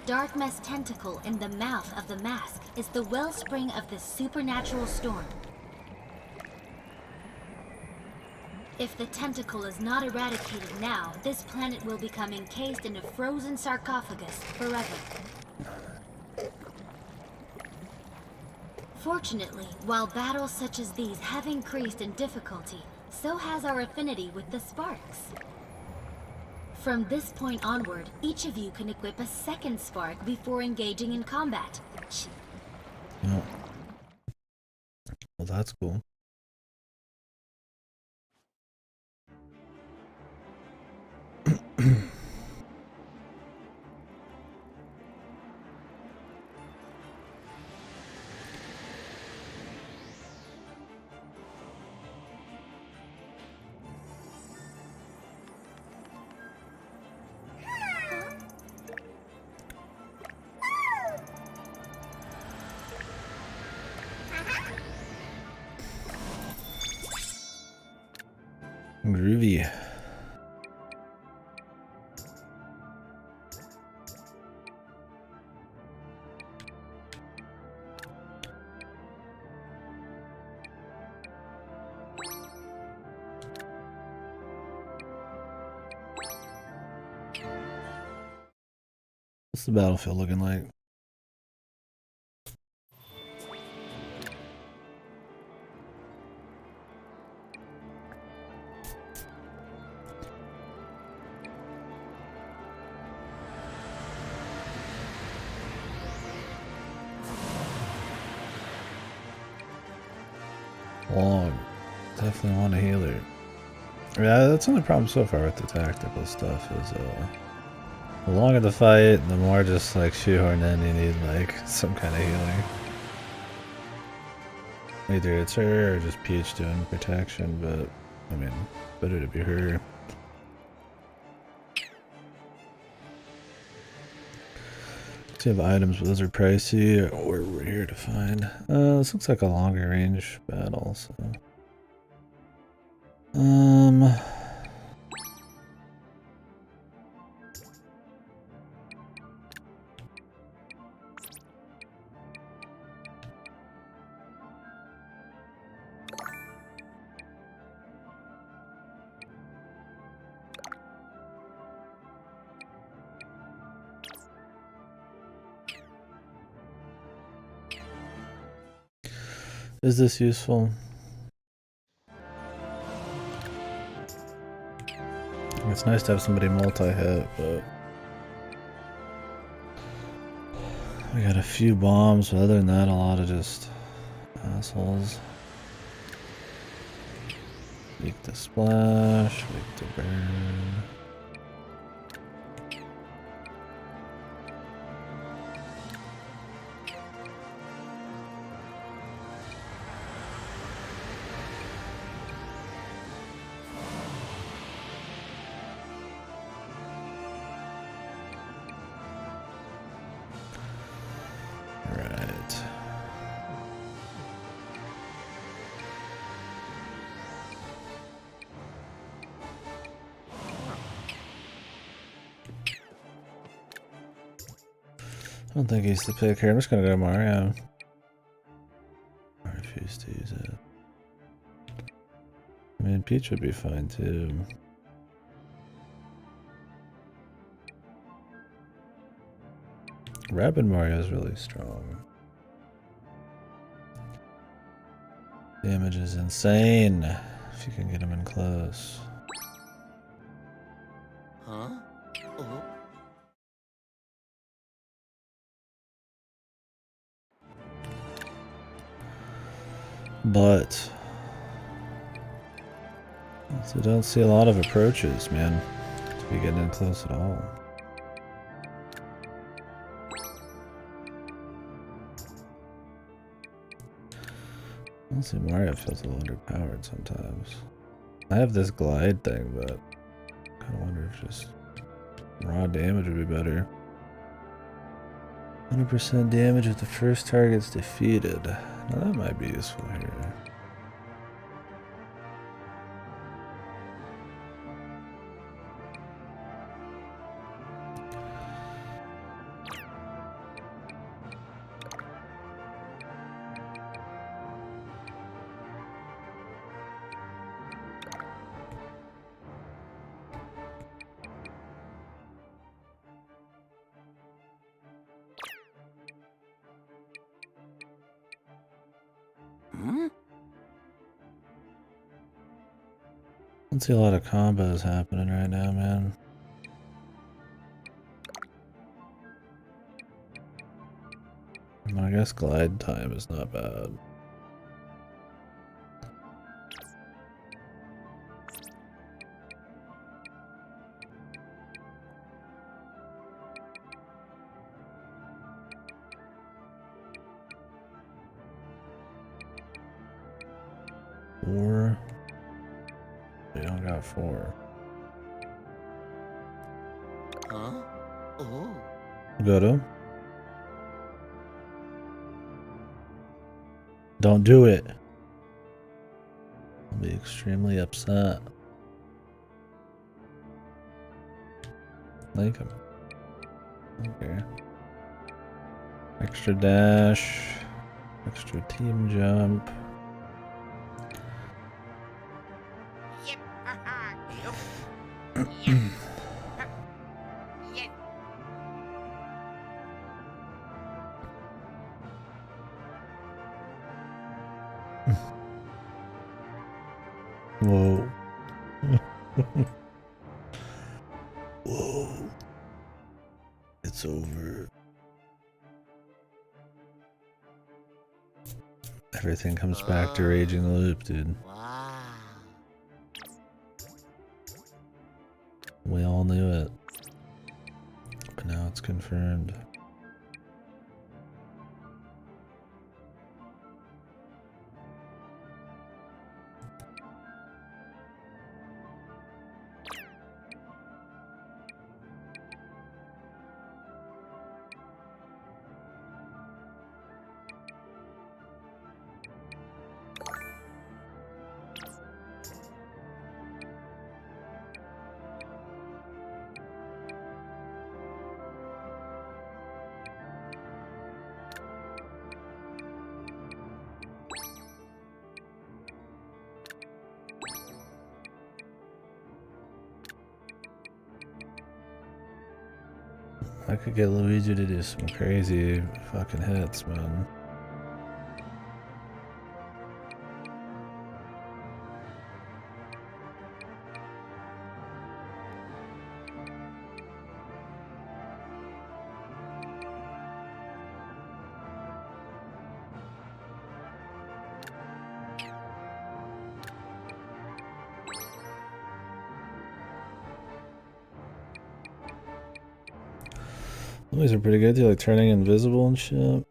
dark mess tentacle in the mouth of the mask is the wellspring of this supernatural storm. If the tentacle is not eradicated now, this planet will become encased in a frozen sarcophagus forever. Fortunately, while battles such as these have increased in difficulty, so has our affinity with the sparks. From this point onward, each of you can equip a second spark before engaging in combat. Oh. Well, that's cool. Groovy. What's the battlefield looking like? Long. Definitely want a healer. Yeah, that's the only problem so far with the tactical stuff is the longer the fight, the more just like shoehorn in you need like some kind of healing. Either it's her or just Peach doing protection, but I mean, better to be her. Do you have items, but those are pricey, or we're here to find? This looks like a longer range battle, so. Is this useful? It's nice to have somebody multi-hit, but we got a few bombs, but other than that, a lot of just assholes. Weak to splash, weak to burn. I don't think he's the pick here. I'm just gonna go Mario. I refuse to use it. I mean, Peach would be fine too. Rabbid Mario is really strong. Damage is insane if you can get him in close. Huh? Oh. But so don't see a lot of approaches, man, to be getting in close at all. Honestly, Mario feels a little underpowered sometimes. I have this glide thing, but I kind of wonder if just raw damage would be better. 100% damage if the first target's defeated. Now that might be useful here. don't see a lot of combos happening right now, man. I guess glide time is not bad. Four. We don't got four. Huh? Oh. Go to him. Don't do it. I'll be extremely upset. Like him. Okay. Extra dash. Extra team jump. Yep. Yep. Yep. Yep. Whoa. Whoa. It's over. Everything comes back to Raging the Loop, dude. Wow. We all knew it. But now it's confirmed. I could get Luigi to do some crazy fucking hits, man. These are pretty good. They're like turning invisible and shit.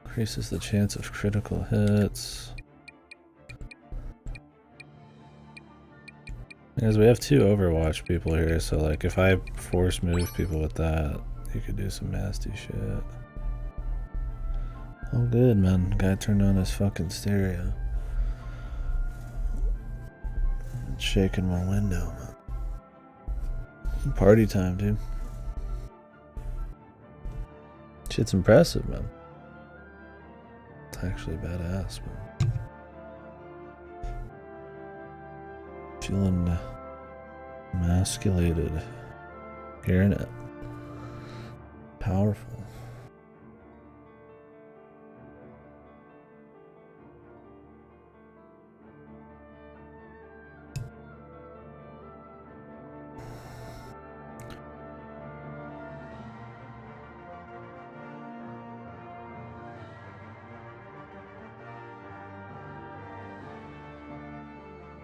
Increases the chance of critical hits. Because we have two Overwatch people here, so like if I force move people with that, you could do some nasty shit. Oh good, man. Guy turned on his fucking stereo. It's shaking my window, man. Party time, dude. Shit's impressive, man. It's actually badass, man. Feeling emasculated. Hearing it. Powerful.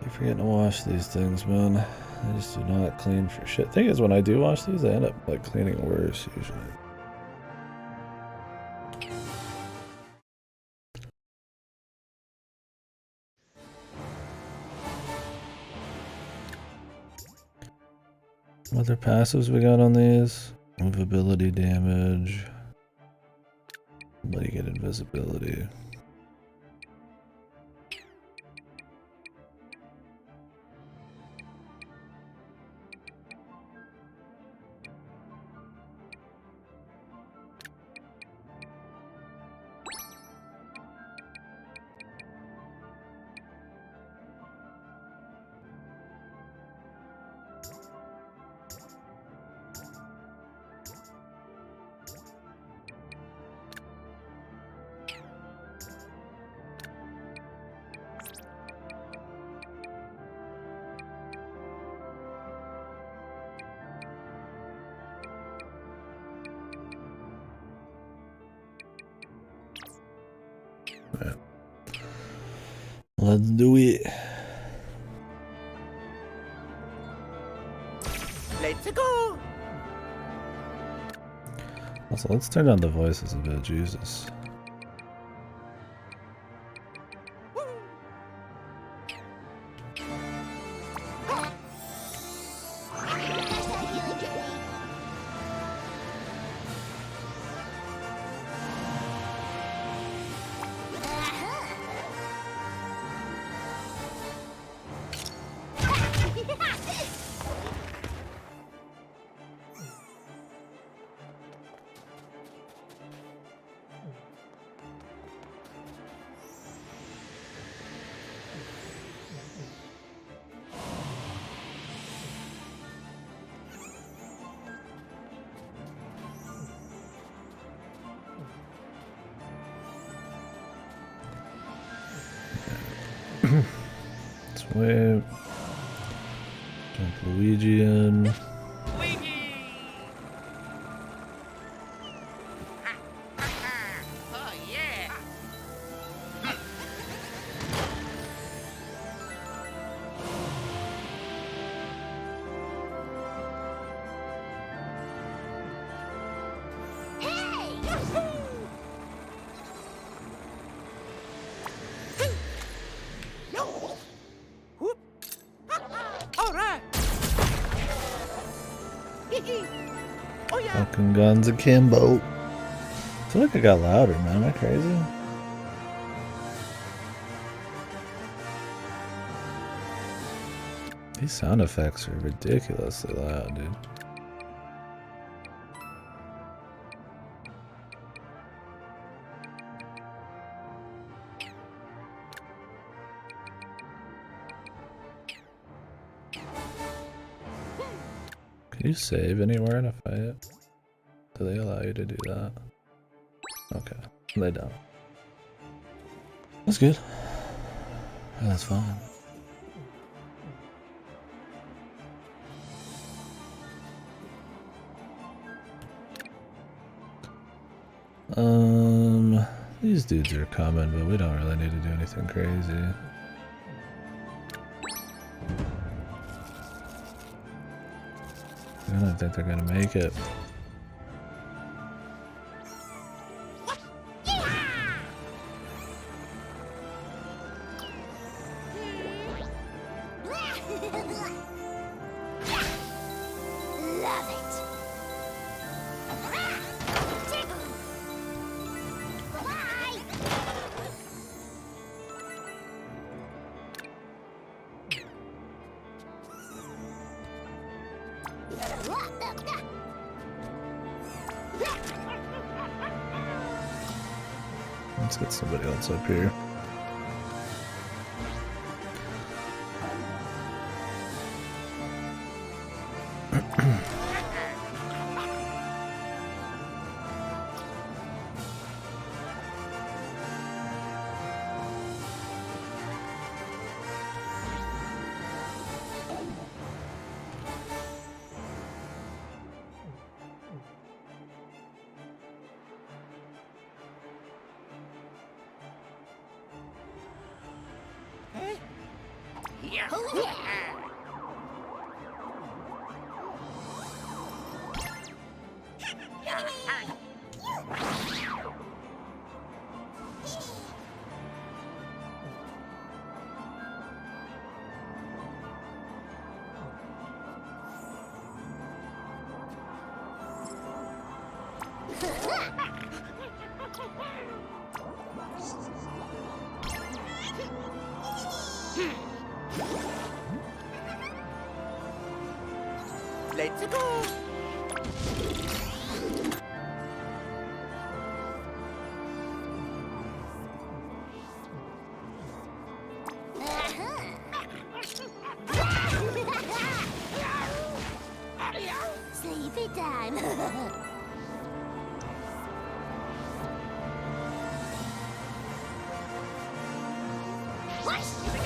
Keep forgetting to wash these things, man. I just do not clean for shit. Thing is, when I do wash these, I end up like cleaning worse usually. What other passives we got on these? Movability damage. Let you get invisibility. Right. Let's do it. Let's go. Also, let's turn down the voices a bit. Jesus. Let's wait. Jump Luigi in. Oh yeah. Oh yeah. Fucking guns akimbo. I feel like I got louder, man. Am I crazy? These sound effects are ridiculously loud, dude. Can you save anywhere in a fight? Do they allow you to do that? Okay, lay down. That's good. Yeah, that's fine. These dudes are coming, but we don't really need to do anything crazy. I don't think they're gonna make it. Love it. Let's get somebody else up here. Yeah. Let's go. Sleepy time. Let's go.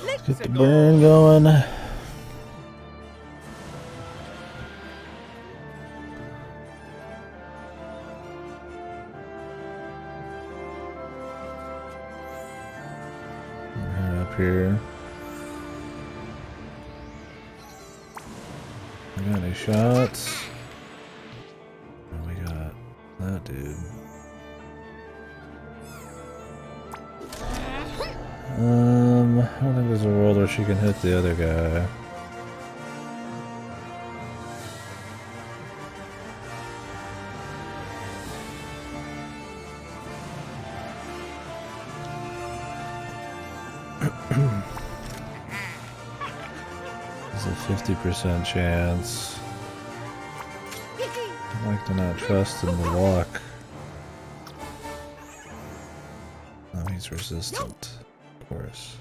Let's Get the go. burn going. Head up here. We got any shots? Oh, we got that dude. I don't think there's a world where she can hit the other guy. There's a 50% chance. I'd like to not trust him to walk. Oh, he's resistant, of course.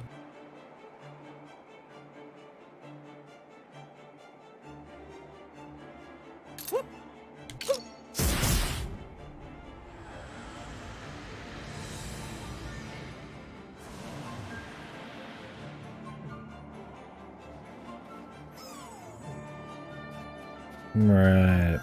Right.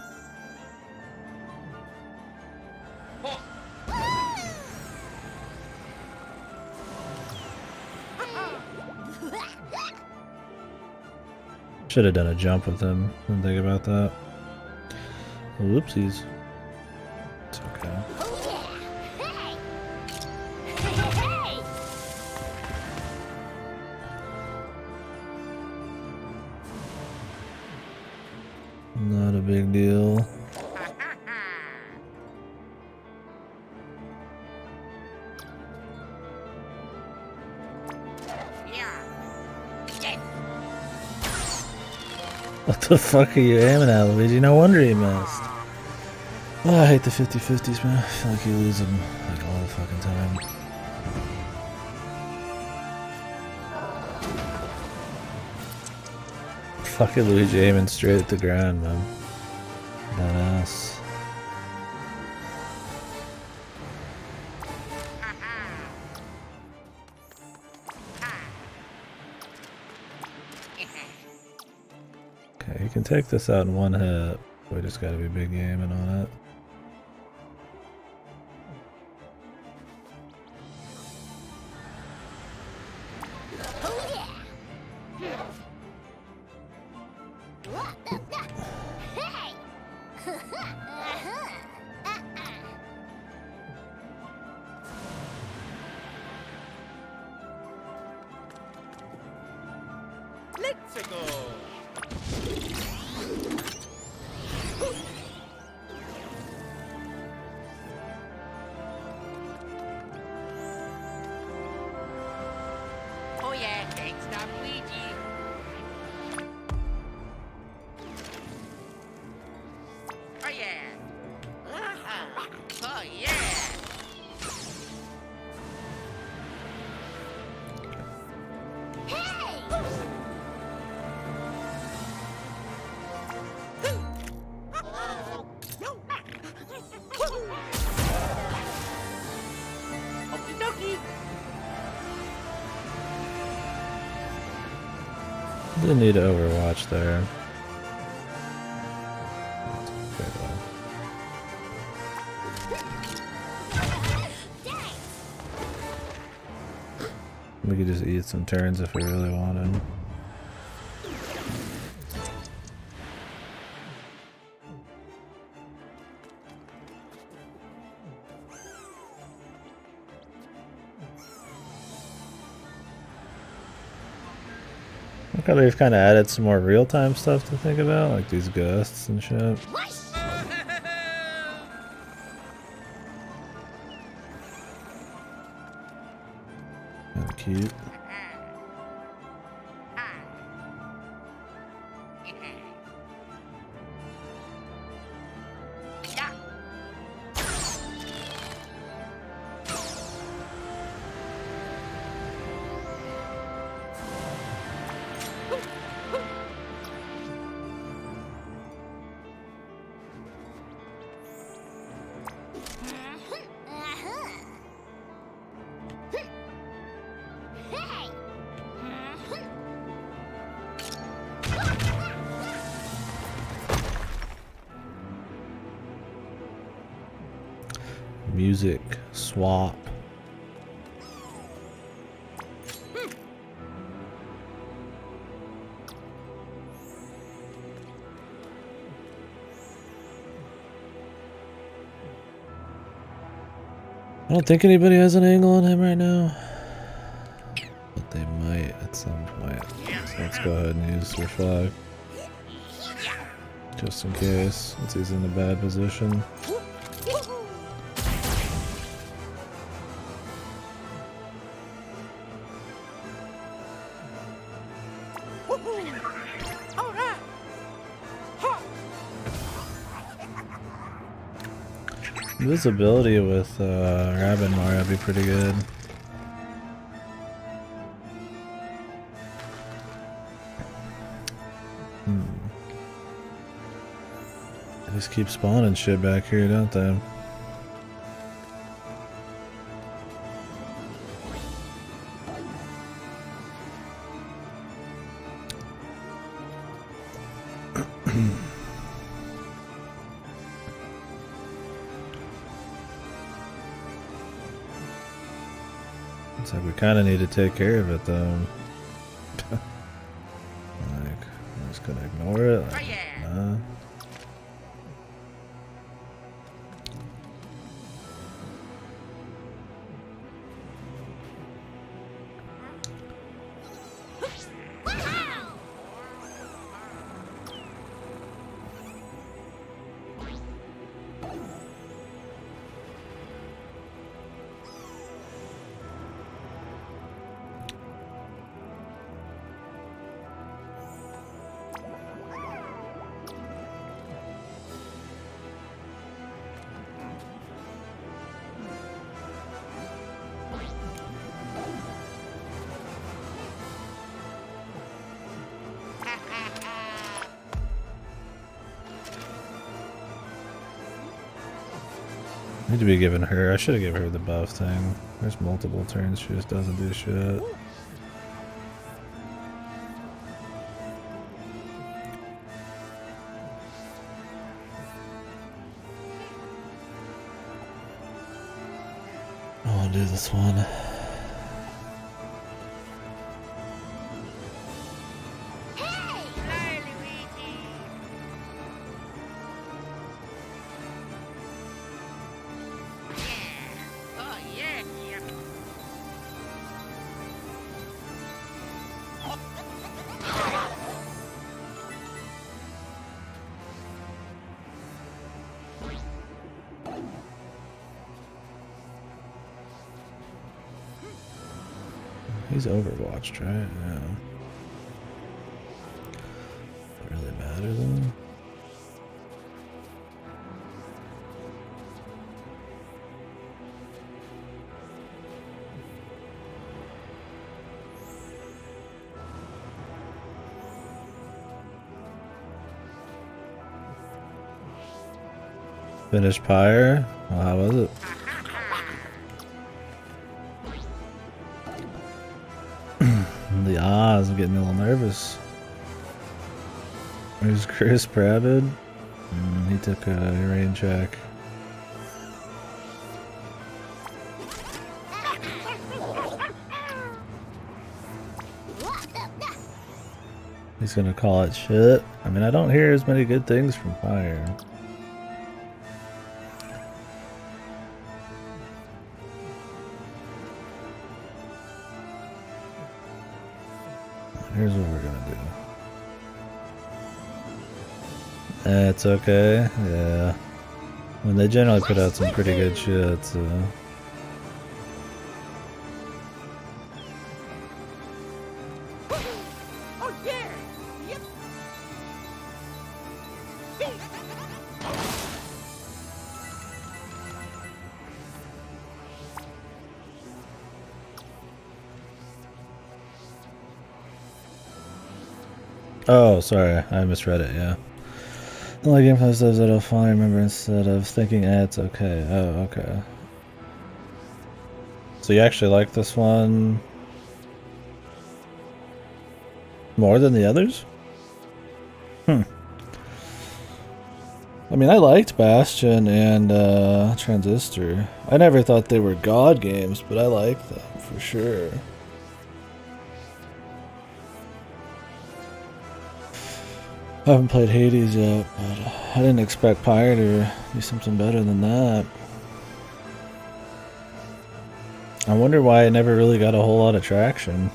Should have done a jump with him. Didn't think about that. Whoopsies. It's okay. Not a big deal. What the fuck are you aiming at, Luigi? No wonder you missed. Oh, I hate the 50-50s, man. I feel like you lose them like all the fucking time. Fucking Luigi aiming straight at the ground, man. Badass. Okay, you can take this out in one hit. We just gotta be big aiming on it. Let's go. Oh yeah, thanks, Doc Luigi. Oh yeah. Oh yeah. Okie dokie. Didn't need to overwatch there. Okay, we could just eat some turns if we really wanted. Look how they've kind of added some more real-time stuff to think about, like these ghosts and shit. Kinda cute. music swap. I don't think anybody has an angle on him right now, but they might at some point. So let's go ahead and use their flag, just in case, since he's in a bad position. Visibility with Rabbid Mario would be pretty good. They just keep spawning shit back here, don't they? It's like we kind of need to take care of it, though. Like, I'm just gonna ignore it. Like, nah. Need to be giving her. I should have given her the buff thing. There's multiple turns. She just doesn't do shit. I'll do this one. He's overwatched, right? Yeah. Does it really matter though? Finished Pyre? Well, how was it? The Oz, I'm getting a little nervous. There's Chris Rabbids. He took a rain check. He's gonna call it shit. I mean, I don't hear as many good things from Fire. Here's what we're gonna do. It's okay, yeah. I mean, they generally put out some pretty good shit, so. Oh yeah! Yep. Oh, sorry, I misread it, yeah. The only game for those that I'll finally remember instead of thinking, it's okay. Oh, okay. So you actually like this one more than the others? I mean, I liked Bastion and Transistor. I never thought they were god games, but I liked them for sure. I haven't played Hades yet, but I didn't expect Pyre to be something better than that. I wonder why it never really got a whole lot of traction.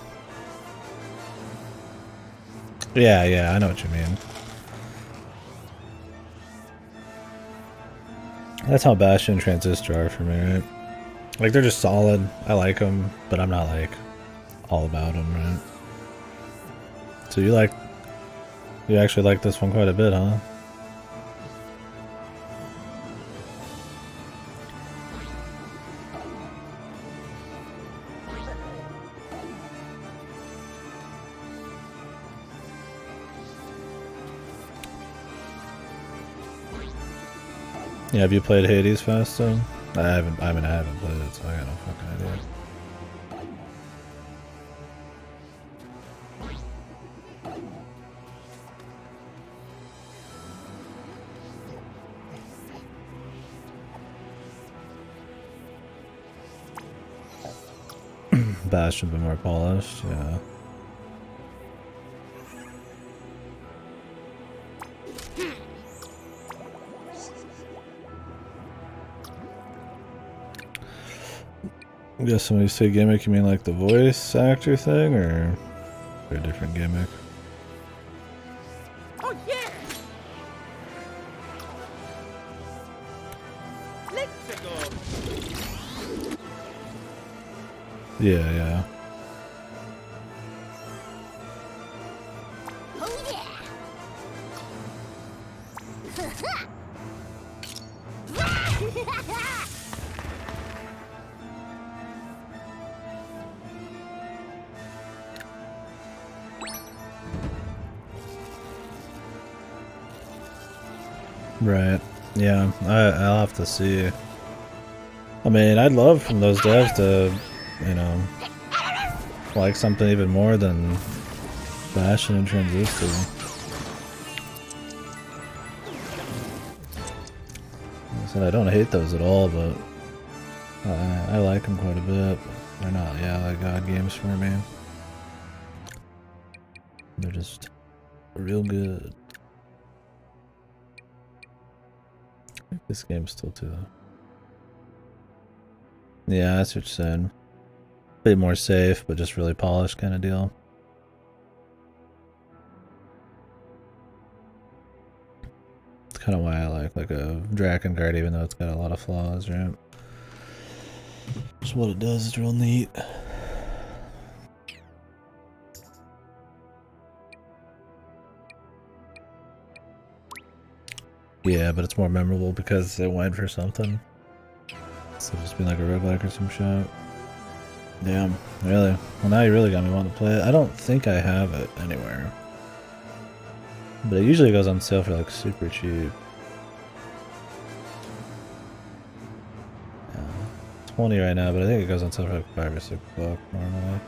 Yeah, I know what you mean. That's how Bastion and Transistor are for me, right? Like, they're just solid. I like them, but I'm not, like, all about them, right? So you actually like this one quite a bit, huh? Yeah, have you played Hades Fast though? I haven't played it, so I got no fucking idea. Bastion been more polished, yeah. I guess when you say gimmick, you mean like the voice actor thing, or a different gimmick? Oh yeah. Let's go. Yeah. Oh yeah! Right. Yeah, I'll have to see. I mean, I'd love from those devs to, you know, like something even more than Bastion and Transistor. Like I said, I don't hate those at all, but I like them quite a bit. They're not, like god games for me. They're just real good. I think this game's still too. Yeah, that's what you're saying. Bit more safe, but just really polished kind of deal. It's kind of why I like a Drakengard, even though it's got a lot of flaws, right? Just what it does is real neat. Yeah, but it's more memorable because it went for something. So just being like a roguelike or some shit. Damn, really? Well, now you really got me wanting to play it. I don't think I have it anywhere. But it usually goes on sale for like super cheap. Yeah, 20 right now, but I think it goes on sale for like $5 or $6 normally.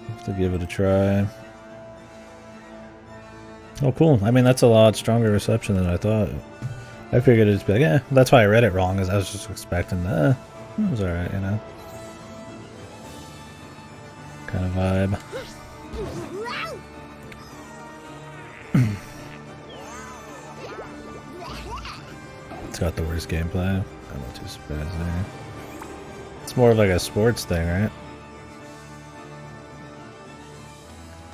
Have to give it a try. Oh, cool. I mean, that's a lot stronger reception than I thought. I figured it'd just be like, eh. That's why I read it wrong, is I was just expecting that. It was alright, you know. Kind of vibe. It's got the worst gameplay. I'm not too surprised there. It's more of like a sports thing, right?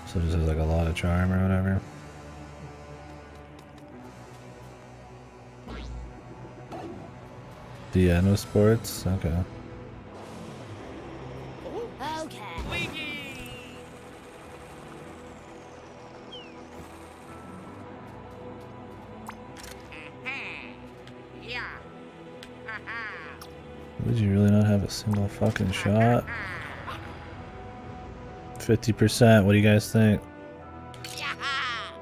So it just has like a lot of charm or whatever. Yeah, no sports? Okay. Okay. Yeah. Did you really not have a single fucking shot? 50%, what do you guys think?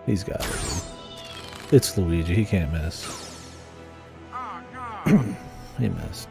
He's got it. It's Luigi, he can't miss. Oh no. He missed.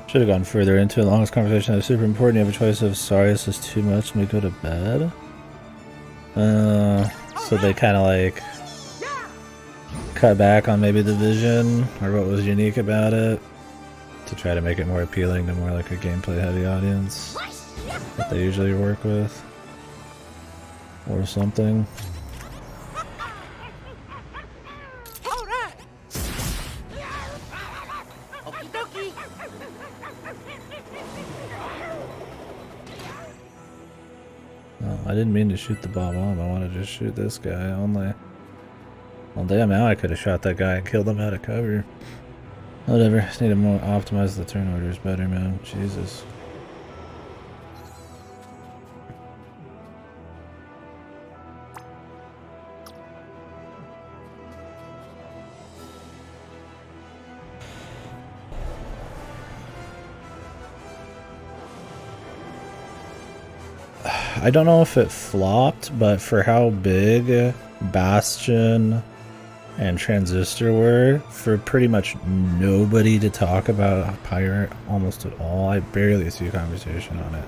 Should have gone further into it. Longest conversation is super important. You have a choice of sorry, this is too much. Let me go to bed. So they kind of like cut back on maybe the vision or what was unique about it to try to make it more appealing to more like a gameplay heavy audience that they usually work with or something. Oh, I didn't mean to shoot the bomb. I wanted to shoot this guy only. Well, damn, now I could have shot that guy and killed him out of cover. Whatever, just need to more optimize the turn orders better, man. Jesus. I don't know if it flopped, but for how big Bastion and Transistor were, for pretty much nobody to talk about Pirate almost at all, I barely see a conversation on it.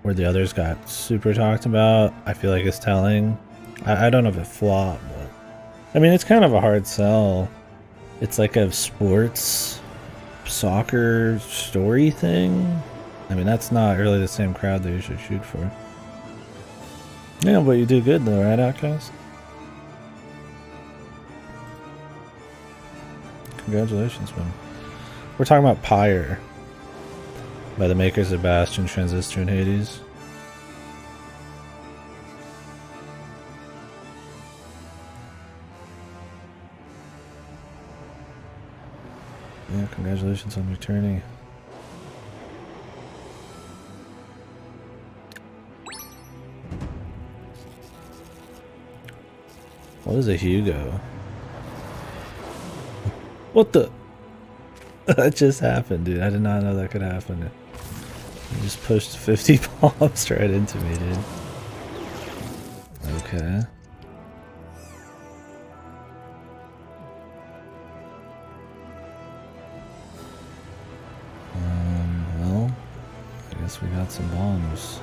Where the others got super talked about, I feel like it's telling. I don't know if it flopped, but I mean, it's kind of a hard sell. It's like a sports soccer story thing. I mean, that's not really the same crowd that you should shoot for. Yeah, but you do good though, right, Outcast? Congratulations, man. We're talking about Pyre by the makers of Bastion, Transistor, and Hades. Yeah, congratulations on returning. What is a Hugo? What the? That just happened, dude. I did not know that could happen. You just pushed 50 bombs right into me, dude. Okay. Well, I guess we got some bombs.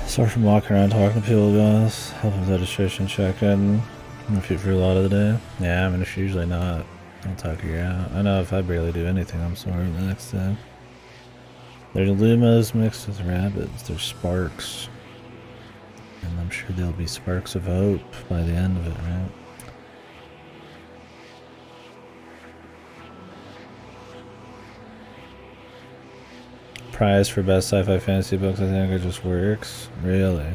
Sorry for walking around talking to people, guys. Help with registration check-in. I'm fit for a lot of the day. Yeah, I mean, it's usually not. I'll talk you out. I know if I barely do anything, I'm sorry the next time. There's Lumas mixed with Rabbids. There's Sparks. And I'm sure there'll be Sparks of Hope by the end of it, right? Prize for best sci-fi fantasy books, I think it just works. Really?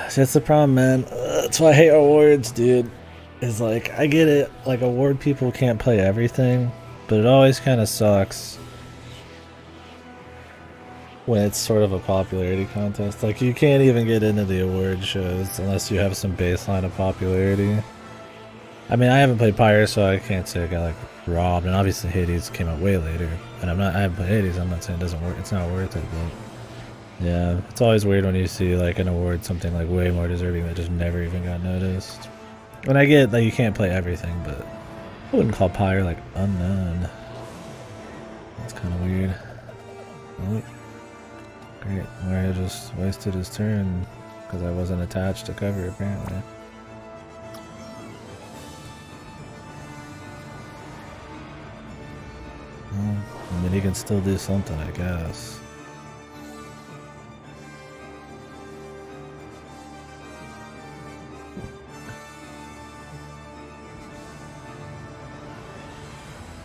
See, that's the problem, man. That's why I hate awards, dude. Is like, I get it, like award people can't play everything, but it always kind of sucks when it's sort of a popularity contest. Like, you can't even get into the award shows unless you have some baseline of popularity. I mean, I haven't played Pyre, so I can't say I got like robbed, and obviously Hades came out way later. And I haven't played Hades, I'm not saying it doesn't work, it's not worth it, but yeah, it's always weird when you see like an award, something like way more deserving that just never even got noticed. When I get that you can't play everything, but I wouldn't call Pyre like unknown. That's kind of weird. Oh, great, Mario just wasted his turn because I wasn't attached to cover apparently. Well, I mean, he can still do something, I guess.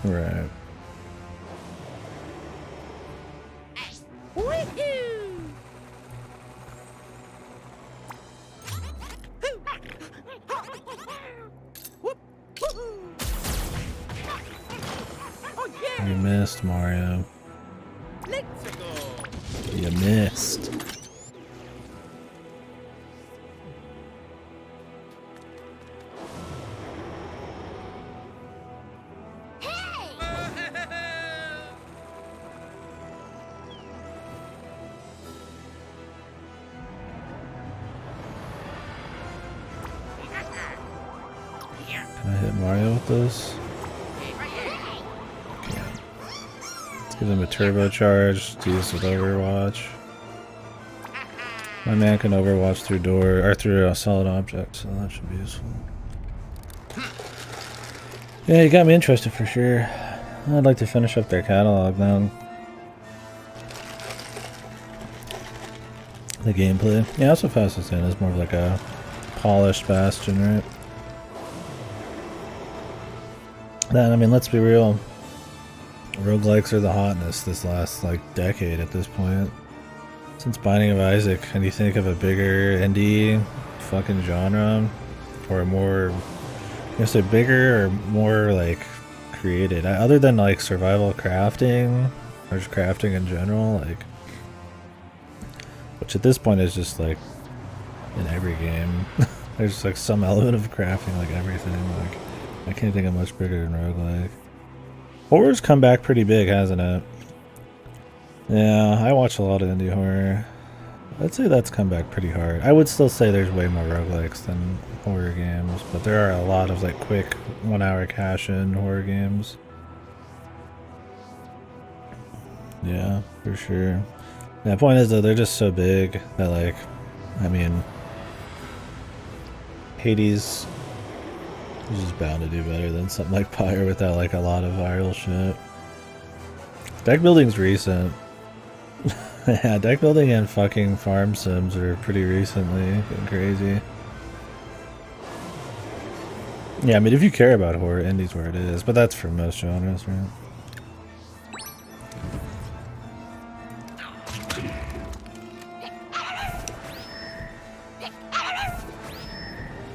Right. You missed, Mario. You missed. Can I hit Mario with this? Let's give him a turbocharge to use with Overwatch. My man can Overwatch through door or through a solid object, so that should be useful. Yeah, you got me interested for sure. I'd like to finish up their catalog now. The gameplay. Yeah, that's what Fastest in is more of like a polished Bastion, right? Then, I mean, let's be real. Roguelikes are the hotness this last, like, decade at this point. Since Binding of Isaac, can you think of a bigger indie fucking genre? Or more, I guess, bigger or more, like, created? Other than, like, survival crafting, or just crafting in general, like, which at this point is just, like, in every game. There's, like, some element of crafting, like, everything, like, I can't think of much bigger than roguelike. Horror's come back pretty big, hasn't it? Yeah, I watch a lot of indie horror. I'd say that's come back pretty hard. I would still say there's way more roguelikes than horror games, but there are a lot of like quick 1 hour cash-in horror games. Yeah, for sure. The point is though, they're just so big that like, I mean, Hades is just bound to do better than something like Pyre without like a lot of viral shit. Deck building's recent. Yeah, deck building and fucking farm sims are pretty recently getting crazy. Yeah, I mean if you care about horror, indie's where it is, but that's for most genres, right?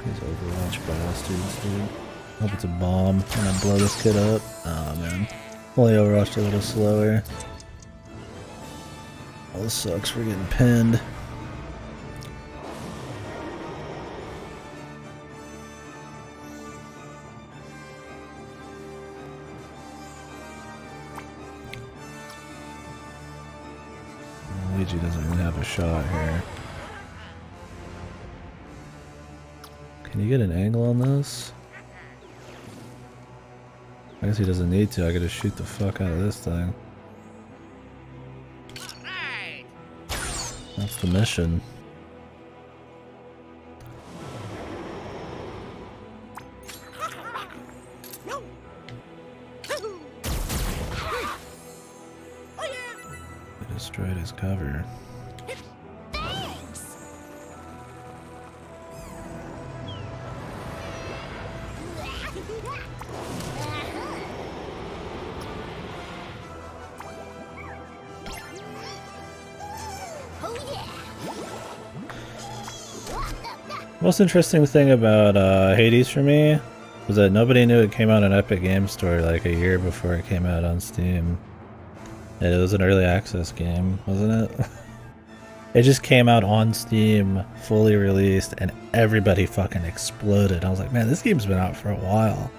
These Overwatch bastards, dude. Hope it's a bomb and I blow this kid up. Oh man. Only Overwatched a little slower. Oh, this sucks, we're getting pinned. Luigi doesn't even have a shot here. Can you get an angle on this? I guess he doesn't need to, I could just shoot the fuck out of this thing. That's the mission. They destroyed his cover. Most interesting thing about Hades for me was that nobody knew it came out on Epic Games Store like a year before it came out on Steam. And it was an early access game, wasn't it? It just came out on Steam, fully released, and everybody fucking exploded. I was like, man, this game's been out for a while.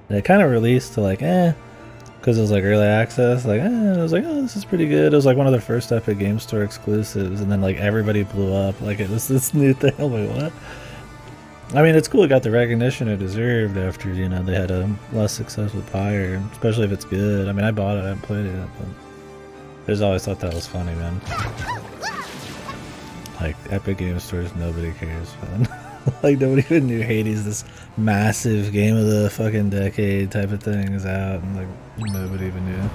And it kind of released to like, because it was like early access, like, I was like, oh, this is pretty good. It was like one of the first Epic Games Store exclusives, and then like everybody blew up. Like it was this new thing. I'm like, what? I mean, it's cool it got the recognition it deserved after, you know, they had a less success with Pyre, especially if it's good. I mean, I bought it, I haven't played it yet, but I just always thought that was funny, man. Like, Epic Games Stores, nobody cares, man. Like, nobody even knew Hades, this massive game of the fucking decade type of thing, is out, and like, nobody even knew.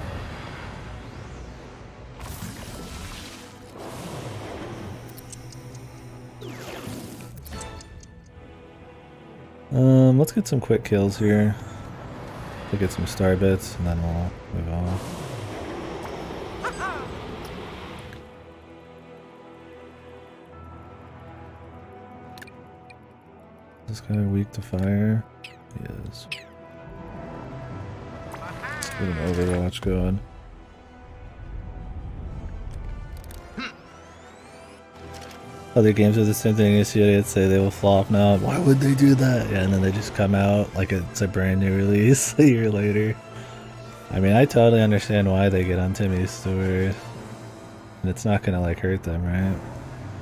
Let's get some quick kills here. to get some star bits, and then we'll move on. Is this guy weak to fire? He is. Let's get an Overwatch going. Other games are the same thing. You see idiots say they will flop now. Why would they do that? Yeah, and then they just come out like it's a brand new release a year later. I mean, I totally understand why they get on Timmy's store. And it's not gonna like hurt them, right?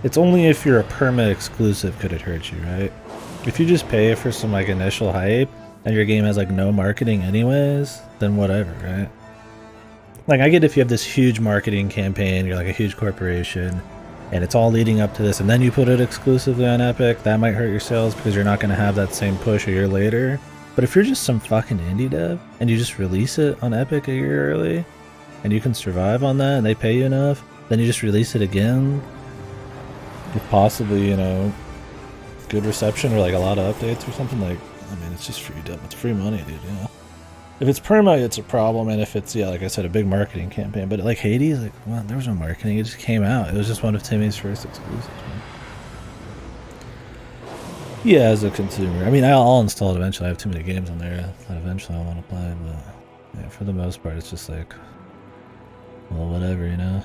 It's only if you're a perma exclusive could it hurt you, right? If you just pay for some like initial hype and your game has like no marketing anyways, then whatever, right? Like I get if you have this huge marketing campaign, you're like a huge corporation, and it's all leading up to this, and then you put it exclusively on Epic, that might hurt your sales because you're not going to have that same push a year later. But if you're just some fucking indie dev, and you just release it on Epic a year early, and you can survive on that, and they pay you enough, then you just release it again, with possibly, you know, good reception or like a lot of updates or something, like, I mean, it's just free dev, it's free money, dude, you know? If it's perma, it's a problem, and if it's, yeah, like I said, a big marketing campaign. But like Hades, like, well, there was no marketing, it just came out. It was just one of Timmy's first exclusives, man. Yeah, as a consumer. I mean, I'll install it eventually. I have too many games on there that eventually I want to play, but yeah, for the most part, it's just like, well, whatever, you know?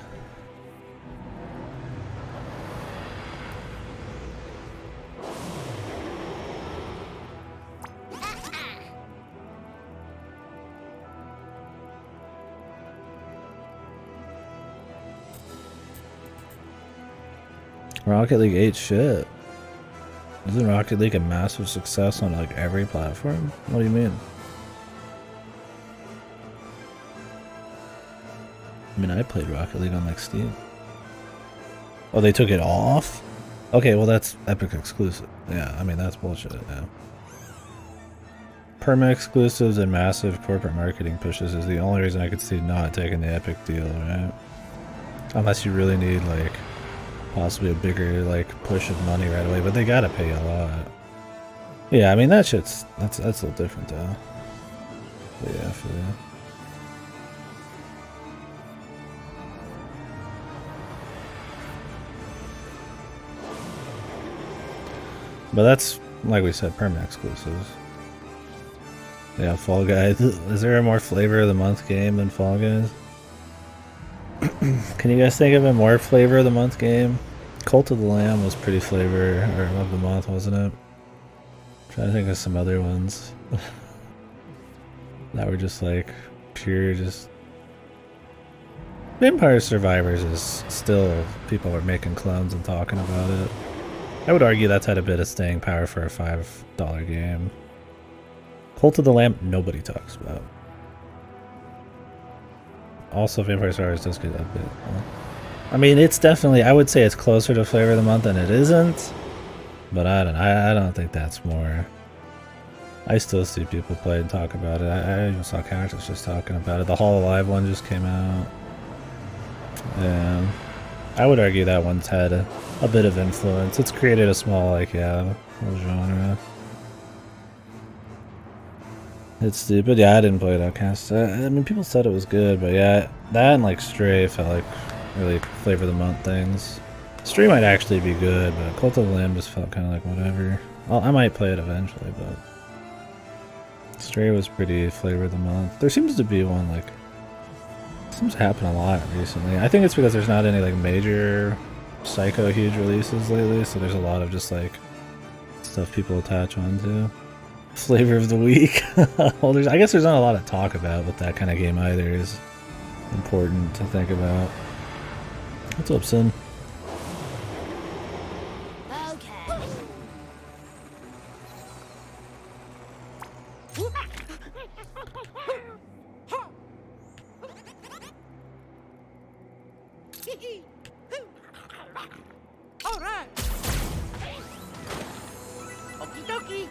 Rocket League ate shit. Isn't Rocket League a massive success on like every platform? What do you mean? I mean, I played Rocket League on like Steam. Oh, they took it off? Okay, well that's Epic exclusive. Yeah, I mean that's bullshit, yeah. Perma exclusives and massive corporate marketing pushes is the only reason I could see not taking the Epic deal, right? Unless you really need like possibly a bigger like push of money right away, but they gotta pay a lot. Yeah, I mean that shit's that's a little different though. But yeah, I feel you. But that's like we said, permanent exclusives. Yeah, Fall Guys. Is there a more flavor of the month game than Fall Guys? Can you guys think of a more flavor of the month game? Cult of the Lamb was pretty flavor of the month, wasn't it? I'm trying to think of some other ones that were just like pure, just Vampire Survivors is still, people are making clones and talking about it. I would argue that's had a bit of staying power for a $5 game. Cult of the Lamb, nobody talks about. Also, Vampire Survivors does get a bit. I mean, it's definitely, I would say it's closer to Flavor of the Month than it isn't. But I don't think that's more. I still see people play and talk about it. I even saw characters just talking about it. The Hall Alive one just came out. And I would argue that one's had a bit of influence. It's created a small, like, yeah, whole genre. It's stupid. Yeah, I didn't play it Outcast. I mean, people said it was good, but yeah, that and like Stray felt like really flavor of the month things. Stray might actually be good, but Cult of the Lamb just felt kind of like whatever. I might play it eventually, but Stray was pretty flavor of the month. There seems to be one like, seems to happen a lot recently. I think it's because there's not any like major psycho huge releases lately, so there's a lot of just like stuff people attach onto. Flavor of the week. Well, I guess there's not a lot of talk about with that kind of game either. Is important to think about. What's up, Sin? All right. Okie dokie.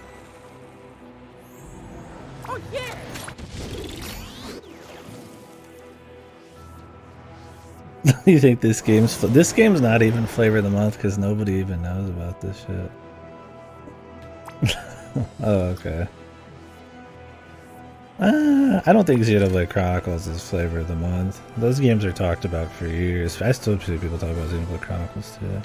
Oh yeah. You think this game's not even flavor of the month because nobody even knows about this shit. Oh, okay. I don't think Xenoblade Chronicles is flavor of the month. Those games are talked about for years. I still see people talk about Xenoblade Chronicles too.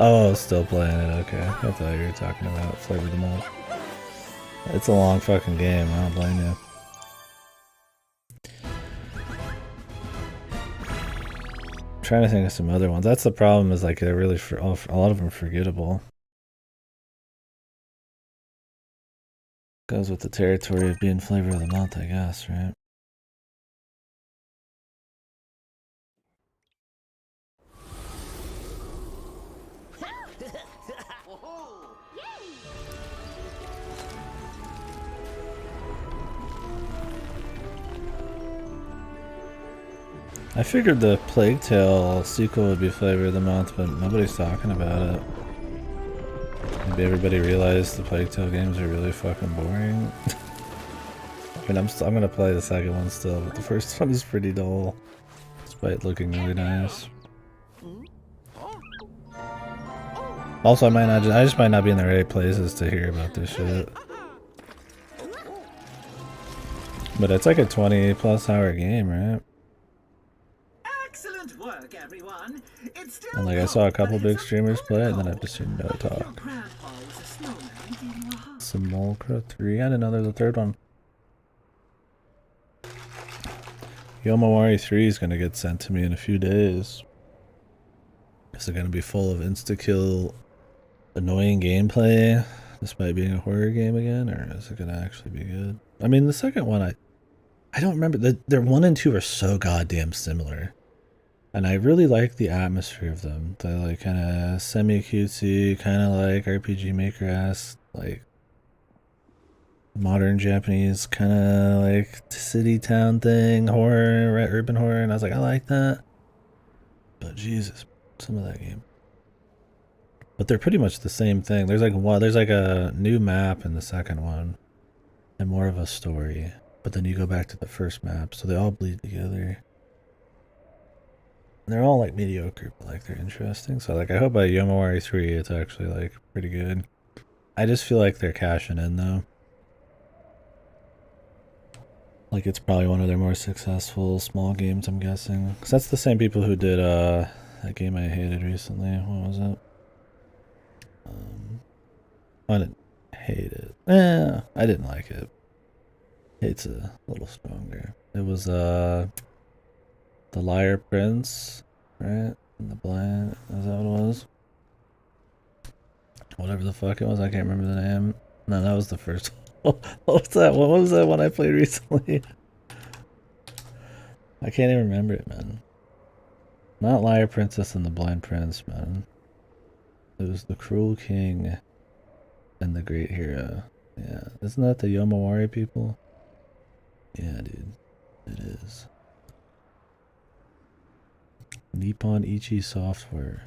Oh, still playing it, okay. I thought you were talking about flavor of the month. It's a long fucking game, I don't blame you. I'm trying to think of some other ones. That's the problem, is like they're really, a lot of them are forgettable. Goes with the territory of being flavor of the month, I guess, right? I figured the Plague Tale sequel would be flavor of the month, but nobody's talking about it. Maybe everybody realized the Plague Tale games are really fucking boring. I mean, I'm gonna play the second one still, but the first one is pretty dull, despite looking really nice. Also, I just might not be in the right places to hear about this shit. But it's like a 20+ hour game, right? Excellent work, everyone. It's still And like I saw a couple big streamers play it, and then I've just seen no talk. Simulacra 3, I didn't know there was a third one. Yomawari 3 is gonna get sent to me in a few days. Is it gonna be full of insta-kill annoying gameplay despite being a horror game again, or is it gonna actually be good? I mean, the second one, I don't remember. Their 1 and 2 are so goddamn similar, and I really like the atmosphere of them. They're like kind of semi-cutesy, kind of like RPG Maker-esque, like modern Japanese kind of like city town thing, horror, urban horror, and I was like, I like that. But Jesus, some of that game. But they're pretty much the same thing. There's like a new map in the second one, and more of a story. But then you go back to the first map, so they all bleed together. And they're all like mediocre, but like they're interesting. So like I hope by Yomawari 3 it's actually like pretty good. I just feel like they're cashing in though. Like it's probably one of their more successful small games, I'm guessing. Cause that's the same people who did that game I hated recently. What was it? I didn't hate it. I didn't like it. Hate's a little stronger. It was The Liar Prince, right? And the Blind, is that what it was? Whatever the fuck it was, I can't remember the name. No, that was the first one. What was that? What was that one I played recently? I can't even remember it, man. Not Liar Princess and the Blind Prince, man. It was The Cruel King and the Great Hero. Yeah, isn't that the Yomawari people? Yeah, dude, it is. Nippon Ichi Software.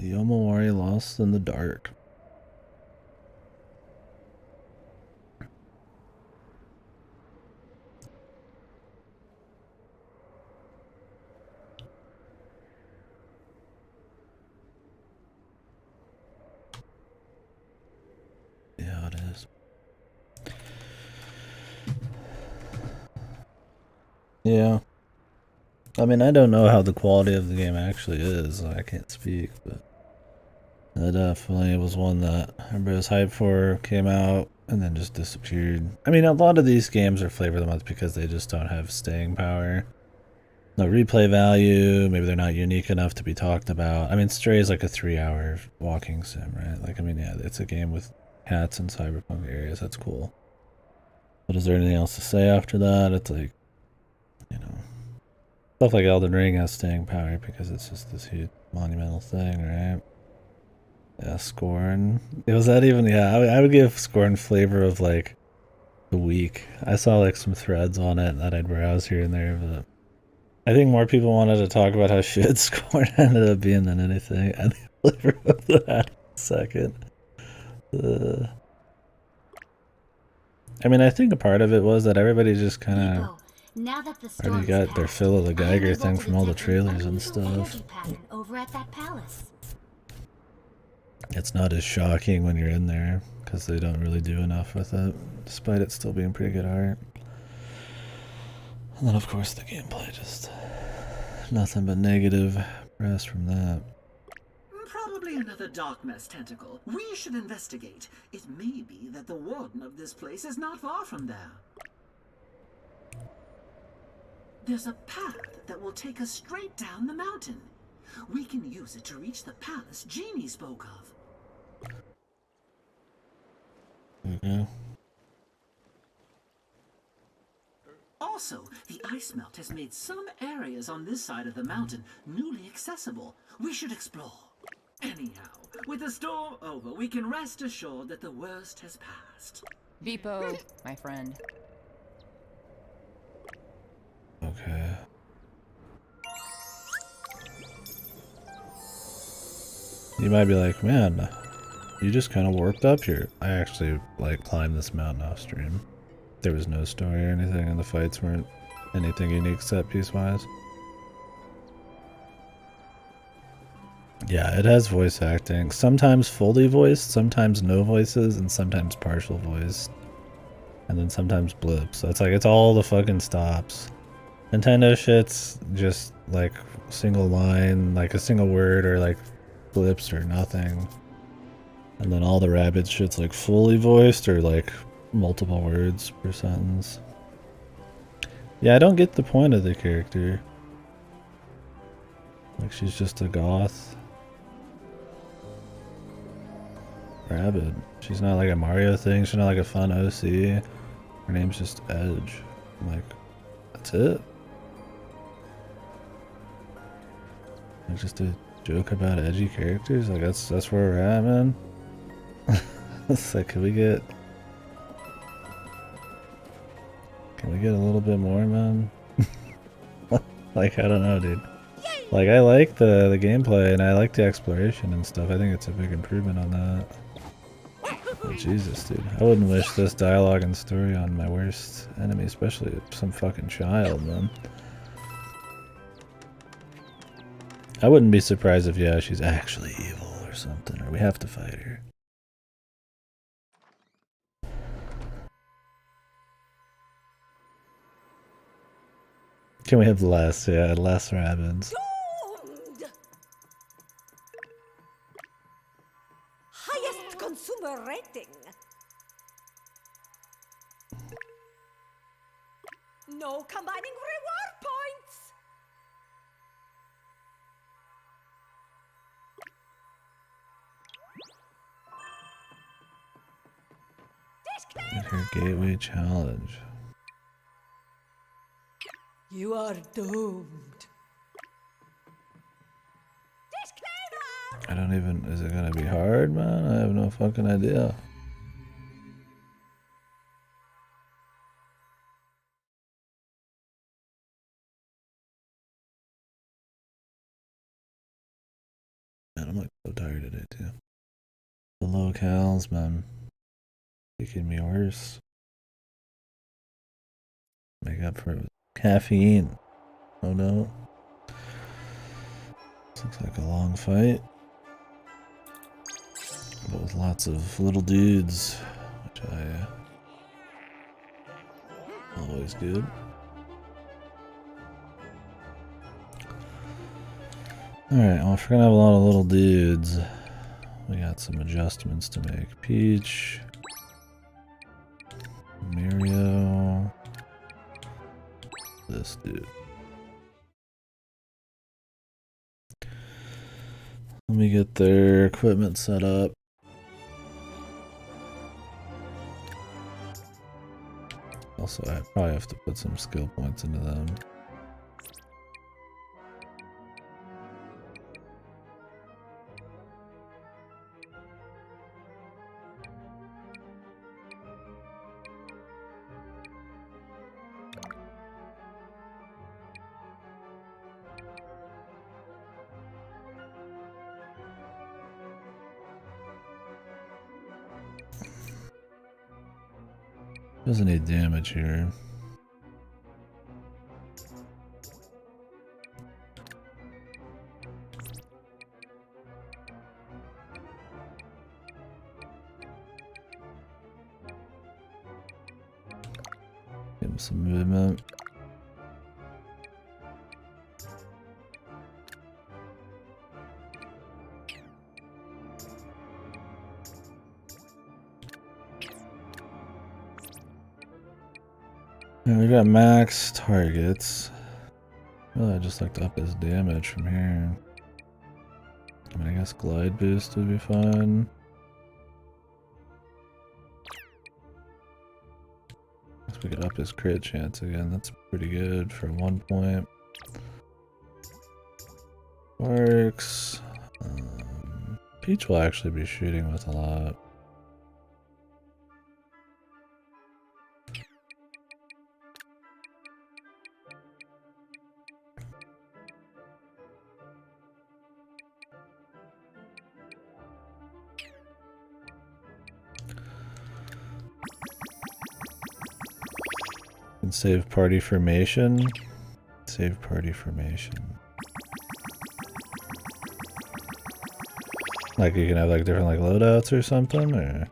Yomawari Lost in the Dark. Yeah, it is. Yeah. I mean, I don't know how the quality of the game actually is. I can't speak, but that definitely was one that everybody was hyped for, came out, and then just disappeared. I mean, a lot of these games are flavor of the month because they just don't have staying power. No replay value, maybe they're not unique enough to be talked about. I mean, Stray is like a 3-hour walking sim, right? Like, I mean, yeah, it's a game with cats in cyberpunk areas, that's cool. But is there anything else to say after that? It's like, you know, Stuff like Elden Ring has staying power because it's just this huge monumental thing, right? Yeah, Scorn. Was that even? Yeah, I would give Scorn flavor of like the week. I saw like some threads on it that I'd browse here and there, but I think more people wanted to talk about how shit Scorn ended up being than anything. And the flavor of that second. I mean, I think a part of it was that everybody just kind of Nico, now that the already storm got is their past, fill of the I am Geiger able thing to from all the detect an trailers and unusual stuff. energy pattern over at that palace. It's not as shocking when you're in there because they don't really do enough with it, despite it still being pretty good art. And then, of course, the gameplay just nothing but negative press from that. Probably another dark mess tentacle. We should investigate. It may be that the warden of this place is not far from there. There's a path that will take us straight down the mountain. We can use it to reach the palace Genie spoke of. Okay. Also, the ice melt has made some areas on this side of the mountain newly accessible. We should explore. Anyhow, with the storm over, we can rest assured that the worst has passed. Vipo, my friend. Okay. You might be like, man, you just kind of warped up here. I actually, like, climbed this mountain off stream. There was no story or anything, and the fights weren't anything unique set piece-wise. Yeah, it has voice acting. Sometimes fully voiced, sometimes no voices, and sometimes partial voiced. And then sometimes blips. So it's like, it's all the fucking stops. Nintendo shit's just like single line, like a single word, or like blips or nothing. And then all the Rabbids shit's like fully voiced or like multiple words per sentence. Yeah, I don't get the point of the character. Like, she's just a goth Rabbid. She's not like a Mario thing, she's not like a fun OC. Her name's just Edge. I'm like, that's it? Like, just a joke about edgy characters? Like, that's where we're at, man? It's like, can we get a little bit more, man? Like, I don't know, dude. Like, I like the gameplay and I like the exploration and stuff. I think it's a big improvement on that. But Jesus, dude. I wouldn't wish this dialogue and story on my worst enemy, especially some fucking child, man. I wouldn't be surprised if, yeah, she's actually evil or something, or we have to fight her. Can we have less? Yeah, less Rabbids. Doomed! Highest consumer rating. No combining reward points. Get her gateway challenge. You are doomed. I don't even... Is it gonna be hard, man? I have no fucking idea. Man, I'm like so tired today, too. The locales, man. Making me worse. Make up for it with caffeine. Oh no. This looks like a long fight. But with lots of little dudes, which I always good. Alright, well, if we're gonna have a lot of little dudes, we got some adjustments to make. Peach, Mario, this dude. Let me get their equipment set up. Also, I probably have to put some skill points into them. Doesn't need damage here. Give him some movement. And we got max targets. Really, I'd just like to up his damage from here. I mean, I guess glide boost would be fine. Guess we could up his crit chance again. That's pretty good for 1 point. Works. Peach will actually be shooting with a lot. And save party formation. Save party formation. Like you can have like different like loadouts or something, or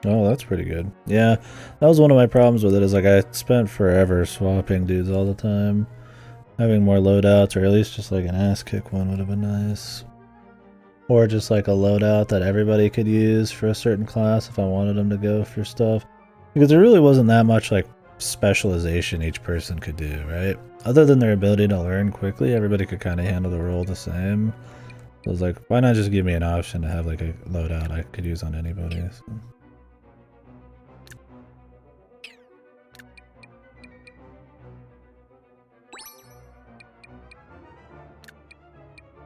oh, that's pretty good. Yeah, that was one of my problems with it, is like I spent forever swapping dudes all the time. Having more loadouts, or at least just like an ass kick one would have been nice. Or just like a loadout that everybody could use for a certain class if I wanted them to go for stuff. Because there really wasn't that much like specialization each person could do, right? Other than their ability to learn quickly, everybody could kind of handle the role the same. So I was like, why not just give me an option to have like a loadout I could use on anybody? So.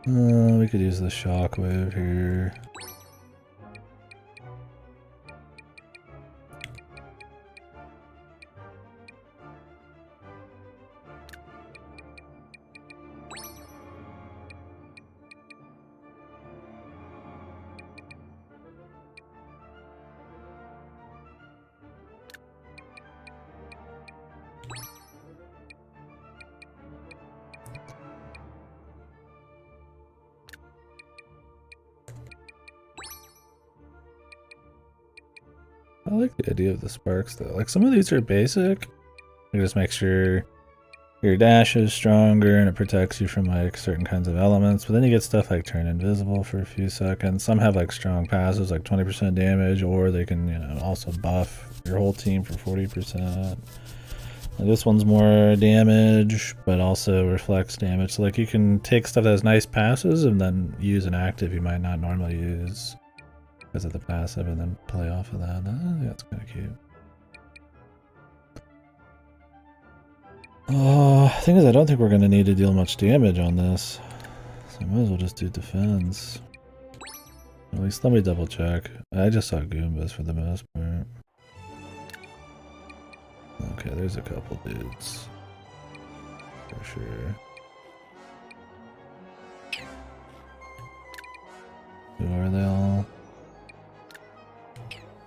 We could use the shockwave here. I like the idea of the sparks though. Like some of these are basic. You just make sure your dash is stronger and it protects you from like certain kinds of elements. But then you get stuff like turn invisible for a few seconds. Some have like strong passives like 20% damage, or they can, you know, also buff your whole team for 40%. And this one's more damage, but also reflects damage. So like you can take stuff that has nice passes and then use an active you might not normally use because of the passive, and then play off of that. That's kind of cute. Thing is, I don't think we're going to need to deal much damage on this, so I might as well just do defense. At least let me double check. I just saw Goombas for the most part. Okay, there's a couple dudes for sure. Who are they all?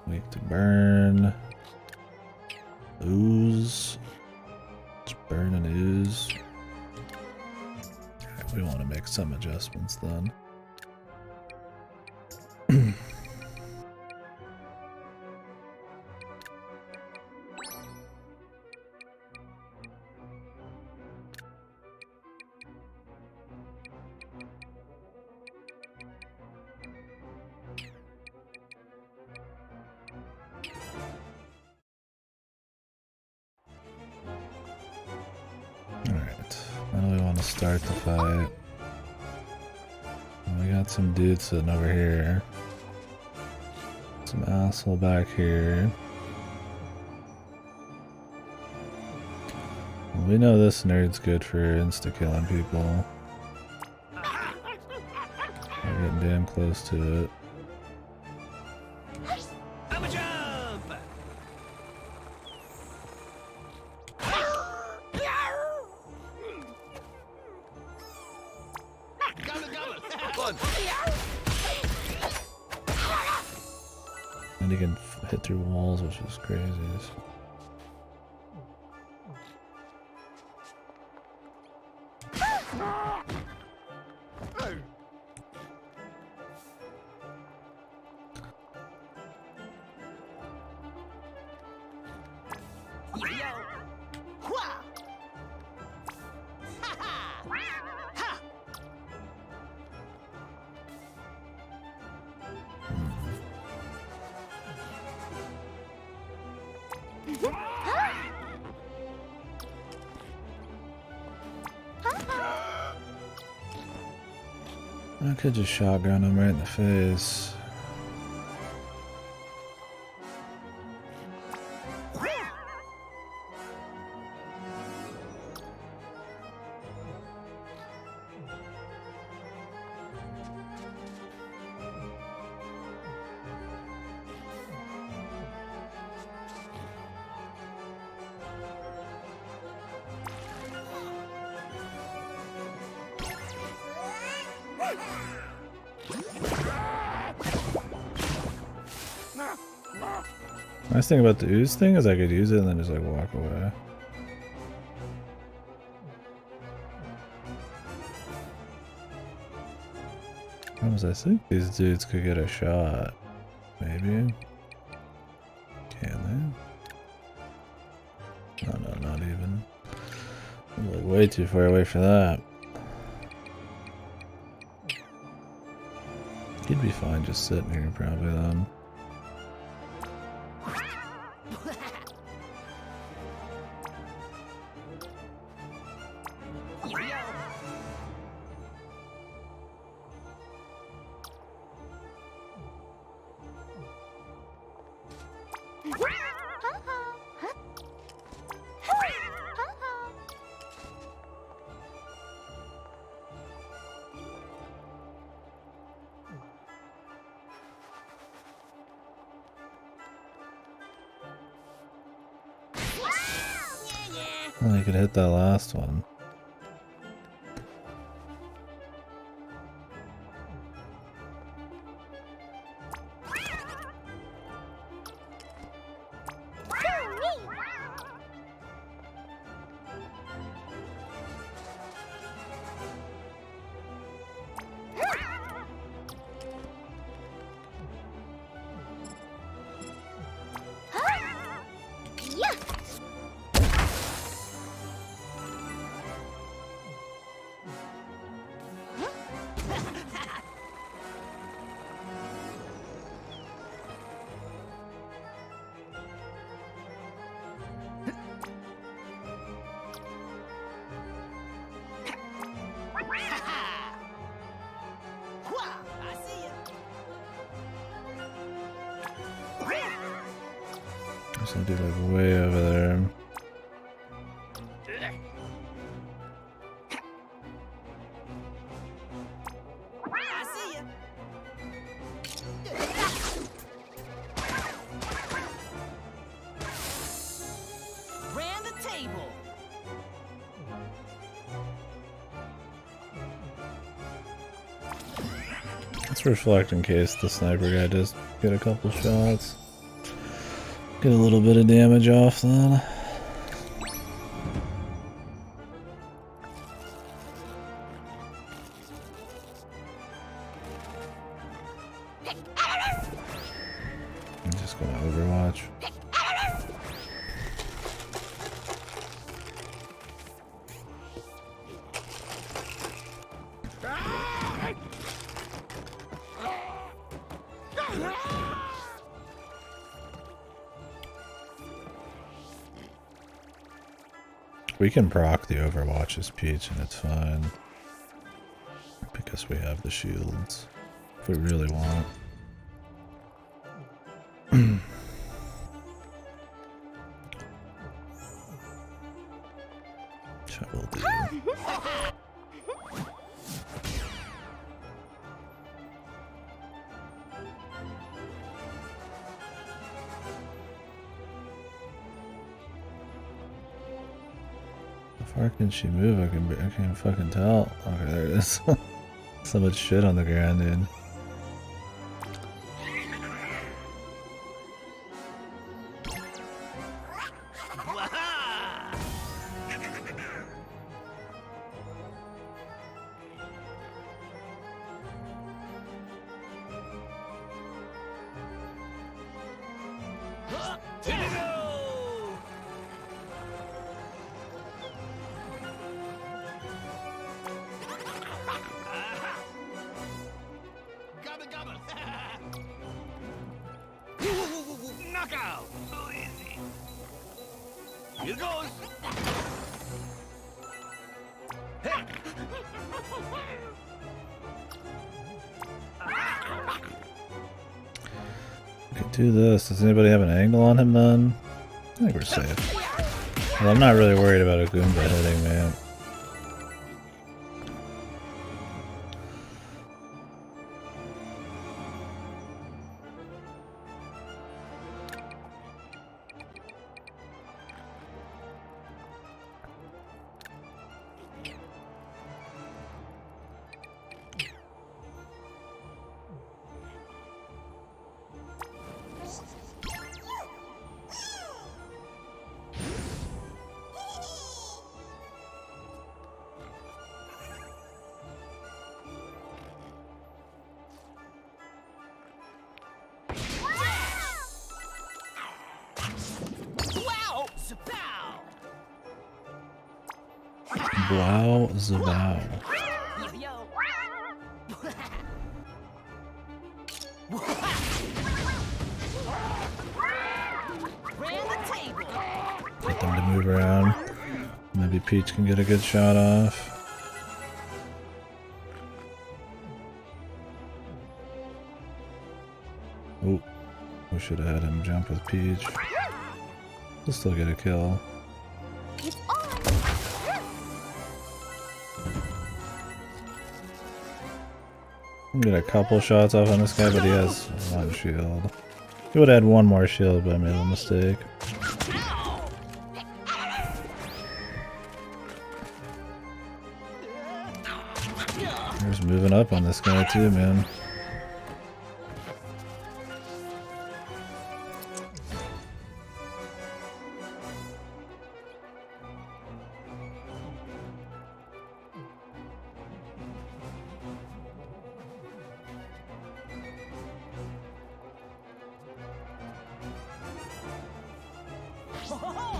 Weak to burn. Ooze. Let's burn and ooze. Right, we want to make some adjustments then. Start the fight. We got some dudes sitting over here. Some asshole back here. Well, we know this nerd's good for insta-killing people. We're getting damn close to it. I'm a jump! And he can hit through walls, which is crazy. I could just shotgun him right in the face. Nice thing about the ooze thing is I could use it and then just like walk away. I think these dudes could get a shot. Maybe. Can they? No, not even. I'm like way too far away for that. He'd be fine just sitting here probably then. Well, you could hit that last one. Just gonna do like way over there. Let's reflect in case the sniper guy does get a couple shots. Get a little bit of damage off then. I'm just gonna overwatch. We can proc the Overwatch as Peach and it's fine. Because we have the shields. If we really want. Shovel D. How far can she move? I can fucking tell. Okay, there it is. So much shit on the ground, dude. Knockout! So easy. Here goes. Hey! We could do this. Does anybody have an angle on him then? I think we're safe. Well, I'm not really worried about a Goomba hitting me. Wow, Zabow. Get them to move around. Maybe Peach can get a good shot off. Oh, we should have had him jump with Peach. He'll still get a kill. Get a couple shots off on this guy, but he has one shield. He would have had one more shield, but I made a mistake. There's moving up on this guy too, man.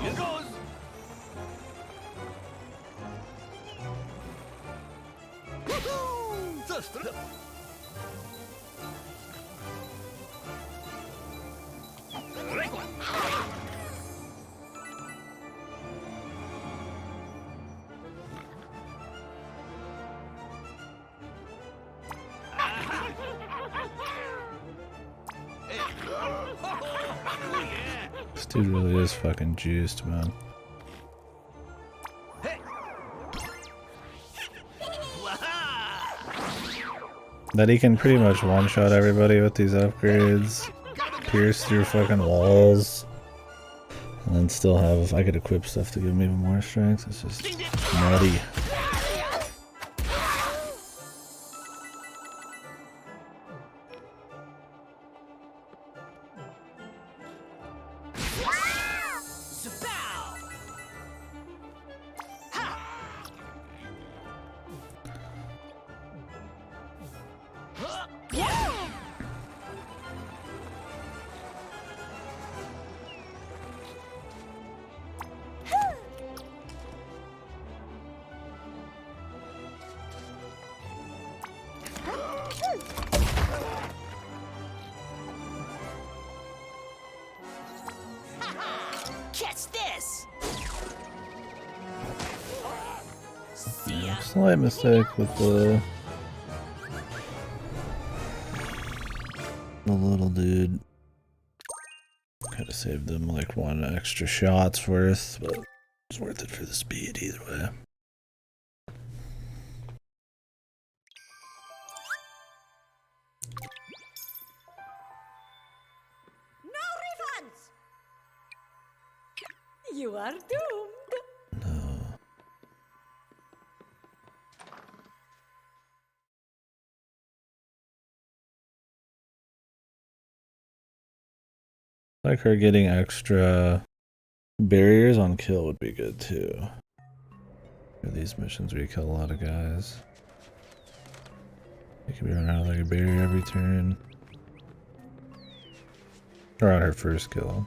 Here goes. This dude really is fucking juiced, man. That he can pretty much one-shot everybody with these upgrades, pierce through fucking walls, and then still have, I could equip stuff to give him even more strength. It's just nutty. Catch this! Slight mistake with the little dude. Could have saved them like one extra shot's worth, but it's worth it for the speed either way. No refunds! You are doomed. Like her getting extra barriers on kill would be good too. For these missions where you kill a lot of guys. You can be running out like a barrier every turn. Or on her first kill.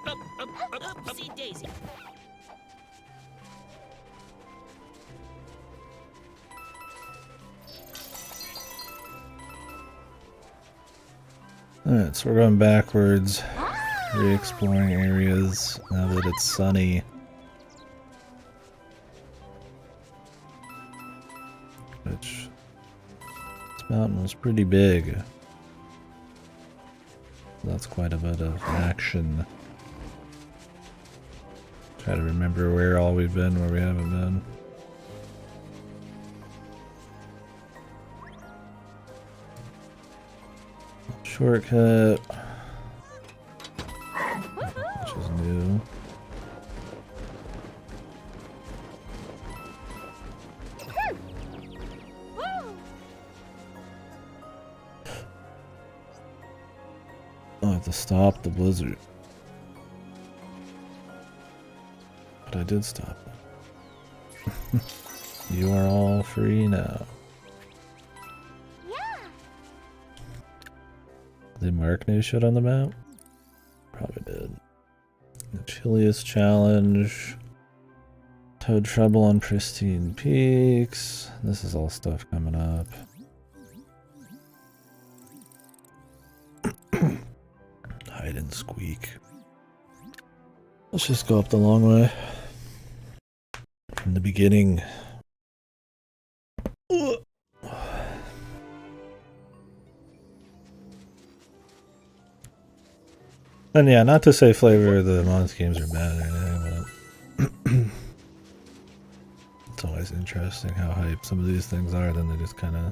Oopsie daisy. Alright, so we're going backwards. Re-exploring areas now that it's sunny. Which, this mountain was pretty big. That's quite a bit of action. Try to remember where all we've been, where we haven't been. Shortcut. Which is new. I have to stop the blizzard. But I did stop it. You are all free now. Did they mark new shit on the map? Probably did. The chilliest challenge. Toad trouble on pristine peaks. This is all stuff coming up. Hide and squeak. Let's just go up the long way. From the beginning. And yeah, not to say flavor of the month games are bad or anything, but it's always interesting how hype some of these things are, then they just kind of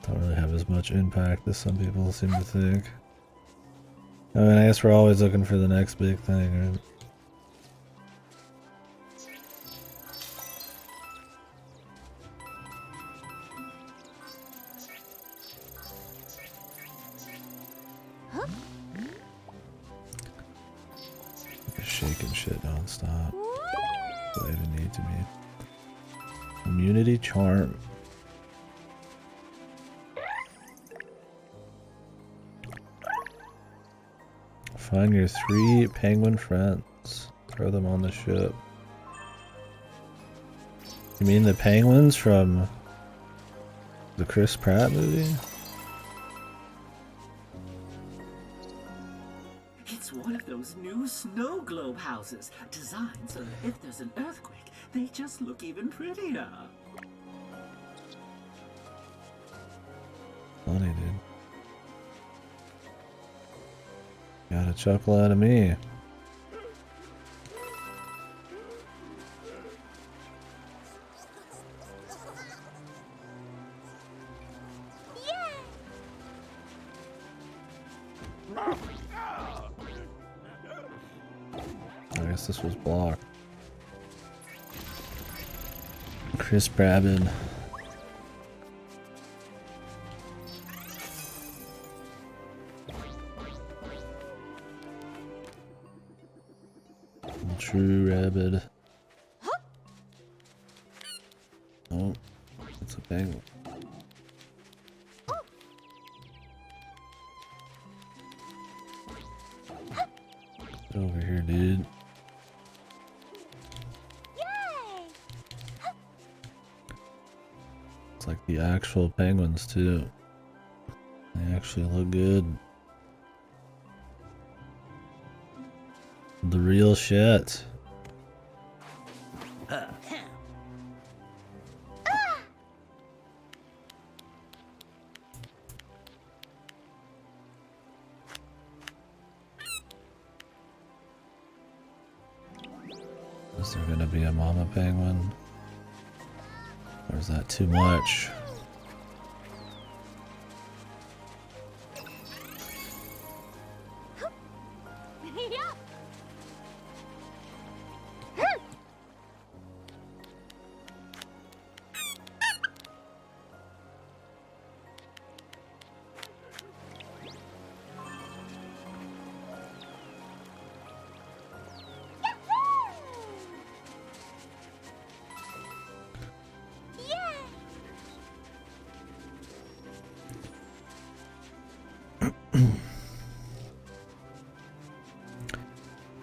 don't really have as much impact as some people seem to think. I mean, I guess we're always looking for the next big thing, right? Shaking shit non-stop. But I didn't need to be. Community charm. Find your 3 penguin friends. Throw them on the ship. You mean the penguins from the Chris Pratt movie? It's one of those new snow globe houses, designed so that if there's an earthquake, they just look even prettier. Funny, dude. Got a chuckle out of me. I guess this was blocked. Chris Rabbids. True Rabbid. Oh, it's a penguin. Get over here, dude. It's like the actual penguins too. They actually look good. The real shit. Is there gonna be a mama penguin? Or is that too much?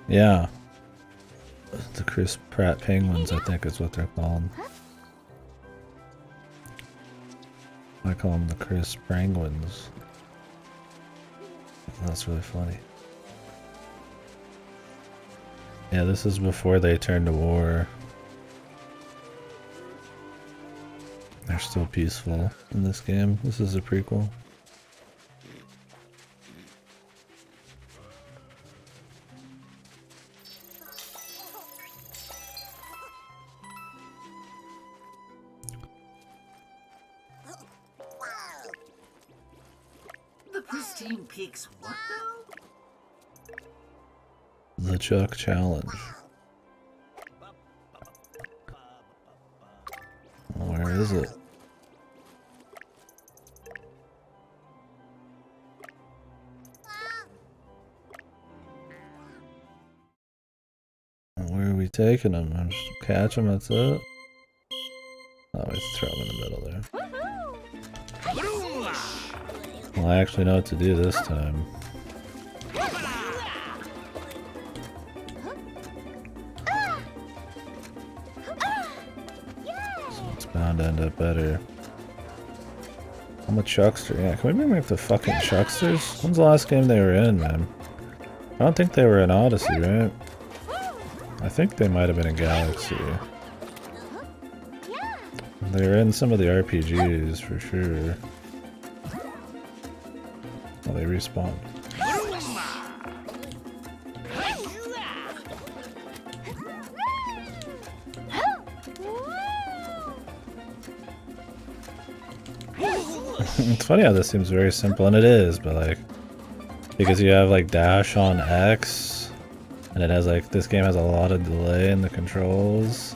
Yeah. The Chris Pratt penguins, I think is what they're called. I call them the Chris Penguins. That's really funny. Yeah, this is before they turned to war. They're still peaceful in this game. This is a prequel. The pristine peaks what now? The Chuck Challenge. Where is it? Where are we taking them? I'm just catch them, that's it? Oh, we throw them in the middle there. Well, I actually know what to do this time. So it's bound to end up better. I'm a Chuckster. Yeah, can we remake the fucking Chucksters? When's the last game they were in, man? I don't think they were in Odyssey, right? I think they might have been in Galaxy. They were in some of the RPGs for sure. Oh, they respawned. It's funny how this seems very simple, and it is, but like, because you have like dash on X, and it has like, this game has a lot of delay in the controls.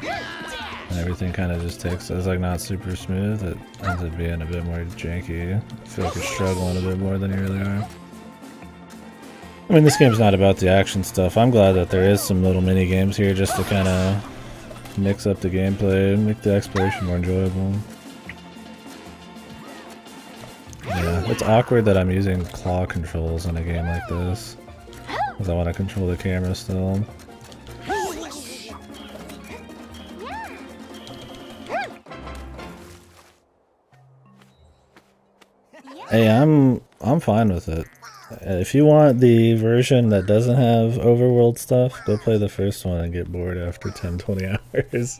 And everything kind of just takes, it's like not super smooth, it ends up being a bit more janky. I feel like you're struggling a bit more than you really are. I mean, this game's not about the action stuff. I'm glad that there is some little mini games here just to kind of mix up the gameplay and make the exploration more enjoyable. Yeah, it's awkward that I'm using claw controls in a game like this, because I want to control the camera still. Hey, I'm fine with it. If you want the version that doesn't have overworld stuff, go play the first one and get bored after 10-20 hours.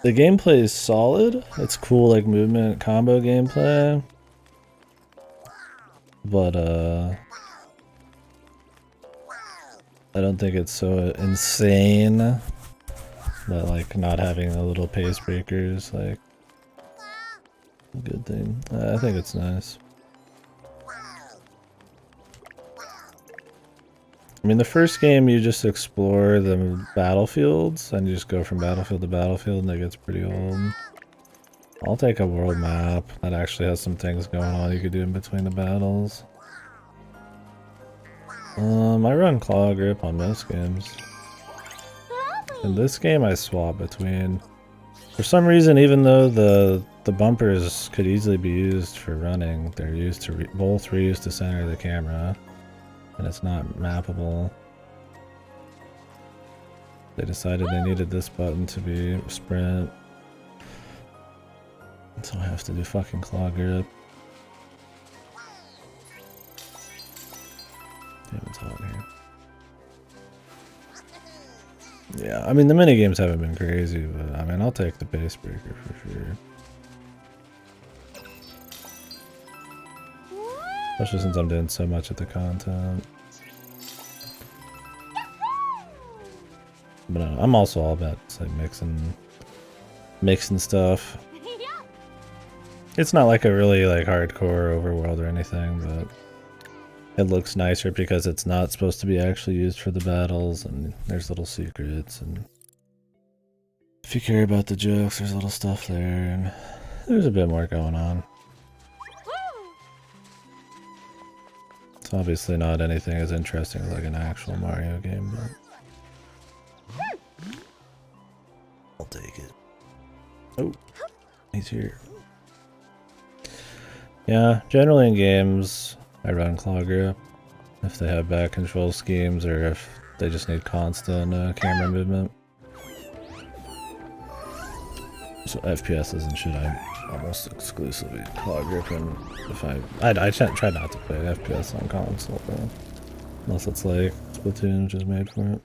The gameplay is solid. It's cool, like movement combo gameplay. But I don't think it's so insane that like not having the little pace breakers like a good thing. I think it's nice. I mean, the first game you just explore the battlefields and you just go from battlefield to battlefield, and it gets pretty old. I'll take a world map that actually has some things going on you could do in between the battles. I run claw grip on most games. In this game I swap between. For some reason, even though the bumpers could easily be used for running, they're used to both reused to center the camera. And it's not mappable. They decided they needed this button to be sprint. So I have to do fucking claw grip. Damn, it's hot here. Yeah, I mean the minigames haven't been crazy, but I mean I'll take the pace breaker for sure. Especially since I'm doing so much of the content. But I'm also all about like mixing stuff. It's not like a really like hardcore overworld or anything, but it looks nicer because it's not supposed to be actually used for the battles, and there's little secrets, and if you care about the jokes, there's little stuff there, and there's a bit more going on. It's obviously not anything as interesting as like an actual Mario game, but I'll take it. Oh, he's here. Yeah, generally in games, I run Claw Grip if they have bad control schemes or if they just need constant camera movement. So FPS and shit, I'm almost exclusively Claw Grip, and if I try not to play FPS on console, though. Unless it's like Splatoon, which is made for it.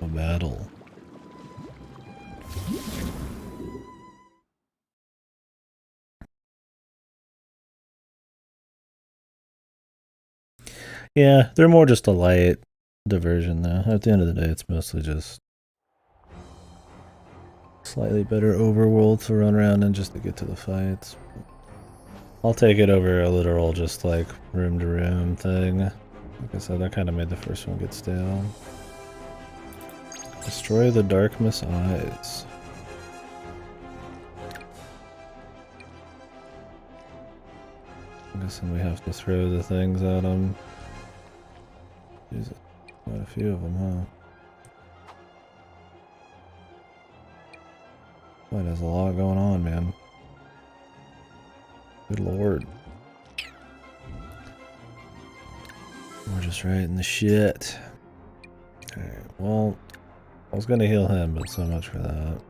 A battle. Yeah, they're more just a light diversion though. At the end of the day, it's mostly just slightly better overworld to run around and just to get to the fights. I'll take it over a literal just like room to room thing. Like I said, that kind of made the first one get stale. Destroy the Darkness Eyes. I'm guessing we have to throw the things at them. Jesus, quite a few of them, huh? Boy, there's a lot going on, man. Good lord. We're just right in the shit. Alright, well, I was gonna heal him, but so much for that.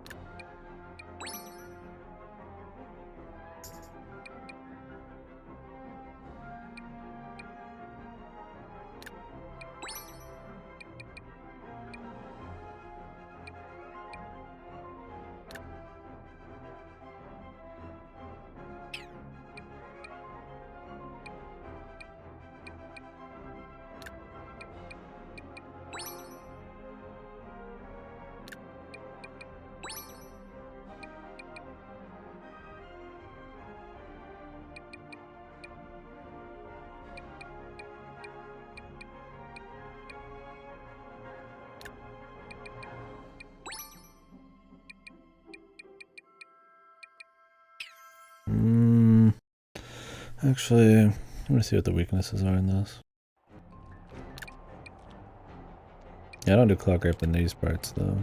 Actually, I'm gonna see what the weaknesses are in this. Yeah, I don't do Clock Grip in these parts though.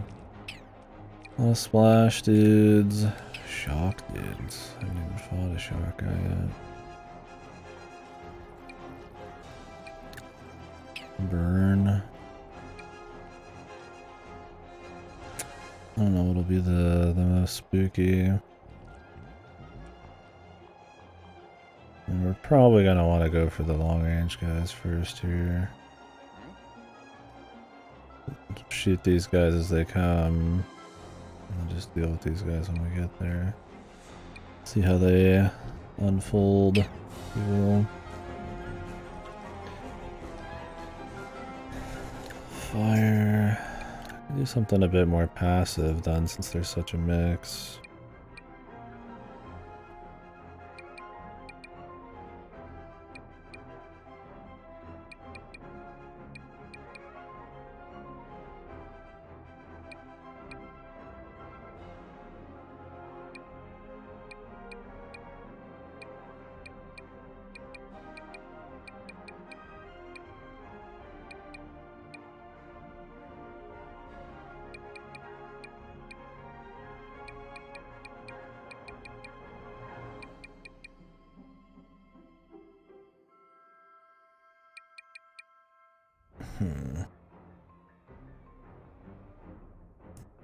Splash dudes. Shock dudes. I haven't even fought a shock guy yet. Burn. I don't know what'll be the most spooky. And we're probably gonna want to go for the long range guys first here. Shoot these guys as they come. And just deal with these guys when we get there. See how they unfold. Cool. Fire. Do something a bit more passive then, since there's such a mix.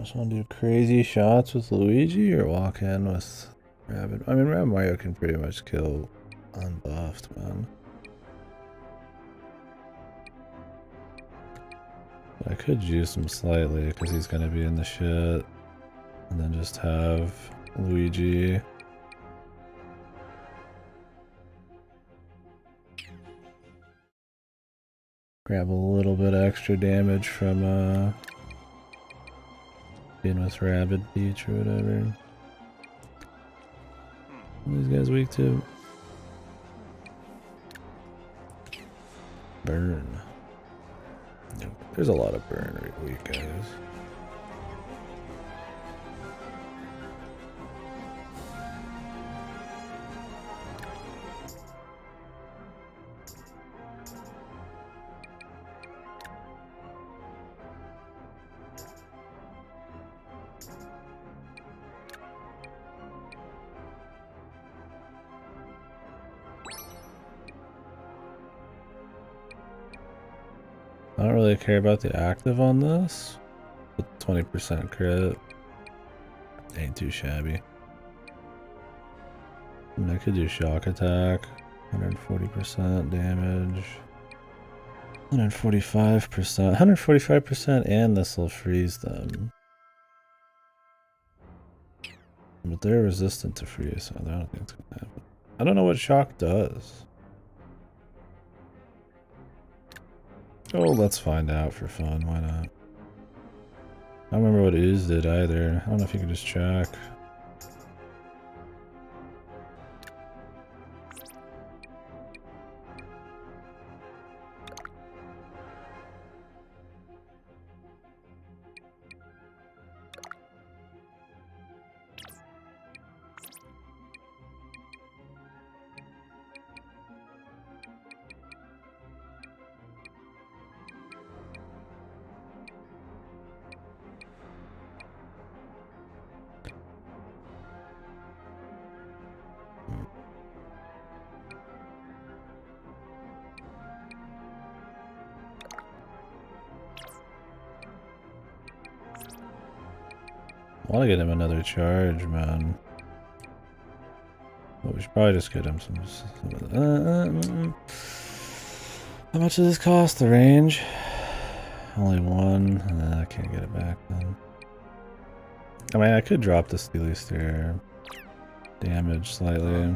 Just want to do crazy shots with Luigi or walk in with Rabbid? I mean, Rabbid Mario can pretty much kill unbuffed, man. But I could juice him slightly because he's going to be in the shit. And then just have Luigi. Grab a little bit extra damage from being with Rabid Beach or whatever. What are these guys weak to? Burn. There's a lot of burn weak guys. I don't really care about the active on this, but 20% crit ain't too shabby. And I could do shock attack, 140% damage, 145%, and this will freeze them. But they're resistant to freeze, so I don't think it's gonna happen. I don't know what shock does. Oh, let's find out for fun, why not? I don't remember what ooze did either. I don't know if you can just check. I want to get him another charge, man. But we should probably just get him some of the, how much does this cost? The range? Only one. I can't get it back then. I mean, I could drop the Steely Stare damage slightly.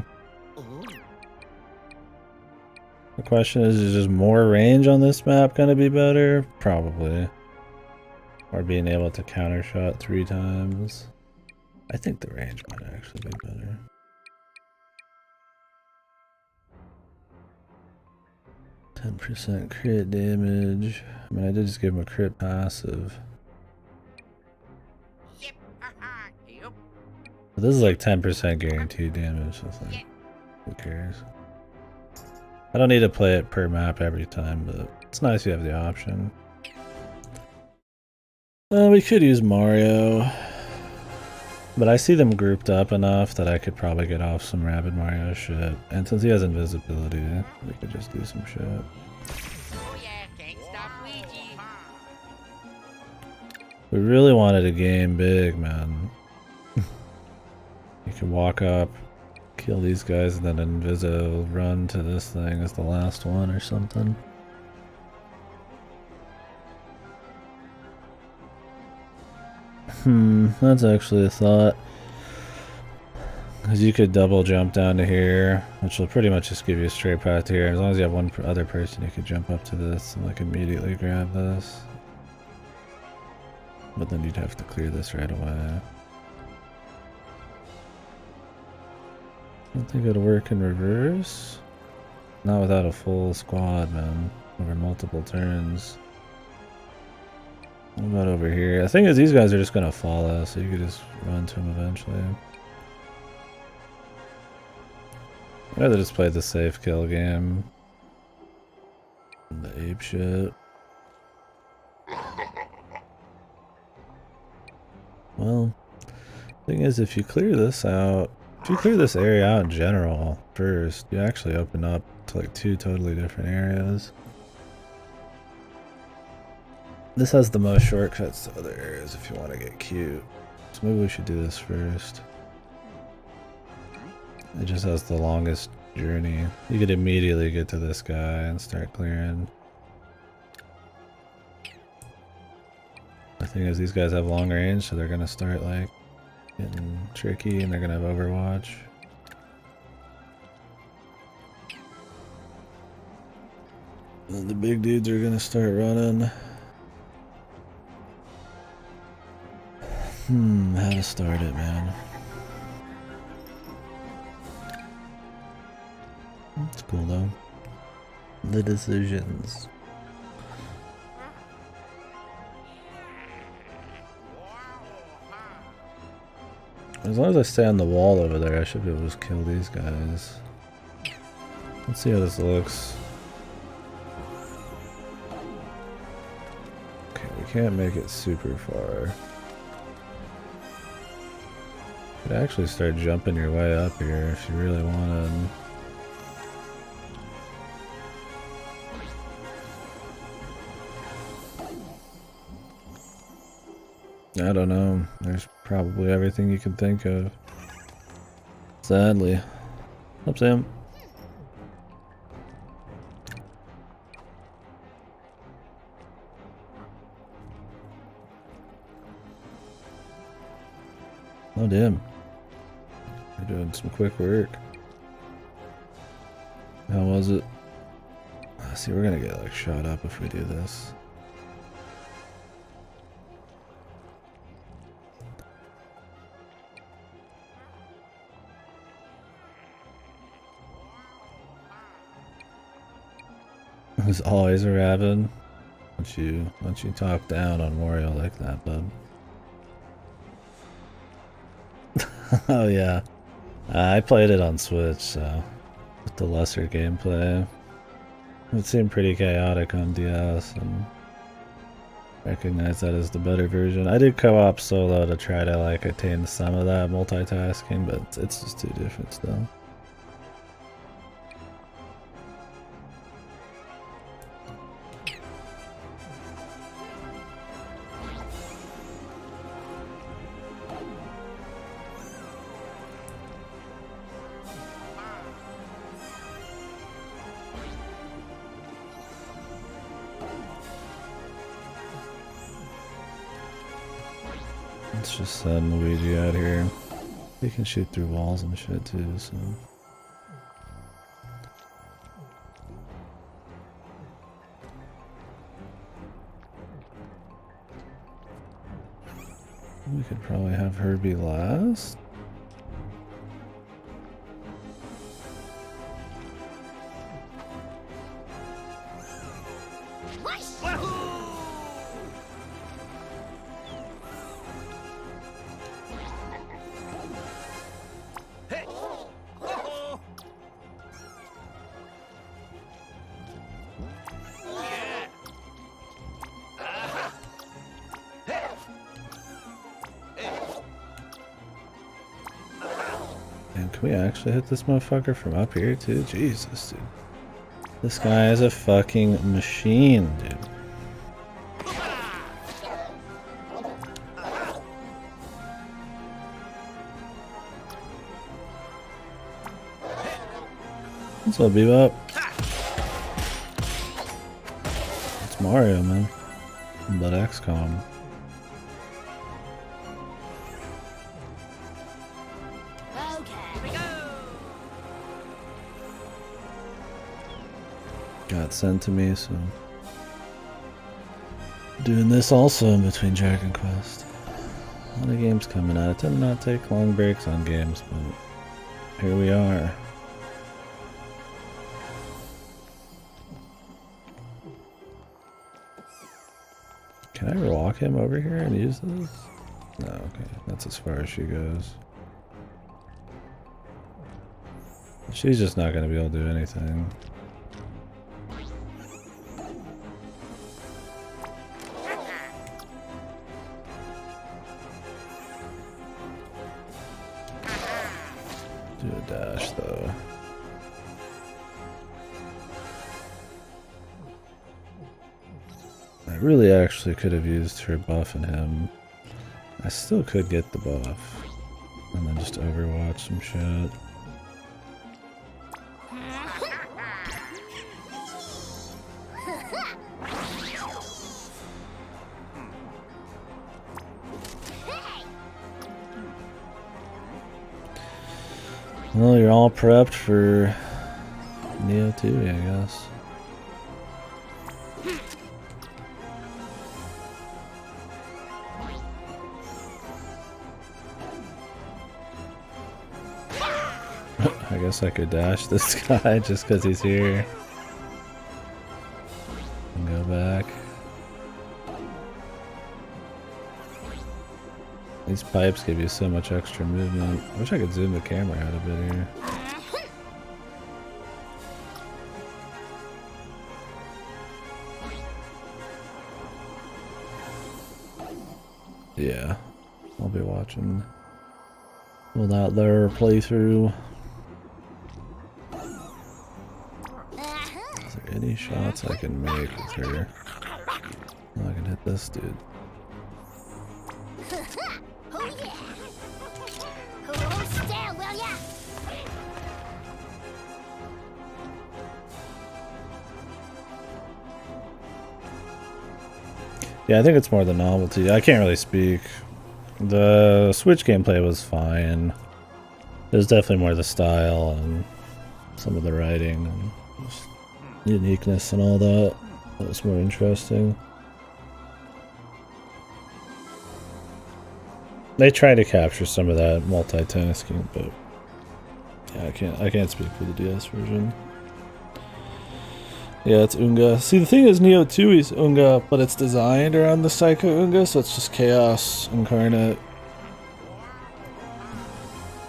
The question is just more range on this map gonna be better? Probably. Or being able to counter shot 3 times. I think the range might actually be better. %10 crit damage. I mean, I did just give him a crit passive. Yep. Yep. But this is like 10% guaranteed damage, so it's like, who cares? I don't need to play it per map every time, but it's nice you have the option. We could use Mario, but I see them grouped up enough that I could probably get off some Rabid Mario shit. And since he has invisibility, we could just do some shit. Oh yeah, can't stop Luigi. We really wanted a game big, man. You can walk up, kill these guys, and then Inviso run to this thing as the last one or something. That's actually a thought. Because you could double jump down to here, which will pretty much just give you a straight path here. As long as you have one other person, you could jump up to this and like immediately grab this. But then you'd have to clear this right away. I don't think it'll work in reverse. Not without a full squad, man. Over multiple turns. What about over here? The thing is, these guys are just gonna follow, so you could just run to them eventually. I'd rather just play the safe kill game. The ape shit. Well, thing is, if you clear this out, if you clear this area out in general first, you actually open up to like 2 totally different areas. This has the most shortcuts to other areas if you want to get cute. So maybe we should do this first. It just has the longest journey. You could immediately get to this guy and start clearing. The thing is, these guys have long range, so they're gonna start like getting tricky and they're gonna have Overwatch. And the big dudes are gonna start running. How to start it, man. That's cool though. The decisions. As long as I stay on the wall over there, I should be able to just kill these guys. Let's see how this looks. Okay, we can't make it super far. You could actually start jumping your way up here if you really wanted. I don't know. There's probably everything you can think of. Sadly. Up, Sam. Oh, damn. You're doing some quick work. How was it? See, we're gonna get like shot up if we do this. There's always a rabbit. Don't you talk down on Wario like that, bud. Oh yeah. I played it on Switch, so with the lesser gameplay. It seemed pretty chaotic on DS, and recognize that as the better version. I did co-op solo to try to like attain some of that multitasking, but it's just too different still. Let's just send Luigi out here. He can shoot through walls and shit too, so. We could probably have her be last. Can we actually hit this motherfucker from up here too? Jesus, dude. This guy is a fucking machine, dude. What's up, Bebop? It's Mario, man. But XCOM. Got sent to me, so doing this also in between Dragon Quest. A lot of games coming out. I tend to not take long breaks on games, but here we are. Can I walk him over here and use this? No, okay, that's as far as she goes. She's just not going to be able to do anything. Do a dash though. I really actually could have used her buffing him. I still could get the buff. And then just overwatch some shit. Well, you're all prepped for Neo 2, I guess. I guess I could dash this guy just because he's here. And go back. These pipes give you so much extra movement. I wish I could zoom the camera out a bit here. Yeah, I'll be watching all that there playthrough. Is there any shots I can make with her? Oh, I can hit this dude. Yeah, I think it's more the novelty. I can't really speak. The Switch gameplay was fine. It was definitely more the style and some of the writing and just uniqueness and all that. That was more interesting. They try to capture some of that multitasking, but yeah, I can't speak for the DS version. Yeah, it's Unga. See, the thing is, Neo 2 is Unga, but it's designed around the Psycho Unga, so it's just chaos incarnate.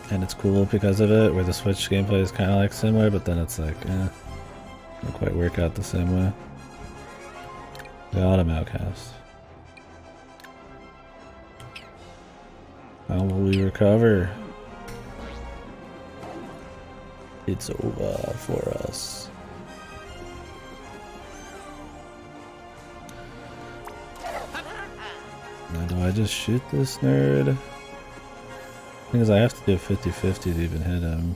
And it's cool because of it, where the Switch gameplay is kind of like similar, but then it's like, don't quite work out the same way. The Autumn Outcast. How will we recover? It's over for us. Now do I just shoot this nerd? The thing is, I have to do 50-50 to even hit him.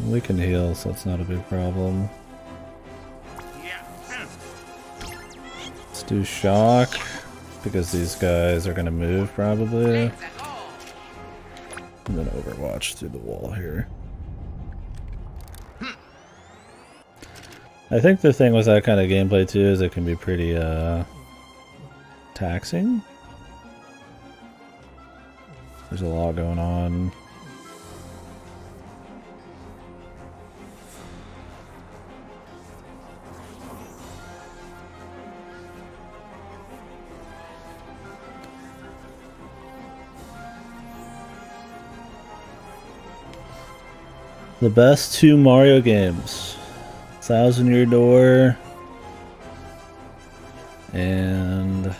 We can heal, so it's not a big problem. Let's do shock, because these guys are gonna move probably. And then Overwatch through the wall here. I think the thing with that kind of gameplay too is it can be pretty taxing. There's a lot going on. The best 2 Mario games. 1,000 Year Door. And the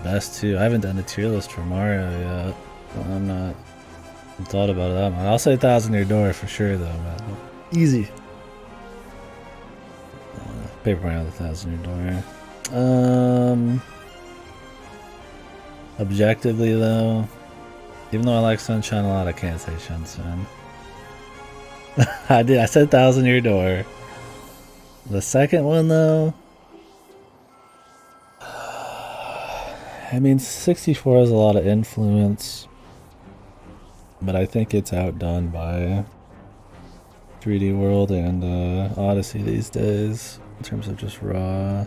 best 2. I haven't done a tier list for Mario yet. I'm not. I thought about that one. I'll say 1,000 Year Door for sure though, man. Easy. Paper Mario, the 1,000 Year Door. Objectively though, even though I like Sunshine a lot, I can't say Sunshine. I did. I said 1,000 Year Door. The second one, though, I mean, 64 has a lot of influence, but I think it's outdone by 3D World and Odyssey these days in terms of just raw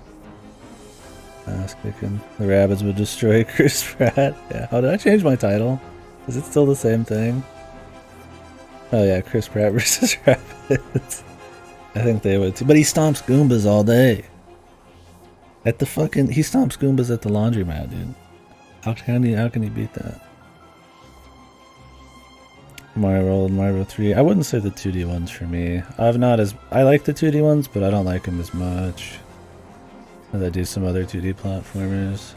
ass kicking. The Rabbids would destroy Chris Pratt. Yeah. Oh, did I change my title? Is it still the same thing? Oh yeah, Chris Pratt versus Rabbids. I think they would too. But he stomps Goombas all day. At the fucking... He stomps Goombas at the laundromat, dude. How can he beat that? Mario World, Mario 3. I wouldn't say the 2D ones for me. I like the 2D ones, but I don't like them as much as I do some other 2D platformers.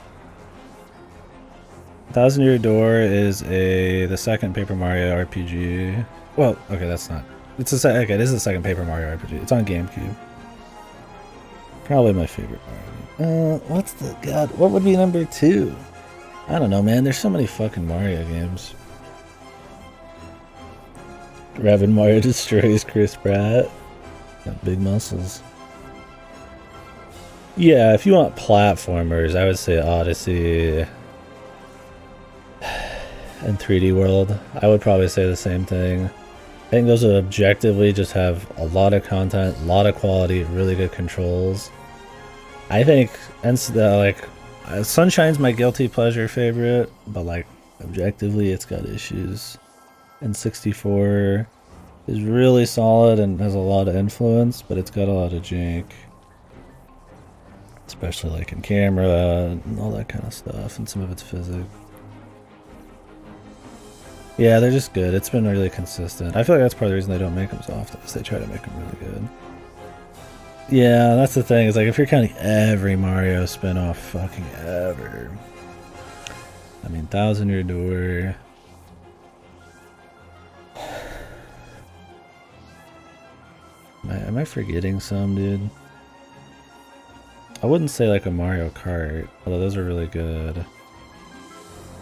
1,000 Year Door is the second Paper Mario RPG. Well, okay, that's not. It's okay, this is the second Paper Mario RPG. It's on GameCube. Probably my favorite Mario. What would be number 2? I don't know, man. There's so many fucking Mario games. Rabid Mario destroys Chris Pratt. Got big muscles. Yeah, if you want platformers, I would say Odyssey and 3D World. I would probably say the same thing. I think those would objectively just have a lot of content, a lot of quality, really good controls. I think, and Sunshine's my guilty pleasure favorite, but like objectively it's got issues. And 64 is really solid and has a lot of influence, but it's got a lot of jank. Especially like in camera and all that kind of stuff, and some of its physics. Yeah, they're just good. It's been really consistent. I feel like that's part of the reason they don't make them so often, is they try to make them really good. Yeah, that's the thing. Is like if you're counting every Mario spin-off fucking ever. I mean, 1,000 Year Door. Am I forgetting some, dude? I wouldn't say like a Mario Kart, although those are really good.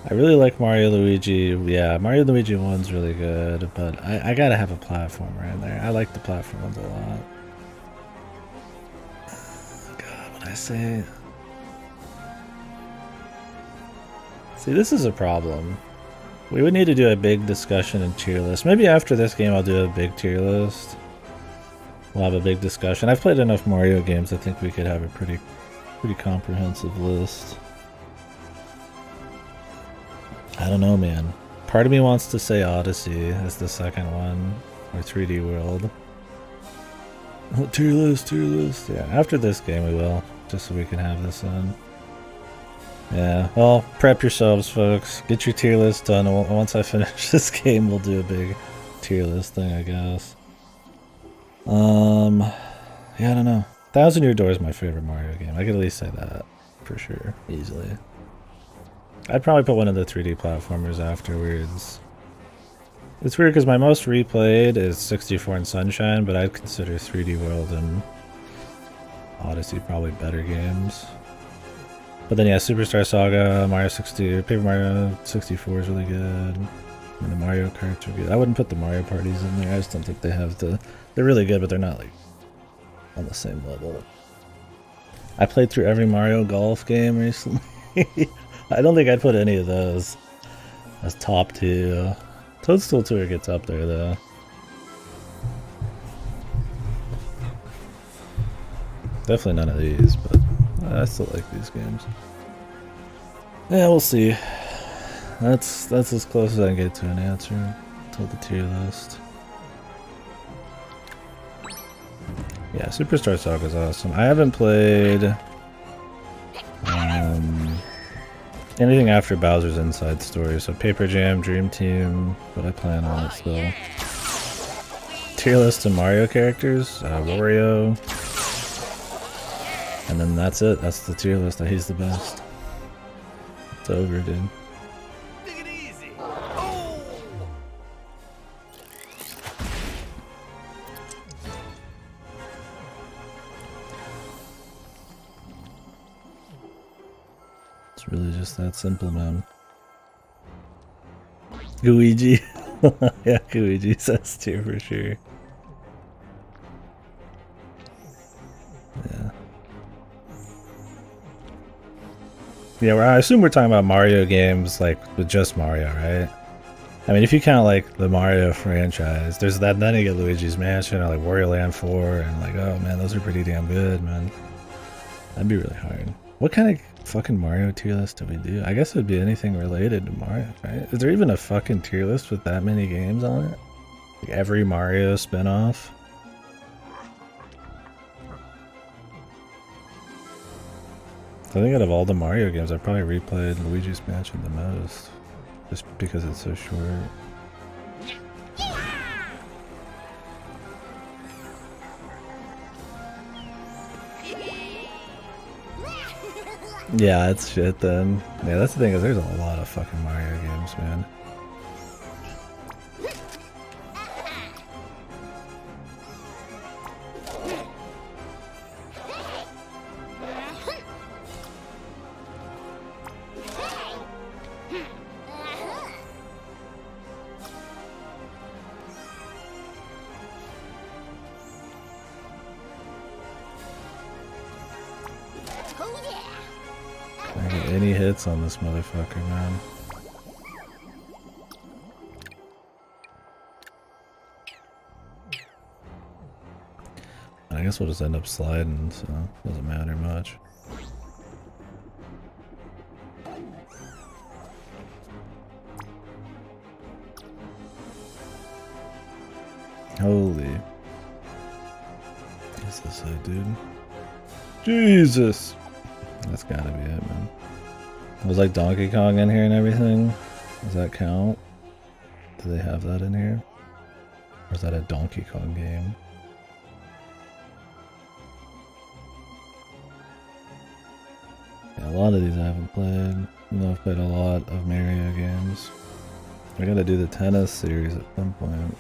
I really like Mario Luigi. Yeah, Mario Luigi 1's really good, but I gotta have a platformer in there. I like the platform ones a lot. God, what I say? See, this is a problem. We would need to do a big discussion and tier list. Maybe after this game I'll do a big tier list. We'll have a big discussion. I've played enough Mario games, I think we could have a pretty comprehensive list. I don't know, man. Part of me wants to say Odyssey as the second one, or 3D World. Oh, tier list. Yeah, after this game we will, just so we can have this in. Yeah, well, prep yourselves, folks. Get your tier list done. Once I finish this game, we'll do a big tier list thing, I guess. Yeah, I don't know. Thousand Year Door is my favorite Mario game. I could at least say that, for sure, easily. I'd probably put one of the 3D platformers afterwards. It's weird because my most replayed is 64 and Sunshine, but I'd consider 3D World and Odyssey probably better games. But then yeah, Superstar Saga, Mario 60, Paper Mario 64 is really good. And the Mario Karts are good. I wouldn't put the Mario parties in there. I just don't think they have the... They're really good, but they're not like on the same level. I played through every Mario Golf game recently. I don't think I'd put any of those as top 2. Toadstool Tour gets up there though. Definitely none of these, but I still like these games. Yeah, we'll see. That's as close as I can get to an answer until the tier list. Yeah, Superstar Saga is awesome. I haven't played anything after Bowser's Inside Story, so Paper Jam, Dream Team, but I plan on it still. Tier list of Mario characters, Wario, and then that's it. That's the tier list. He's the best. It's over, dude. Take it easy. Oh! It's really just that simple, man. Luigi. Yeah, Luigi says tier for sure. Yeah. Yeah, I assume we're talking about Mario games, like, with just Mario, right? I mean, if you count, like, the Mario franchise, there's that, then you get Luigi's Mansion, or, like, Wario Land 4, and, like, oh, man, those are pretty damn good, man. That'd be really hard. What kind of fucking Mario tier list do we do? I guess it would be anything related to Mario, right? Is there even a fucking tier list with that many games on it? Like, every Mario spinoff? I think out of all the Mario games, I probably replayed Luigi's Mansion the most. Just because it's so short. Yeah, it's shit then. Yeah, that's the thing, is there's a lot of fucking Mario games, man. Can I get any hits on this motherfucker, man? I guess we'll just end up sliding, so it doesn't matter much. Holy. What's this say, dude? Jesus! That's gotta be it, man. Was like Donkey Kong in here and everything? Does that count? Do they have that in here? Or is that a Donkey Kong game? Yeah, a lot of these I haven't played. Even though I've played a lot of Mario games. I gotta do the tennis series at some point.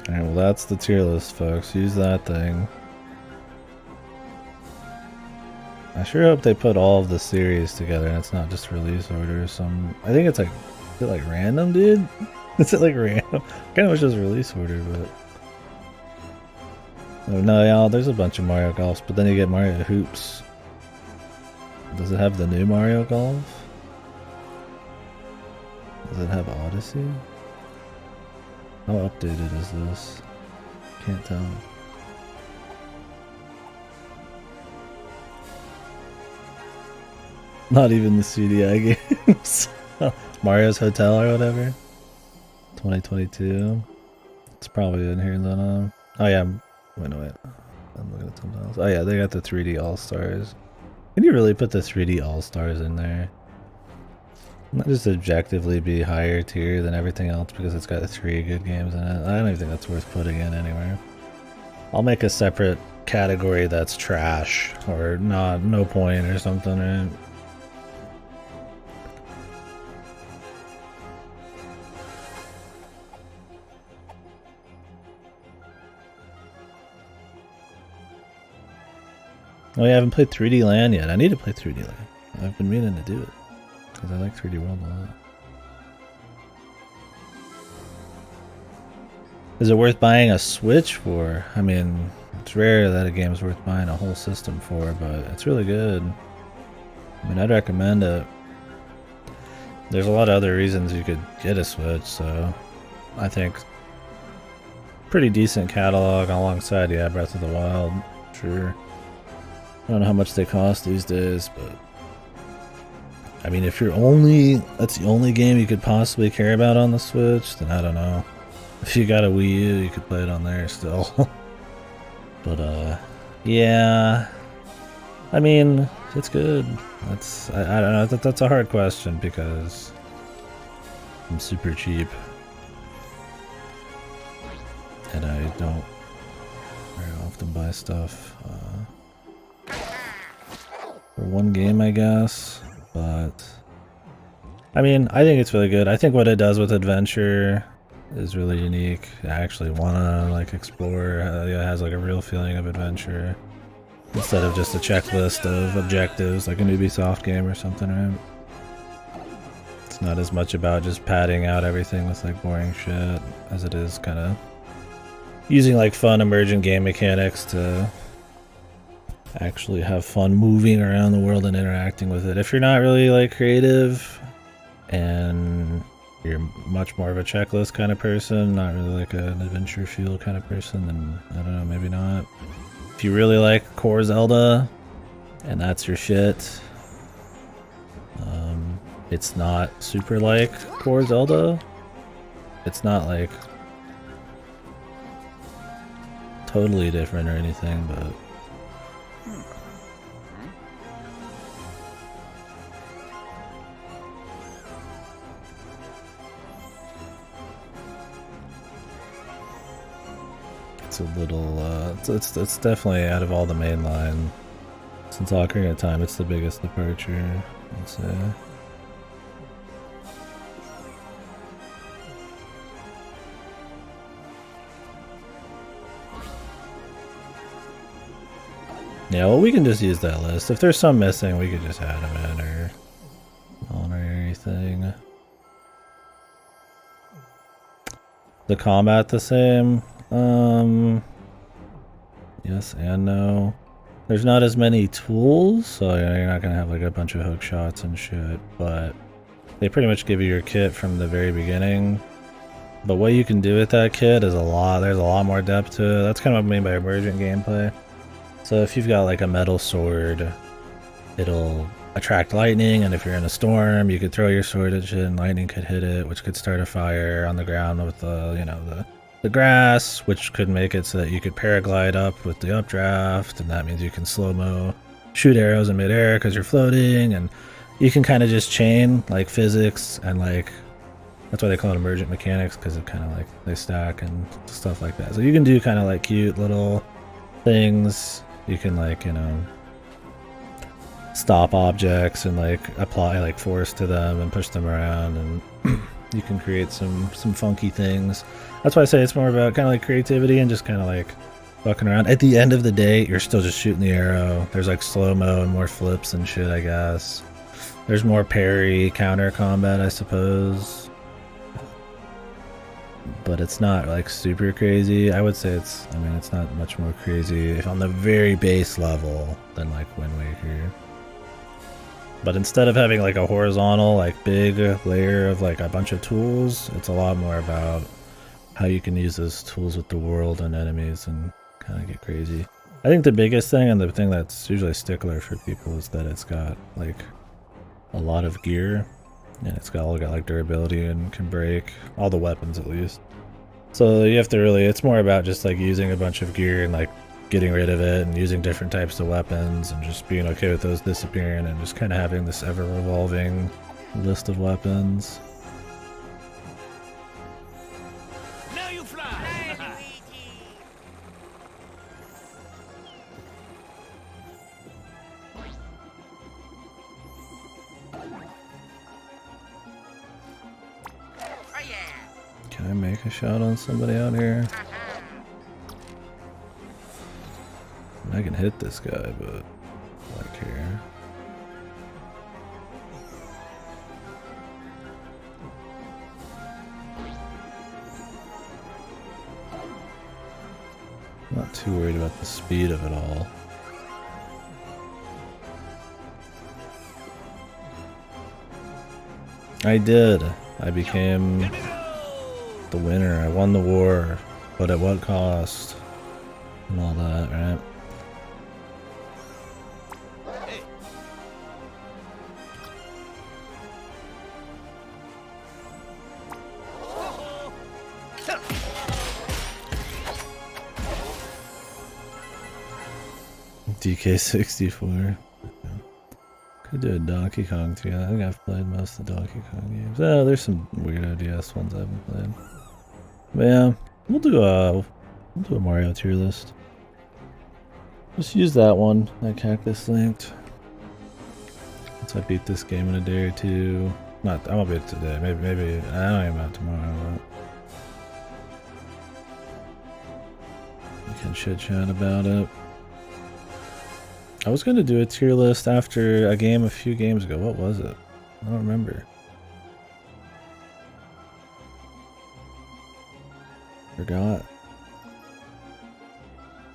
Alright, well that's the tier list, folks. Use that thing. I sure hope they put all of the series together and it's not just release order or some... I think it's like... Is it like random, dude? Is it like random? I kinda wish it was release order, but... Oh no, yeah, there's a bunch of Mario Golfs, but then you get Mario Hoops. Does it have the new Mario Golf? Does it have Odyssey? How updated is this? Can't tell. Not even the CDI games. Mario's Hotel or whatever. 2022. It's probably in here then. Oh yeah. Wait. I'm looking at something else. Oh yeah, they got the 3D All-Stars. Can you really put the 3D All-Stars in there? Not just objectively be higher tier than everything else because it's got 3 good games in it. I don't even think that's worth putting in anywhere. I'll make a separate category that's trash or not, no point or something, right? Oh yeah, I haven't played 3D Land yet. I need to play 3D Land. I've been meaning to do it because I like 3D World a lot. Is it worth buying a Switch for? I mean, it's rare that a game's worth buying a whole system for, but it's really good. I mean, I'd recommend it. There's a lot of other reasons you could get a Switch, so I think pretty decent catalog alongside, yeah, Breath of the Wild, sure. I don't know how much they cost these days, but I mean, if that's the only game you could possibly care about on the Switch, then I don't know. If you got a Wii U, you could play it on there still. But yeah, I mean, it's good. I don't know. That's a hard question because I'm super cheap and I don't very often buy stuff. For one game, I guess, but I mean, I think it's really good. I think what it does with adventure is really unique. I actually want to like explore. It has like a real feeling of adventure instead of just a checklist of objectives like a Ubisoft game or something, right? It's not as much about just padding out everything with like boring shit as it is kind of using like fun emergent game mechanics to actually have fun moving around the world and interacting with it. If you're not really like creative and you're much more of a checklist kind of person, not really like an adventure feel kind of person, then I don't know, maybe not. If you really like core Zelda and that's your shit, it's not super like core Zelda. It's not like totally different or anything, but it's a little, it's definitely out of all the main line. Since Ocarina of Time, it's the biggest departure, I'd say. Yeah, well, we can just use that list. If there's some missing, we could just add them in or on or anything. The combat the same? Yes and no. There's not as many tools, so you're not gonna have like a bunch of hook shots and shit, but they pretty much give you your kit from the very beginning. But what you can do with that kit is there's a lot more depth to it. That's kind of what I mean by emergent gameplay. So if you've got like a metal sword, it'll attract lightning, and if you're in a storm, you could throw your sword at shit and lightning could hit it, which could start a fire on the ground with the grass, which could make it so that you could paraglide up with the updraft, and that means you can slow-mo shoot arrows in midair because you're floating, and you can kind of just chain like physics and like that's why they call it emergent mechanics, because it kind of like they stack and stuff like that. So you can do kind of like cute little things. You can like, stop objects and like apply like force to them and push them around, and you can create some funky things. That's why I say it's more about kind of like creativity and just kind of like fucking around. At the end of the day, you're still just shooting the arrow. There's like slow-mo and more flips and shit, I guess. There's more parry, counter combat, I suppose. But it's not like super crazy. I would say it's not much more crazy if on the very base level than like Wind Waker. But instead of having like a horizontal, like big layer of like a bunch of tools, it's a lot more about how you can use those tools with the world and enemies and kind of get crazy. I think the biggest thing and the thing that's usually a stickler for people is that it's got like a lot of gear and it's got like durability and can break all the weapons at least. So you have to really, it's more about just like using a bunch of gear and like getting rid of it and using different types of weapons and just being okay with those disappearing and just kind of having this ever-revolving list of weapons. Now you fly. Luigi. Oh yeah. Can I make a shot on somebody out here? I can hit this guy, but like here. I'm not too worried about the speed of it all. I did. I became the winner. I won the war, but at what cost? And all that, right? DK64. Could do a Donkey Kong too. I think I've played most of the Donkey Kong games. Oh, there's some weird DS ones I haven't played. But yeah, we'll do a Mario tier list. Just use that one, that Cactus Linked. Once I beat this game in a day or two. I won't beat it today. Maybe I don't even have tomorrow. But we can chit chat about it. I was gonna do a tier list after a game a few games ago. What was it? I don't remember. Forgot.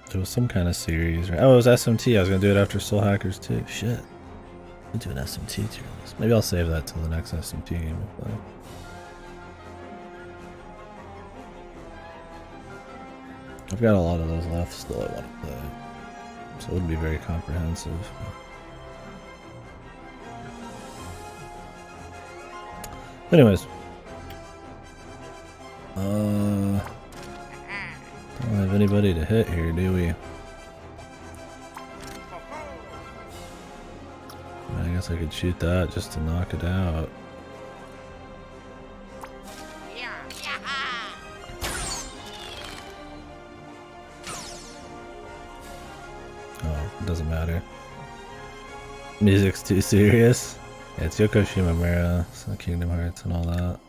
There was some kind of series, right? Oh, it was SMT. I was gonna do it after Soul Hackers too. Shit. I'll do an SMT tier list. Maybe I'll save that till the next SMT game we play. I've got a lot of those left still I want to play. So it wouldn't be very comprehensive. Anyways. Don't have anybody to hit here, do we? I guess I could shoot that just to knock it out. Yeah. Oh, it doesn't matter. Music's too serious. Yeah, it's Yoko Shimomura, so Kingdom Hearts and all that.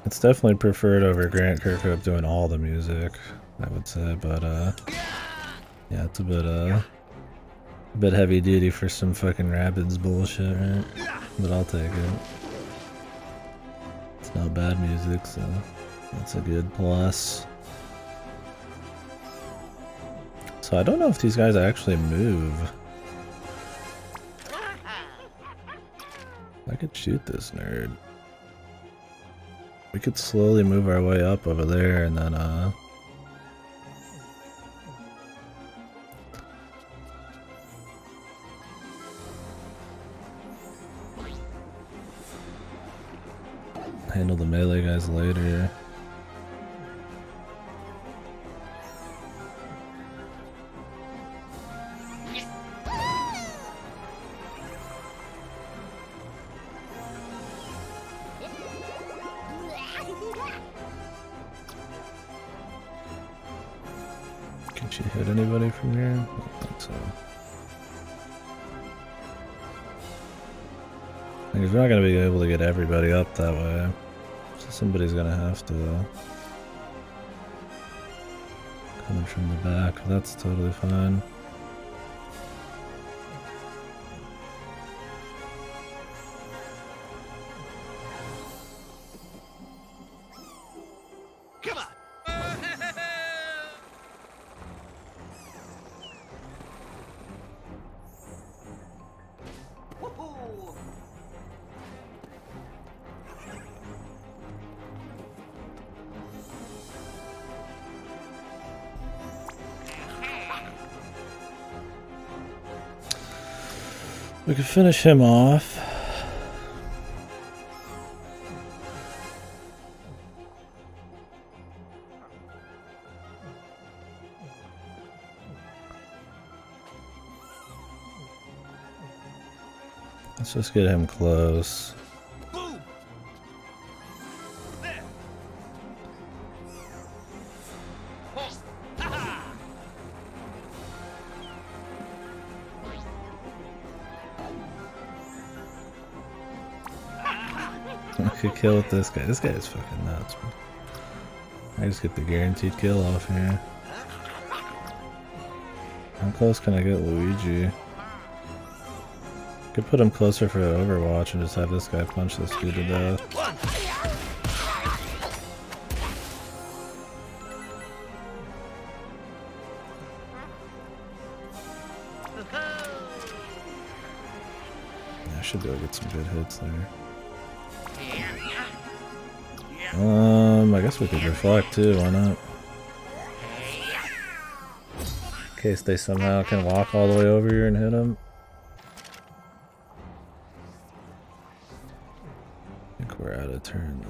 It's definitely preferred over Grant Kirkhope doing all the music, I would say, but yeah, it's a bit heavy duty for some fucking Rabbids bullshit, right? But I'll take it. It's not bad music, so that's a good plus. So I don't know if these guys actually move. I could shoot this nerd. We could slowly move our way up over there and then handle the melee guys later. Can she hit anybody from here? I don't think so. Because we're not going to be able to get everybody up that way. So somebody's going to have to come in from the back. That's totally fine. Come on. We could finish him off. Let's just get him close. Boom. There. Oh. Ha-ha. I could kill with this guy. This guy is fucking nuts, man. I just get the guaranteed kill off here. How close can I get Luigi? Could put him closer for Overwatch and just have this guy punch this dude to death. I should be able to get some good hits there. I guess we could reflect too, why not? In case they somehow can walk all the way over here and hit him. I think we're out of turn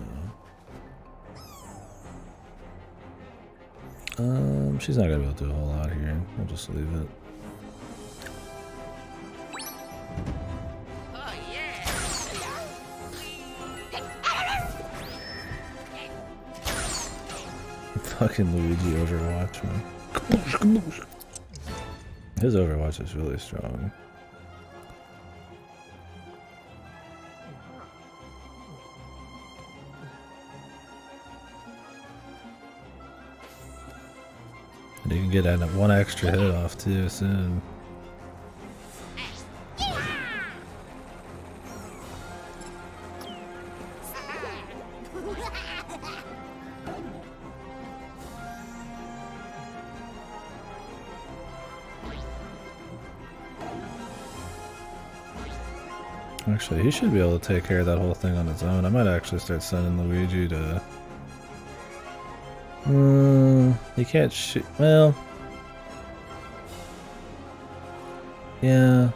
though. She's not gonna be able to do a whole lot here. We'll just leave it. Oh yeah. Fucking Luigi Overwatch, man. His Overwatch is really strong. And you can get one extra hit off too soon. Actually, he should be able to take care of that whole thing on his own. I might actually start sending Luigi to... he can't shoot... Well... Yeah...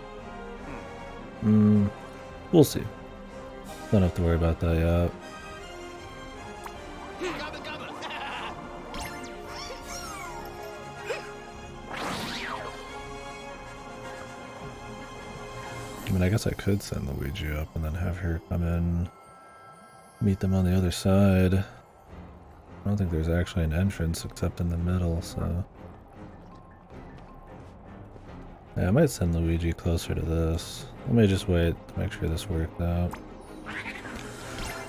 We'll see. Don't have to worry about that yet. I mean, I guess I could send Luigi up and then have her come in, meet them on the other side. I don't think there's actually an entrance except in the middle, so... Yeah, I might send Luigi closer to this. Let me just wait to make sure this worked out.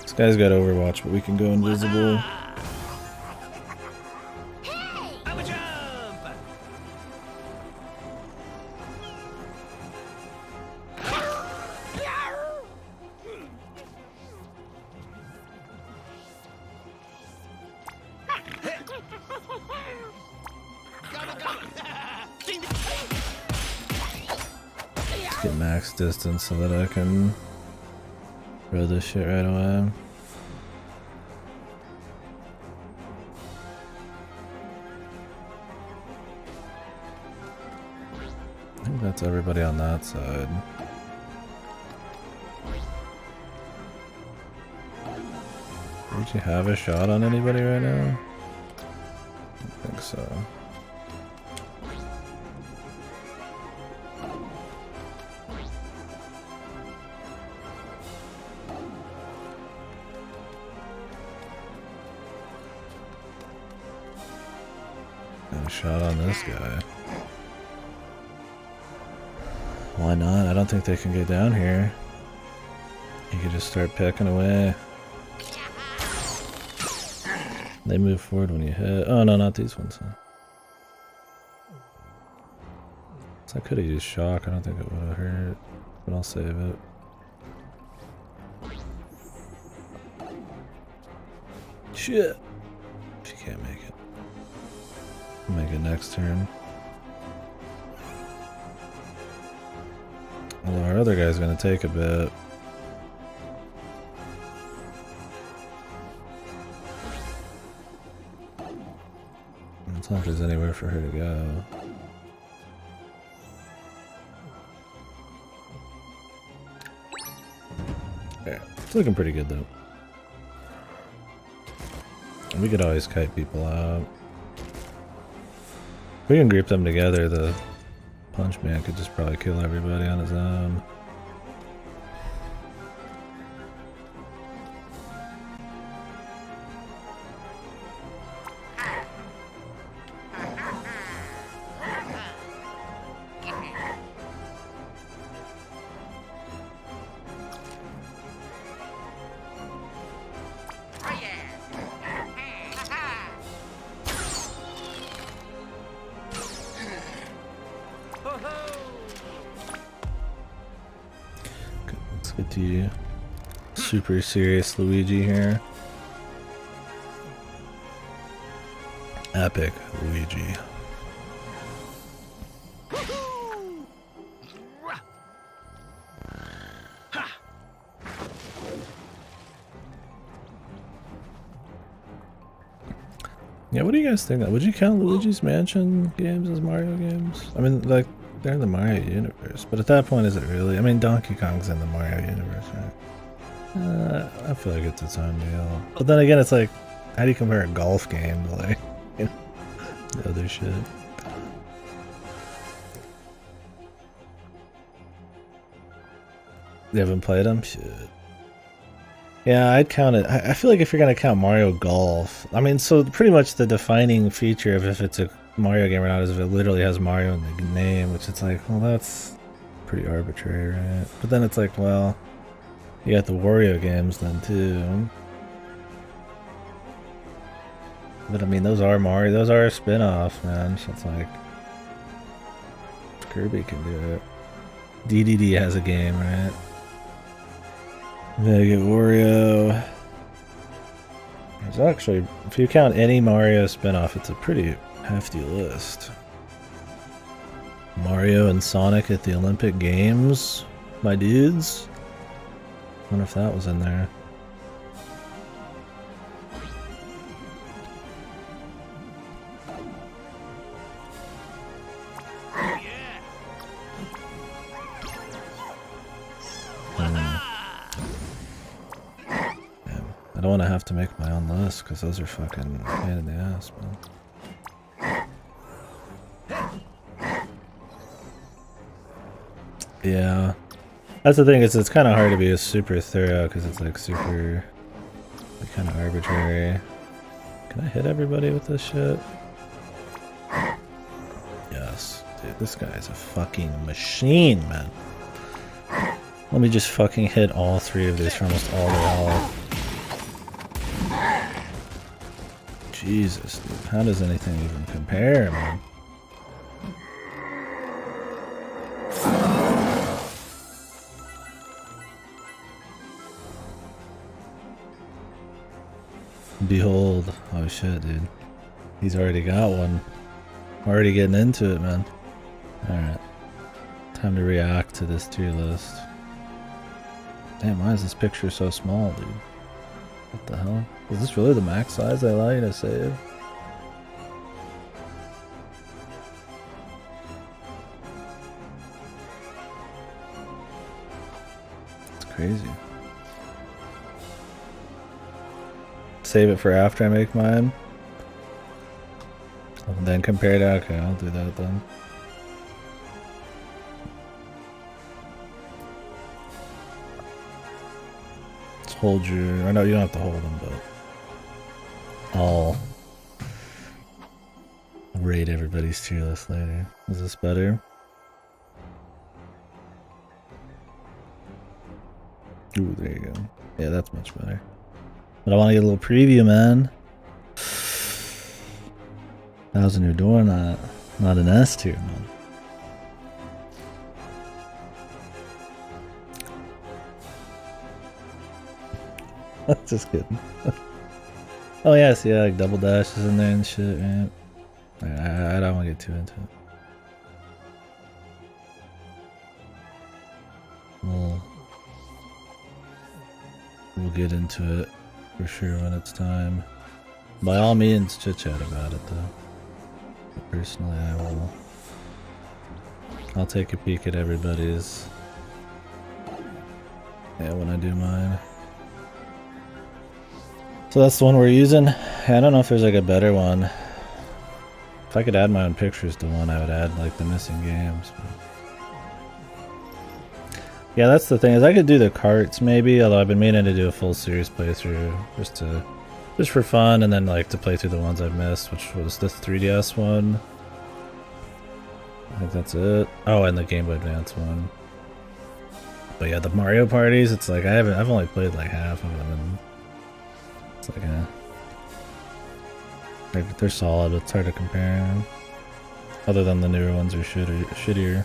This guy's got Overwatch, but we can go invisible. Have a jump. Get max distance so that I can throw this shit right away. I think that's everybody on that side. Did you have a shot on anybody right now? I don't think so. Shot on this guy. Why not? I don't think they can get down here. You could just start pecking away. They move forward when you hit. Oh no, not these ones. Huh? So I could have used shock. I don't think it would have hurt, but I'll save it. Shit. She can't make it. I'll make it next turn. Although our other guy's gonna take a bit. It's not like there's anywhere for her to go. Yeah, it's looking pretty good though. We could always kite people out. If we can group them together, the Punch Man could just probably kill everybody on his own. Let's get to super serious Luigi here. Epic Luigi. Yeah, what do you guys think? Would you count Luigi's Mansion games as Mario games? I mean, like, they're in the Mario universe, but at that point, is it really? I mean, Donkey Kong's in the Mario universe, right? I feel like it's its own deal. But then again, it's like, how do you compare a golf game to, like, you know, the other shit? You haven't played them? Shit. Yeah, I'd count it. I feel like if you're gonna count Mario Golf, I mean, so pretty much the defining feature of if it's a Mario game or not is if it literally has Mario in the name, which it's like, well, that's pretty arbitrary, right? But then it's like, well, you got the Wario games then too. But I mean, those are Mario, those are a spin-off, man. So it's like, Kirby can do it. DDD has a game, right? Then you get Wario. There's actually, if you count any Mario spin-off, it's a pretty hefty list. Mario and Sonic at the Olympic Games, my dudes. Wonder if that was in there. I don't want to have to make my own list because those are fucking pain in the ass, man. Yeah, that's the thing, is it's kind of hard to be a super thorough because it's like super, like, kind of arbitrary. Can I hit everybody with this shit? Yes, dude, this guy is a fucking machine, man. Let me just fucking hit all three of these for almost all their health. Jesus, dude, how does anything even compare, man? Behold. Oh shit, dude. He's already got one. I'm already getting into it, man. Alright. Time to react to this tier list. Damn, why is this picture so small, dude? What the hell? Is this really the max size they allow you to save? It's crazy. Save it for after I make mine. And then compare it. Okay, I'll do that then. Let's hold your... I know you don't have to hold them, but... I'll rate everybody's tier list later. Is this better? Ooh, there you go. Yeah, that's much better. But I want to get a little preview, man. Thousand, you're doing that. Not an S tier, man. Just kidding. Oh yeah, see, like double dashes in there and shit, man. I don't want to get too into it. We'll get into it for sure when it's time. By all means, chit chat about it though. But personally, I'll take a peek at everybody's. Yeah, when I do mine. So that's the one we're using. I don't know if there's like a better one. If I could add my own pictures to one, I would add like the missing games. But... yeah, that's the thing, is I could do the carts maybe, although I've been meaning to do a full series playthrough just for fun, and then like to play through the ones I've missed, which was this 3DS one. I think that's it. Oh, and the Game Boy Advance one. But yeah, the Mario parties, it's like I've only played like half of them, and it's like they're solid, but it's hard to compare. Other than the newer ones are shittier.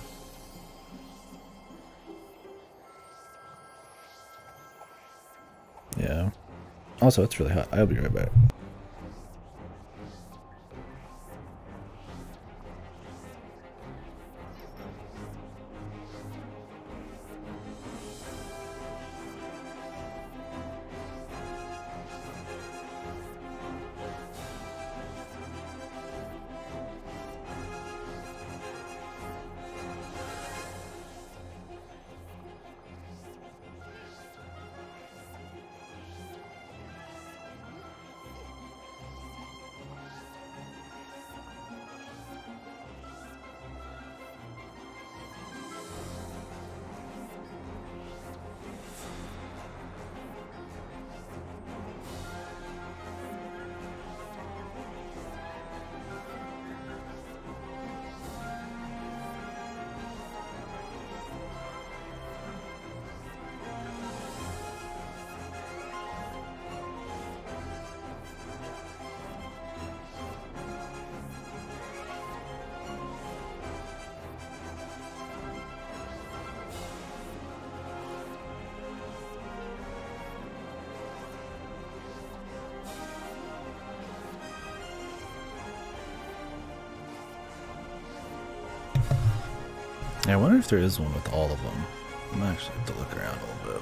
Yeah. Also, it's really hot. I'll be right back. Yeah, I wonder if there is one with all of them. I might actually have to look around a little bit.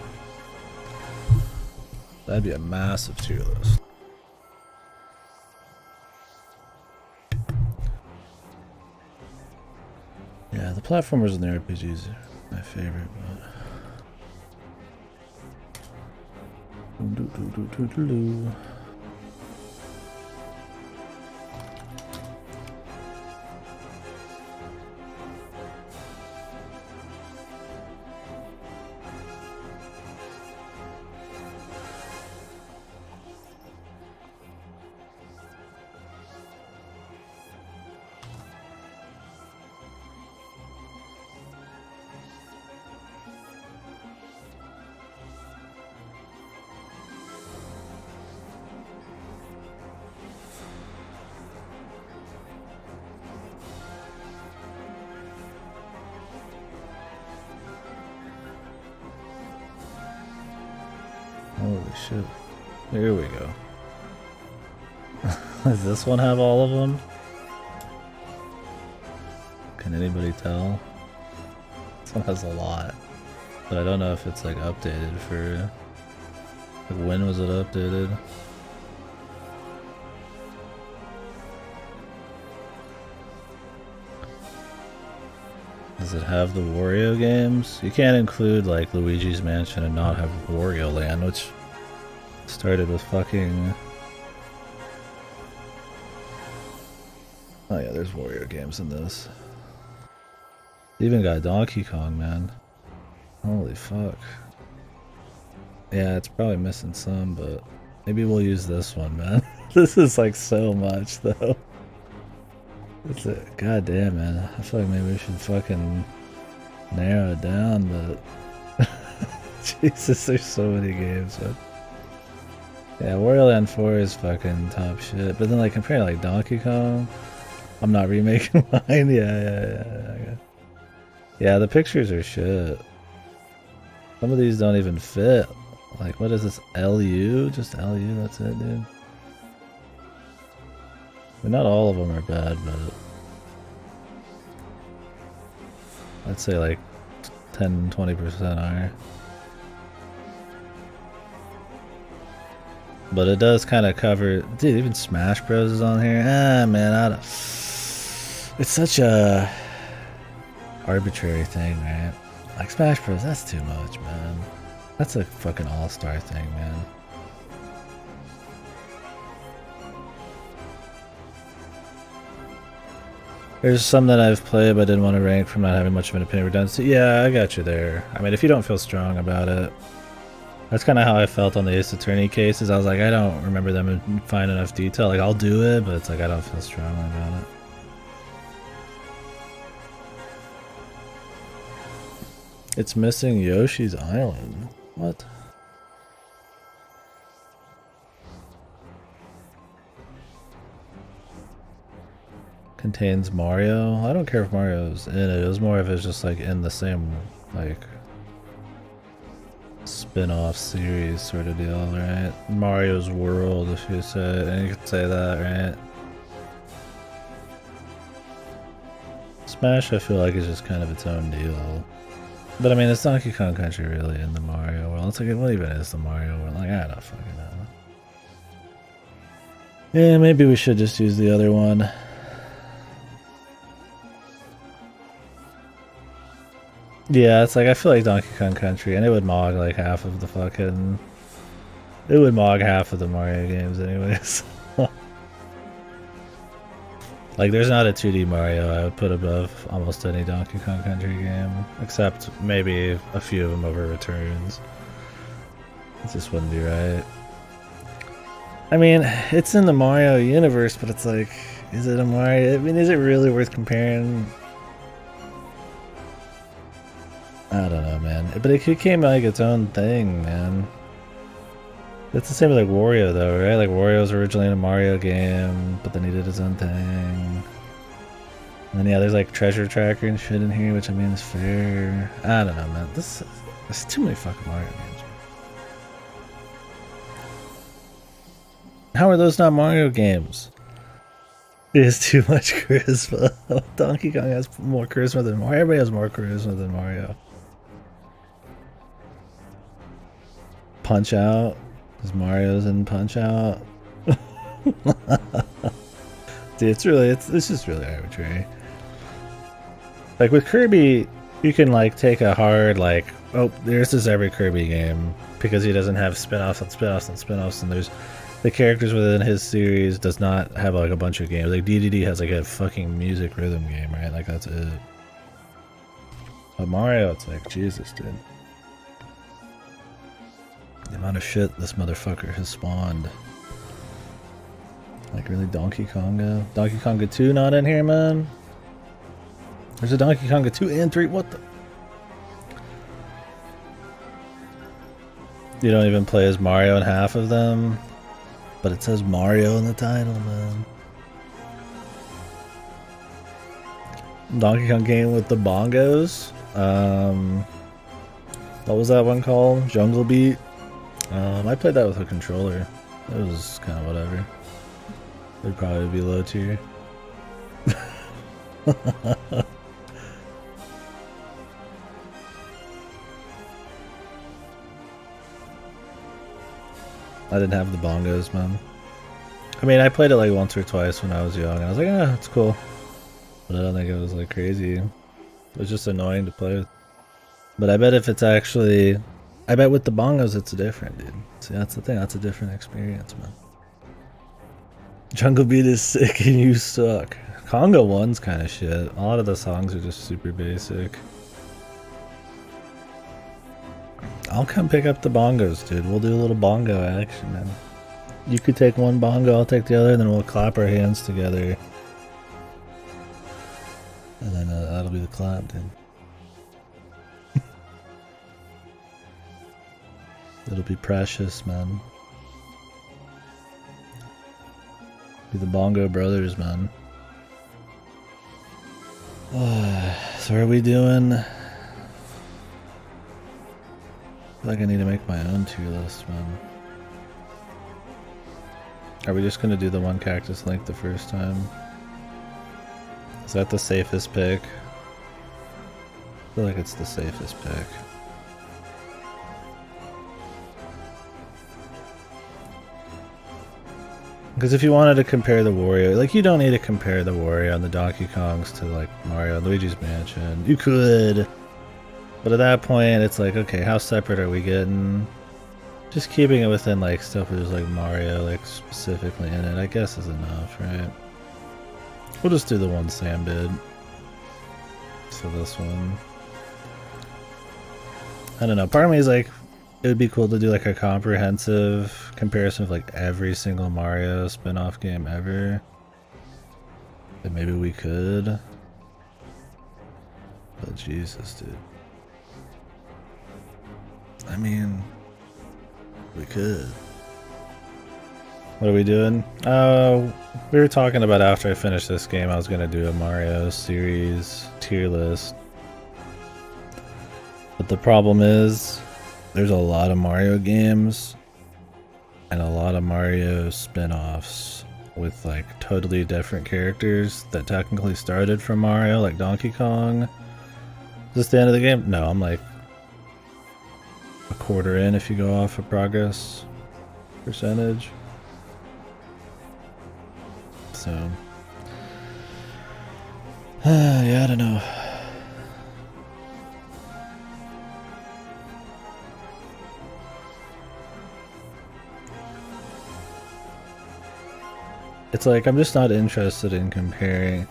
That'd be a massive tier list. Yeah, the platformers and the RPGs are my favorite, but... Holy shit. Here we go. Does this one have all of them? Can anybody tell? This one has a lot. But I don't know if it's like updated for... like when was it updated? Does it have the Wario games? You can't include like Luigi's Mansion and not have Wario Land, which started with fucking... oh yeah, there's Wario games in this. Even got Donkey Kong, man. Holy fuck. Yeah, it's probably missing some, but maybe we'll use this one, man. This is like so much though. It's a, god damn, man. I feel like maybe we should fucking narrow it down, but Jesus, there's so many games, man. Yeah, Wario Land 4 is fucking top shit. But then, like, comparing to, like, Donkey Kong, I'm not remaking mine. Yeah. Yeah, the pictures are shit. Some of these don't even fit. Like, what is this? LU? Just LU? That's it, dude. I mean, not all of them are bad, but I'd say like 10-20% are. But it does kind of cover. Dude, even Smash Bros is on here. Ah, man, it's such a arbitrary thing, right? Like Smash Bros, that's too much, man. That's a fucking all-star thing, man. There's some that I've played but didn't want to rank from not having much of an opinion redundancy. Yeah, I got you there. I mean, if you don't feel strong about it. That's kind of how I felt on the Ace Attorney cases. I was like, I don't remember them in fine enough detail. Like, I'll do it, but it's like, I don't feel strongly about it. It's missing Yoshi's Island. What? Contains Mario. I don't care if Mario's in it. It was more if it's just like in the same like spin-off series sort of deal, right? Mario's World, if you say, and you could say that, right? Smash, I feel like is just kind of its own deal. But I mean, it's Donkey Kong Country really in the Mario world. It's like, what even is the Mario world? Like, I don't fucking know. Yeah, maybe we should just use the other one. Yeah, it's like, I feel like Donkey Kong Country, and it would mog like half of the fucking... It would mog half of the Mario games anyways. Like, there's not a 2D Mario I would put above almost any Donkey Kong Country game, except maybe a few of them over Returns. It just wouldn't be right. I mean, it's in the Mario universe, but it's like, is it a Mario? I mean, is it really worth comparing? I don't know, man. But it became like its own thing, man. It's the same with like Wario though, right? Like Wario's originally in a Mario game, but then he did his own thing. And then yeah, there's like Treasure Tracker and shit in here, which I mean is fair. I don't know, man. There's too many fucking Mario games. How are those not Mario games? It is too much charisma. Donkey Kong has more charisma than Mario. Everybody has more charisma than Mario. Punch Out. Because Mario's in Punch Out. Dude, it's just really arbitrary. Like with Kirby, you can like take a hard like, oh, this is every Kirby game because he doesn't have spin-offs and spin-offs and spin-offs, and there's the characters within his series does not have like a bunch of games. Like DDD has like a fucking music rhythm game, right? Like that's it. But Mario, it's like, Jesus, dude. The amount of shit this motherfucker has spawned. Like, really, Donkey Konga? Donkey Konga 2 not in here, man? There's a Donkey Konga 2 and 3, what the? You don't even play as Mario in half of them? But it says Mario in the title, man. Donkey Kong game with the bongos. What was that one called? Jungle Beat? I played that with a controller. It was kind of whatever. It'd probably be low tier. I didn't have the bongos, man. I mean, I played it like once or twice when I was young, and I was like, ah, it's cool. But I don't think it was like crazy. It was just annoying to play with. But I bet if it's actually... I bet with the bongos it's different, dude. See, that's the thing. That's a different experience, man. Jungle Beat is sick and you suck. Conga 1's kind of shit. A lot of the songs are just super basic. I'll come pick up the bongos, dude. We'll do a little bongo action, man. You could take one bongo, I'll take the other, and then we'll clap our hands together. And then that'll be the clap, dude. It'll be precious, man. Be the Bongo Brothers, man. So are we doing... I feel like I need to make my own tier list, man. Are we just gonna do the one Cactus Link the first time? Is that the safest pick? I feel like it's the safest pick. Because if you wanted to compare the Wario, like, you don't need to compare the Wario and the Donkey Kongs to like Mario and Luigi's Mansion. You could, but at that point it's like, okay, how separate are we getting? Just keeping it within like stuff where there's like Mario like specifically in it, I guess, is enough, right? We'll just do the one Sam did. So this one, I don't know, part of me is like, it would be cool to do like a comprehensive comparison of like every single Mario spin-off game ever. And maybe we could. But Jesus, dude. I mean, we could. What are we doing? We were talking about after I finished this game, I was gonna do a Mario series tier list. But the problem is, there's a lot of Mario games and a lot of Mario spin-offs with like totally different characters that technically started from Mario, like Donkey Kong. Is this the end of the game? No, I'm like a quarter in if you go off of progress percentage. So, yeah, I don't know. It's like, I'm just not interested in comparing.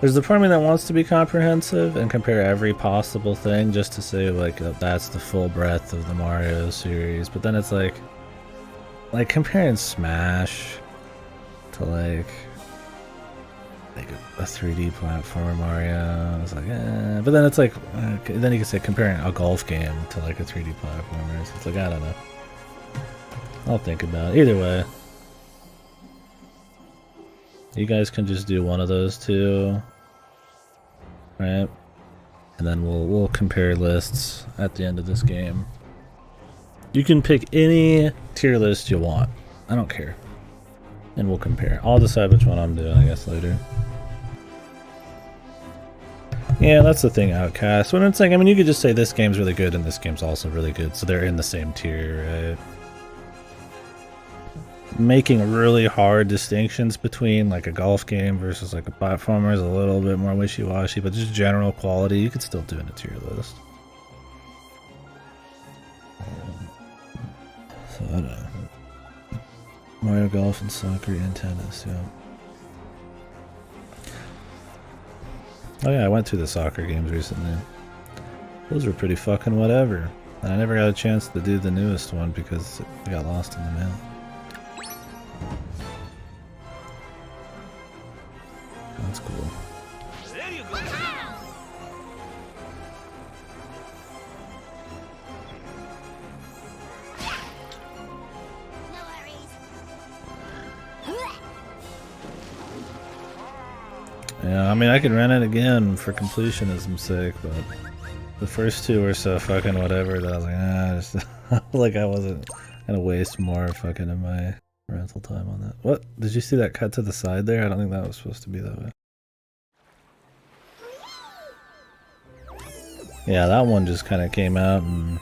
There's the part of me that wants to be comprehensive and compare every possible thing just to say like that's the full breadth of the Mario series, but then it's like comparing Smash to like a 3D platform Mario. It's like, but then it's like, then you can say comparing a golf game to like a 3D platformer. So it's like, I don't know. I'll think about it. Either way. You guys can just do one of those two, right? And then we'll compare lists at the end of this game. You can pick any tier list you want. I don't care. And we'll compare. I'll decide which one I'm doing, I guess, later. Yeah, that's the thing, Outcast. When it's like, I mean, you could just say this game's really good and this game's also really good, so they're in the same tier, right? Making really hard distinctions between like a golf game versus like a platformer is a little bit more wishy-washy, but just general quality you could still do in a tier list. So I don't know. Mario Golf and Soccer and Tennis, yeah. Oh yeah, I went through the soccer games recently. Those were pretty fucking whatever. And I never got a chance to do the newest one because it got lost in the mail. That's cool. There you go. No worries. Yeah, I mean, I could run it again for completionism's sake, but the first two were so fucking whatever that I was like, just like I wasn't gonna waste more fucking of my rental time on that. What? Did you see that cut to the side there? I don't think that was supposed to be that way. Yeah, that one just kind of came out and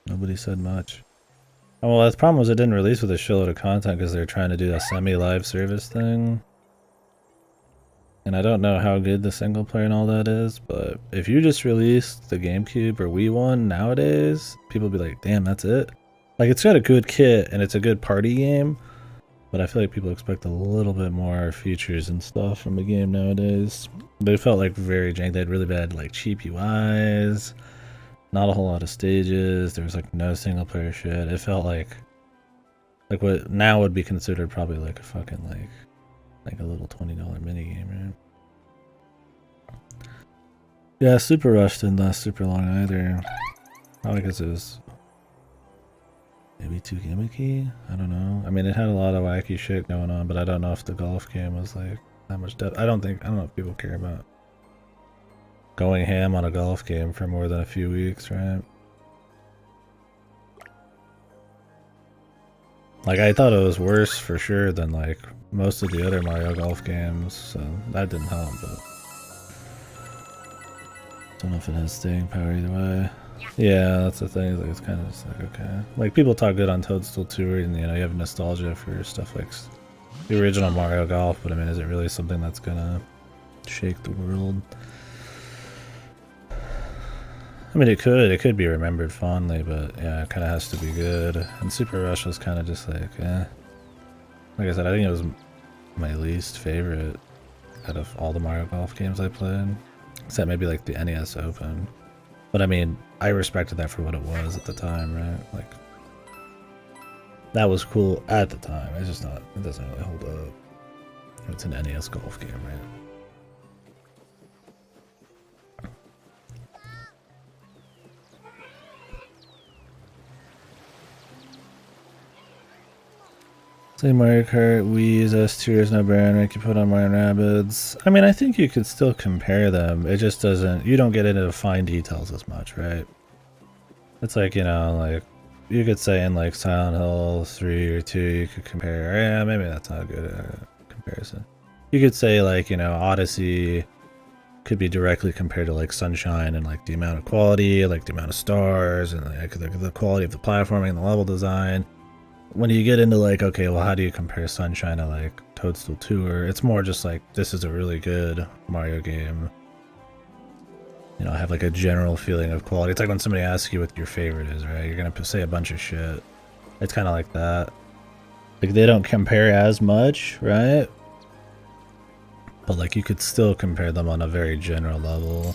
nobody said much. Oh, well, the problem was it didn't release with a shitload of content because they're trying to do a semi-live service thing. And I don't know how good the single player and all that is, but if you just released the GameCube or Wii one nowadays, people would be like, damn, that's it? Like, it's got a good kit and it's a good party game, but I feel like people expect a little bit more features and stuff from a game nowadays. But it felt like very jank. They had really bad, like, cheap UIs, not a whole lot of stages, there was like no single player shit. It felt like what now would be considered probably like a fucking like a little $20 minigame, right? Yeah, Super Rush didn't last super long either. Probably because it was Maybe too gimmicky? I don't know. I mean, it had a lot of wacky shit going on, but I don't know if the golf game was like that much depth. I don't know if people care about going ham on a golf game for more than a few weeks, right? Like, I thought it was worse for sure than like most of the other Mario Golf games, so that didn't help, but don't know if it has staying power either way. Yeah, that's the thing. Like, it's kind of just like, okay. Like, people talk good on Toadstool 2, and you know, you have nostalgia for stuff like the original Mario Golf, but I mean, is it really something that's gonna shake the world? I mean, it could be remembered fondly, but yeah, it kind of has to be good. And Super Rush was kind of just like, eh. Like I said, I think it was my least favorite out of all the Mario Golf games I played, except maybe like the NES Open. But I mean, I respected that for what it was at the time, right? Like, that was cool at the time. It's just not, it doesn't really hold up. It's an NES golf game, right? Say Mario Kart, Wii's S2 is no brand rank you put on Mario Rabbids. I mean, I think you could still compare them. It just doesn't, you don't get into the fine details as much, right? It's like, you know, like, you could say in like Silent Hill 3 or 2, you could compare, yeah, maybe that's not a good comparison. You could say like, you know, Odyssey could be directly compared to like Sunshine and like the amount of quality, like the amount of stars, and like the quality of the platforming and the level design. When you get into like, okay, well, how do you compare Sunshine to like Toadstool Tour? It's more just like, this is a really good Mario game. You know, I have like a general feeling of quality. It's like when somebody asks you what your favorite is, right? You're gonna say a bunch of shit. It's kind of like that. Like, they don't compare as much, right? But like, you could still compare them on a very general level.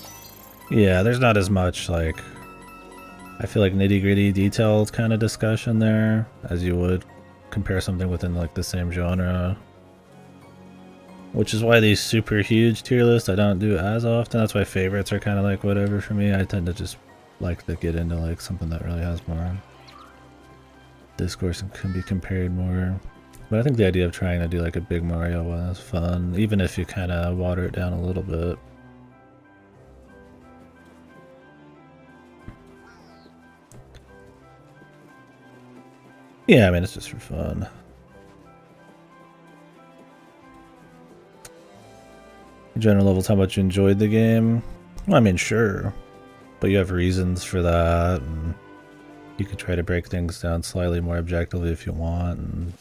Yeah, there's not as much like, I feel like nitty-gritty detailed kind of discussion there as you would compare something within like the same genre. Which is why these super huge tier lists I don't do as often. That's why favorites are kind of like whatever for me. I tend to just like to get into like something that really has more discourse and can be compared more. But I think the idea of trying to do like a big Mario one is fun, even if you kind of water it down a little bit. Yeah, I mean, it's just for fun. General levels, how much you enjoyed the game? Well, I mean, sure. But you have reasons for that, and you could try to break things down slightly more objectively if you want, and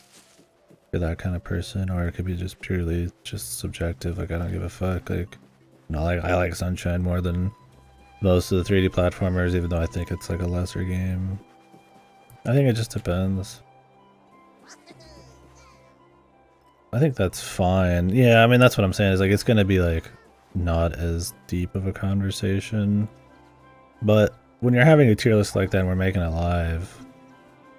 you're that kind of person, or it could be just purely just subjective, like I don't give a fuck, like, you know, like, I like Sunshine more than most of the 3D platformers, even though I think it's like a lesser game. I think it just depends. I think that's fine. Yeah, I mean, that's what I'm saying, is like, it's gonna be like not as deep of a conversation. But when you're having a tier list like that and we're making it live,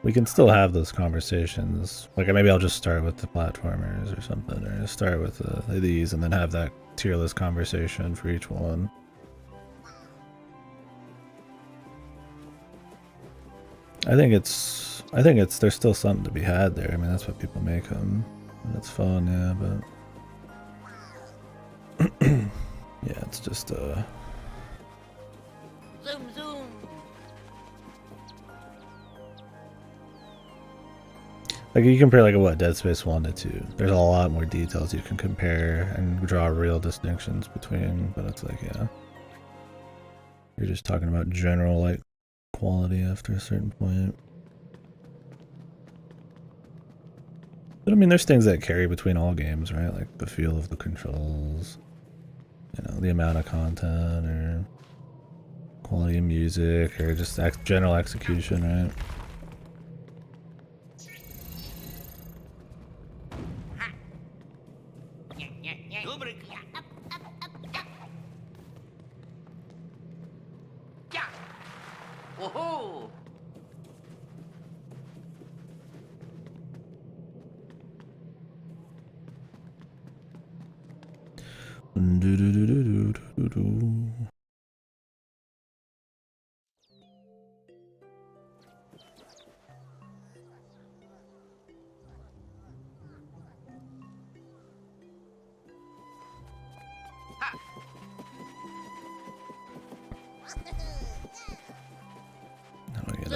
we can still have those conversations. Like, maybe I'll just start with the platformers or something, or just start with these and then have that tier list conversation for each one. I think there's still something to be had there. I mean, that's what people make them. That's fun, yeah, but yeah, it's just Zoom, zoom. like, you compare like what Dead Space 1 to 2. There's a lot more details you can compare and draw real distinctions between, but it's like, yeah, you're just talking about general like quality after a certain point. But I mean, there's things that carry between all games, right? Like the feel of the controls, you know, the amount of content, or quality of music, or just general execution, right? Kubrick. Yeah. Woohoo!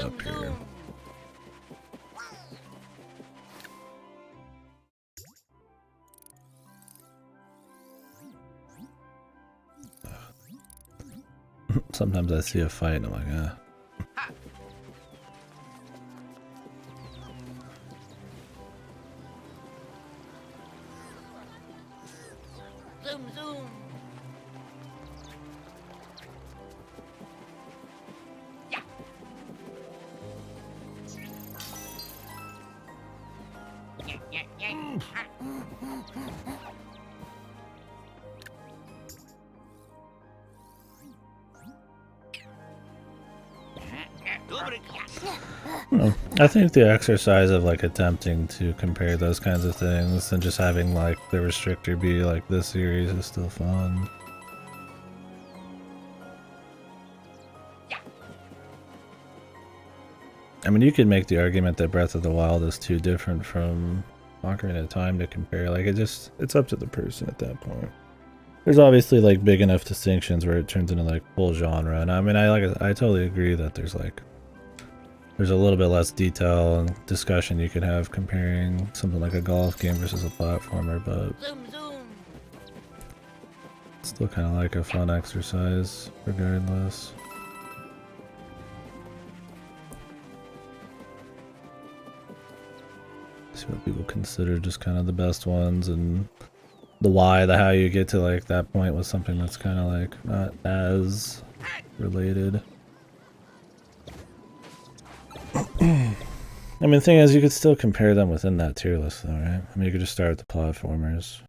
up here. Sometimes I see a fight and I'm like, ah. Zoom, zoom. I think the exercise of like attempting to compare those kinds of things and just having like the restrictor be like this series is still fun. I mean, you could make the argument that Breath of the Wild is too different from Ocarina of Time to compare. Like, it's up to the person at that point. There's obviously like big enough distinctions where it turns into like full genre, and I mean, I totally agree that there's a little bit less detail and discussion you could have comparing something like a golf game versus a platformer, but it's still kind of like a fun exercise regardless. See what people consider just kind of the best ones, and the why, the how you get to like that point with something that's kind of like not as related. I mean, the thing is, you could still compare them within that tier list, though, right? I mean, you could just start with the platformers,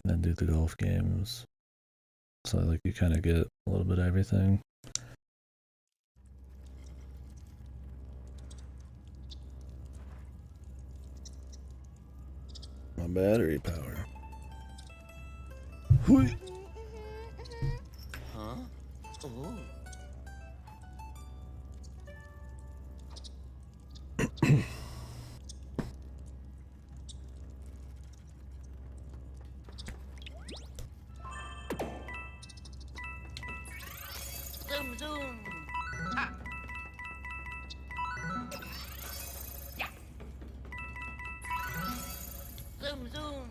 then do the golf games. So, like, you kind of get a little bit of everything. My battery power. Hui. Huh? Oh. Zoom, zoom. Zoom, zoom.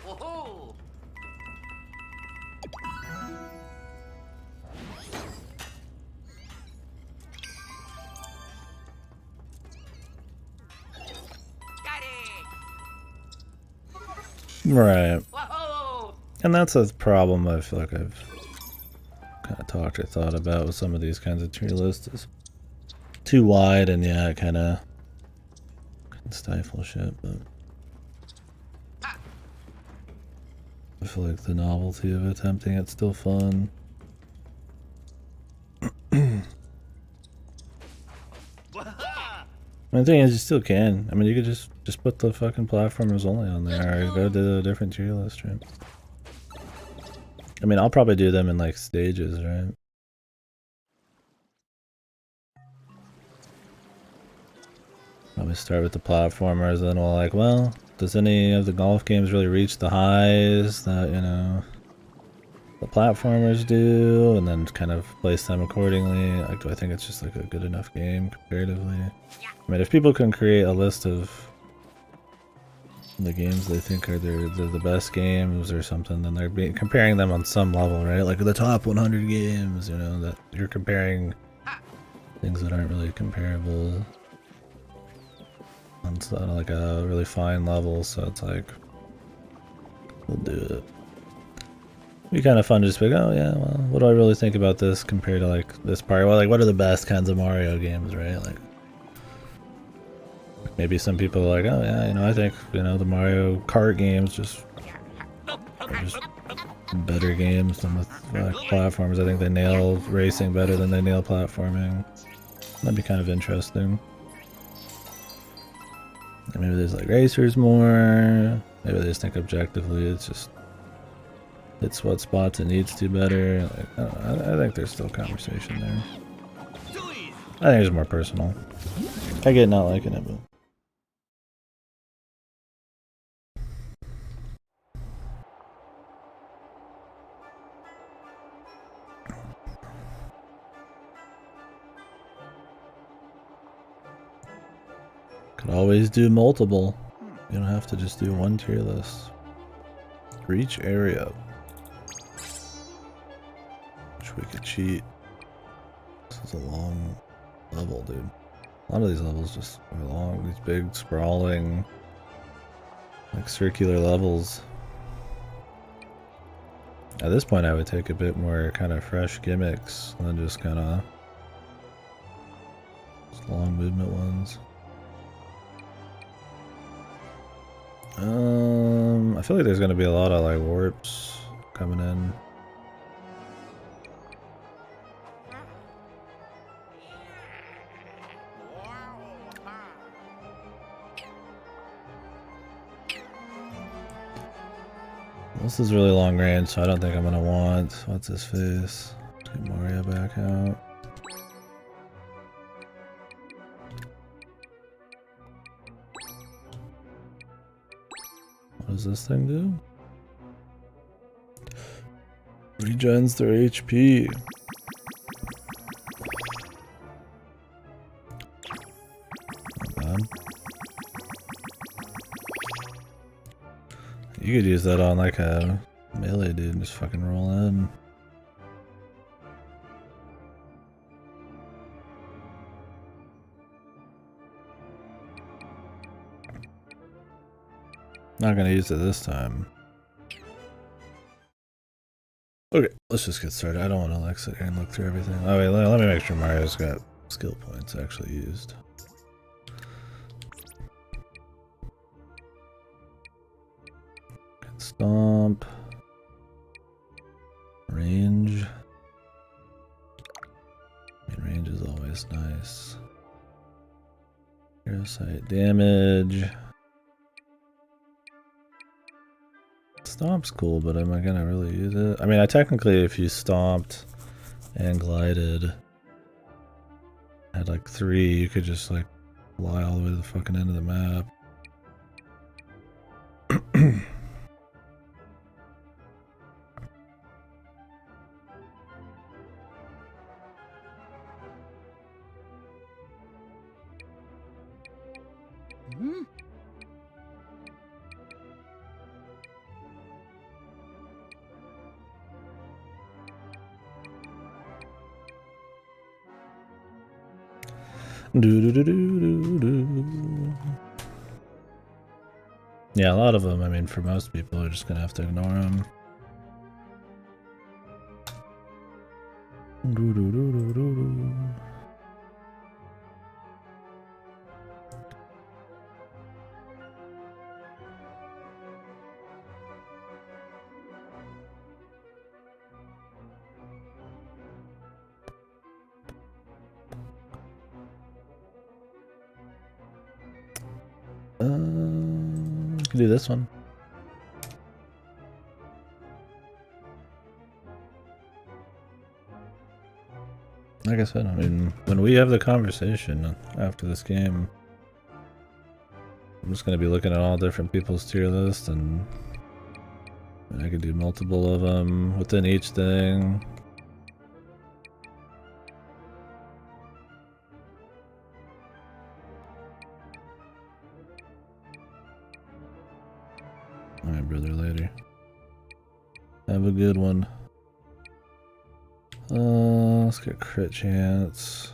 Woohoo! Got it! Right. Woohoo! And that's a problem I feel like I've kind of talked or thought about with some of these kinds of tier lists. Is too wide, and yeah, it kind of can stifle shit, but I feel like the novelty of attempting it's still fun. The thing is, you still can. I mean, you could just put the fucking platformers only on there, or go to a different tier list, right? I mean, I'll probably do them in like stages, right? Probably start with the platformers, then we'll like, well, does any of the golf games really reach the highs that, you know, the platformers do, and then kind of place them accordingly? Like, do I think it's just like a good enough game comparatively? I mean, if people can create a list of the games they think are they're the best games or something, then they're comparing them on some level, right? Like the top 100 games, you know, that you're comparing things that aren't really comparable on like a really fine level, so it's like, we'll do it. It'd be kind of fun to just be like, oh yeah, well, what do I really think about this compared to like this part? Well, like, what are the best kinds of Mario games, right? Like, maybe some people are like, oh yeah, you know, I think, you know, the Mario Kart games are just better games than the platformers. I think they nail racing better than they nail platforming. That'd be kind of interesting. And maybe there's like racers more. Maybe they just think objectively it's what spots it needs to better. Like, I think there's still conversation there. I think it's more personal. I get not liking it, but Could always do multiple. You don't have to just do one tier list. Reach area. Which we could cheat. This is a long level, dude. A lot of these levels just are long. These big, sprawling, like circular levels. At this point, I would take a bit more kind of fresh gimmicks than just kind of long movement ones. I feel like there's gonna be a lot of like warps coming in. This is really long range, so I don't think I'm gonna want what's his face. Let's get Mario back out. What does this thing do? Regens their HP. Not bad. You could use that on like a melee dude and just fucking roll in. Not gonna use it this time. Okay, let's just get started. I don't want to like sit here and look through everything. Oh wait, let me make sure Mario's got skill points actually used. Stomp. Range. I mean, range is always nice. Hero sight damage. Stomp's cool, but am I gonna really use it? I mean, I technically, if you stomped and glided, had like 3, you could just like fly all the way to the fucking end of the map. Yeah, a lot of them, I mean, for most people, are just gonna have to ignore them. We can do this one. Like I said, I mean, when we have the conversation after this game, I'm just going to be looking at all different people's tier lists, and I could do multiple of them within each thing. Alright, brother, later. Have a good one. Let's get crit chance.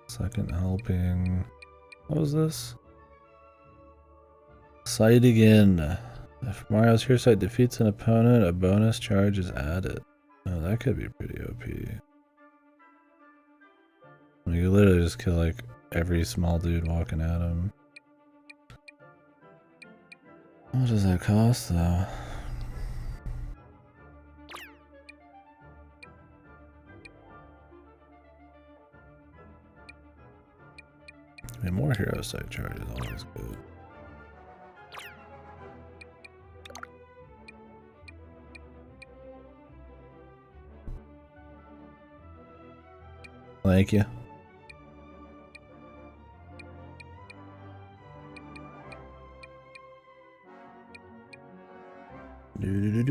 Second helping. What was this? Sight again. If Mario's hero sight defeats an opponent, a bonus charge is added. Oh, that could be pretty OP. I mean, you literally just kill like every small dude walking at him. What does that cost though? I mean, more hero sight charge is always good. Thank you. Do.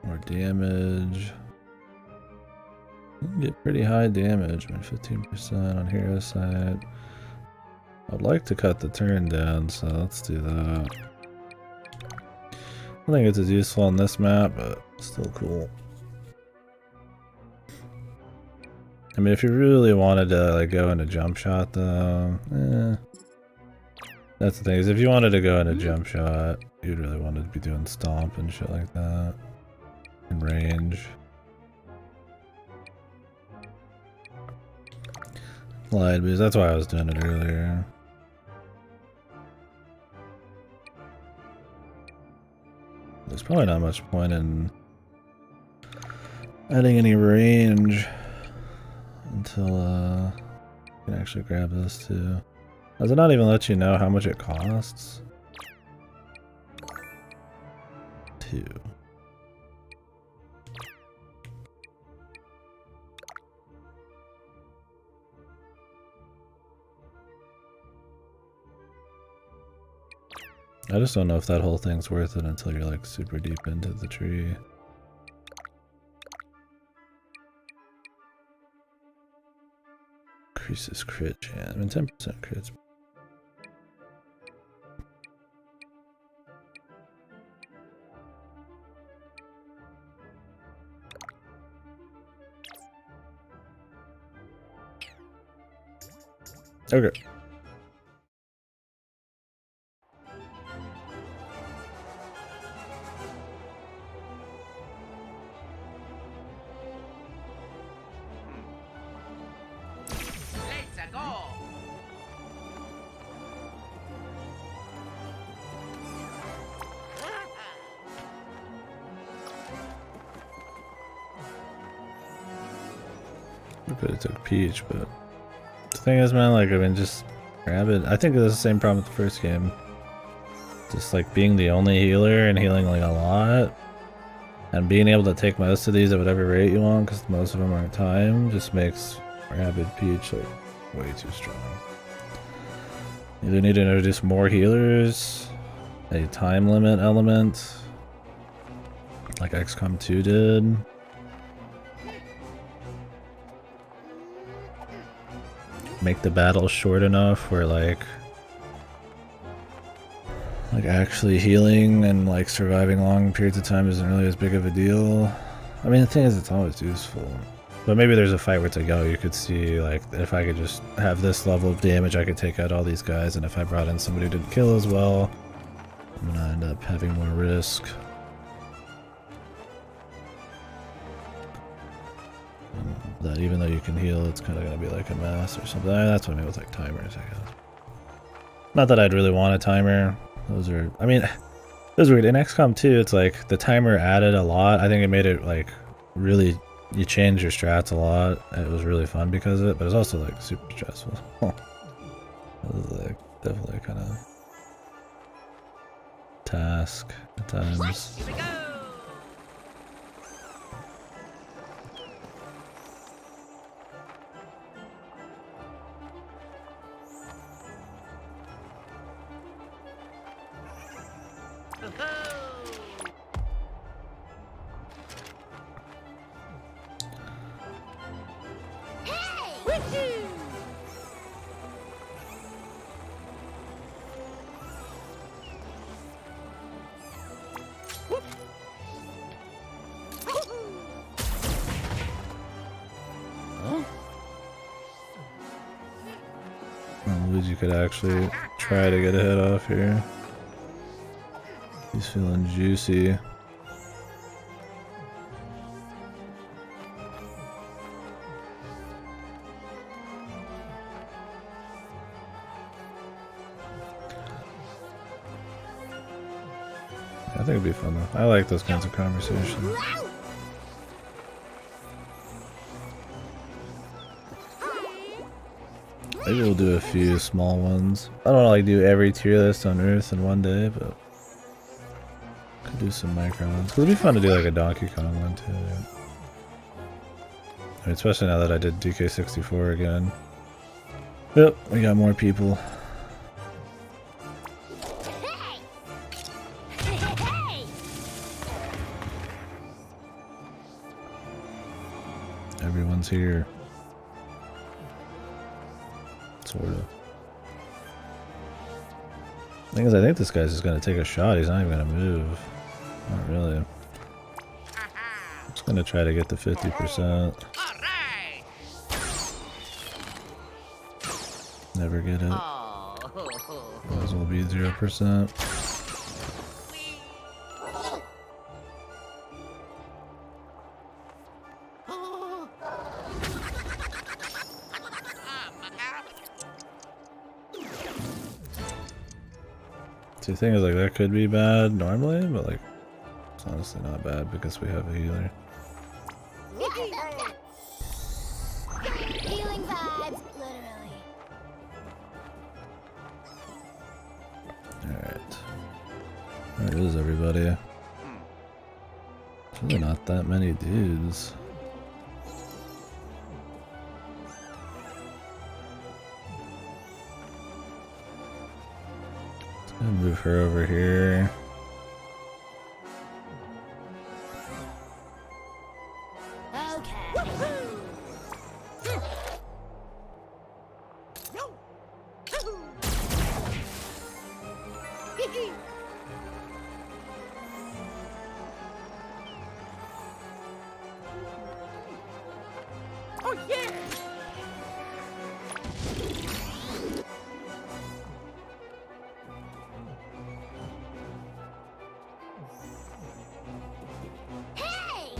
More damage. Get pretty high damage, I mean 15% on hero side. I'd like to cut the turn down, so let's do that. I don't think it's as useful on this map, but still cool. I mean, if you really wanted to like go into jump shot though, that's the thing, is if you wanted to go into jump shot, you'd really want to be doing stomp and shit like that. In range. Lied, because that's why I was doing it earlier. There's probably not much point in adding any range until you can actually grab this too. Does it not even let you know how much it costs? 2. I just don't know if that whole thing's worth it until you're like super deep into the tree. Increases crit chance. I mean 10% crits. Okay. Let's go. I could have took Peach, but the thing is, man, like, I mean, just grab it. I think it was the same problem with the first game. Just like being the only healer and healing like a lot, and being able to take most of these at whatever rate you want, because most of them aren't timed, just makes Rabid Peach like way too strong. Either need to introduce more healers, a time limit element, like XCOM 2 did. Make the battle short enough where like actually healing and like surviving long periods of time isn't really as big of a deal. I mean, the thing is, it's always useful. But maybe there's a fight where it's like, oh, you could see like if I could just have this level of damage, I could take out all these guys, and if I brought in somebody who didn't kill as well, I'm gonna end up having more risk. That even though you can heal, it's kind of gonna be like a mess or something. That's what I mean with like timers, I guess. Not that I'd really want a timer. Those are, I mean, those are weird. In XCOM 2, it's like the timer added a lot. I think it made it like really, you change your strats a lot. It was really fun because of it, but it's also like super stressful. It was like definitely kind of task at times. Here we go. You could actually try to get a hit off here. He's feeling juicy. I think it'd be fun though. I like those kinds of conversations. Maybe we'll do a few small ones. I don't want to like do every tier list on Earth in one day, but could do some micro ones. It'd be fun to do like a Donkey Kong one too. Yeah. I mean, especially now that I did DK64 again. Yep, we got more people. Everyone's here. Sort of. Thing is, I think this guy's just gonna take a shot. He's not even gonna move. Not really. I'm just gonna try to get to 50%. All right. Never get it. Oh. Might as well be 0%. See, the thing is, like, that could be bad normally, but, like, it's honestly not bad because we have a healer. Healing vibes, literally. Alright. Where is everybody? There's really not that many dudes. Let's move her over here. Oh yeah! Hey!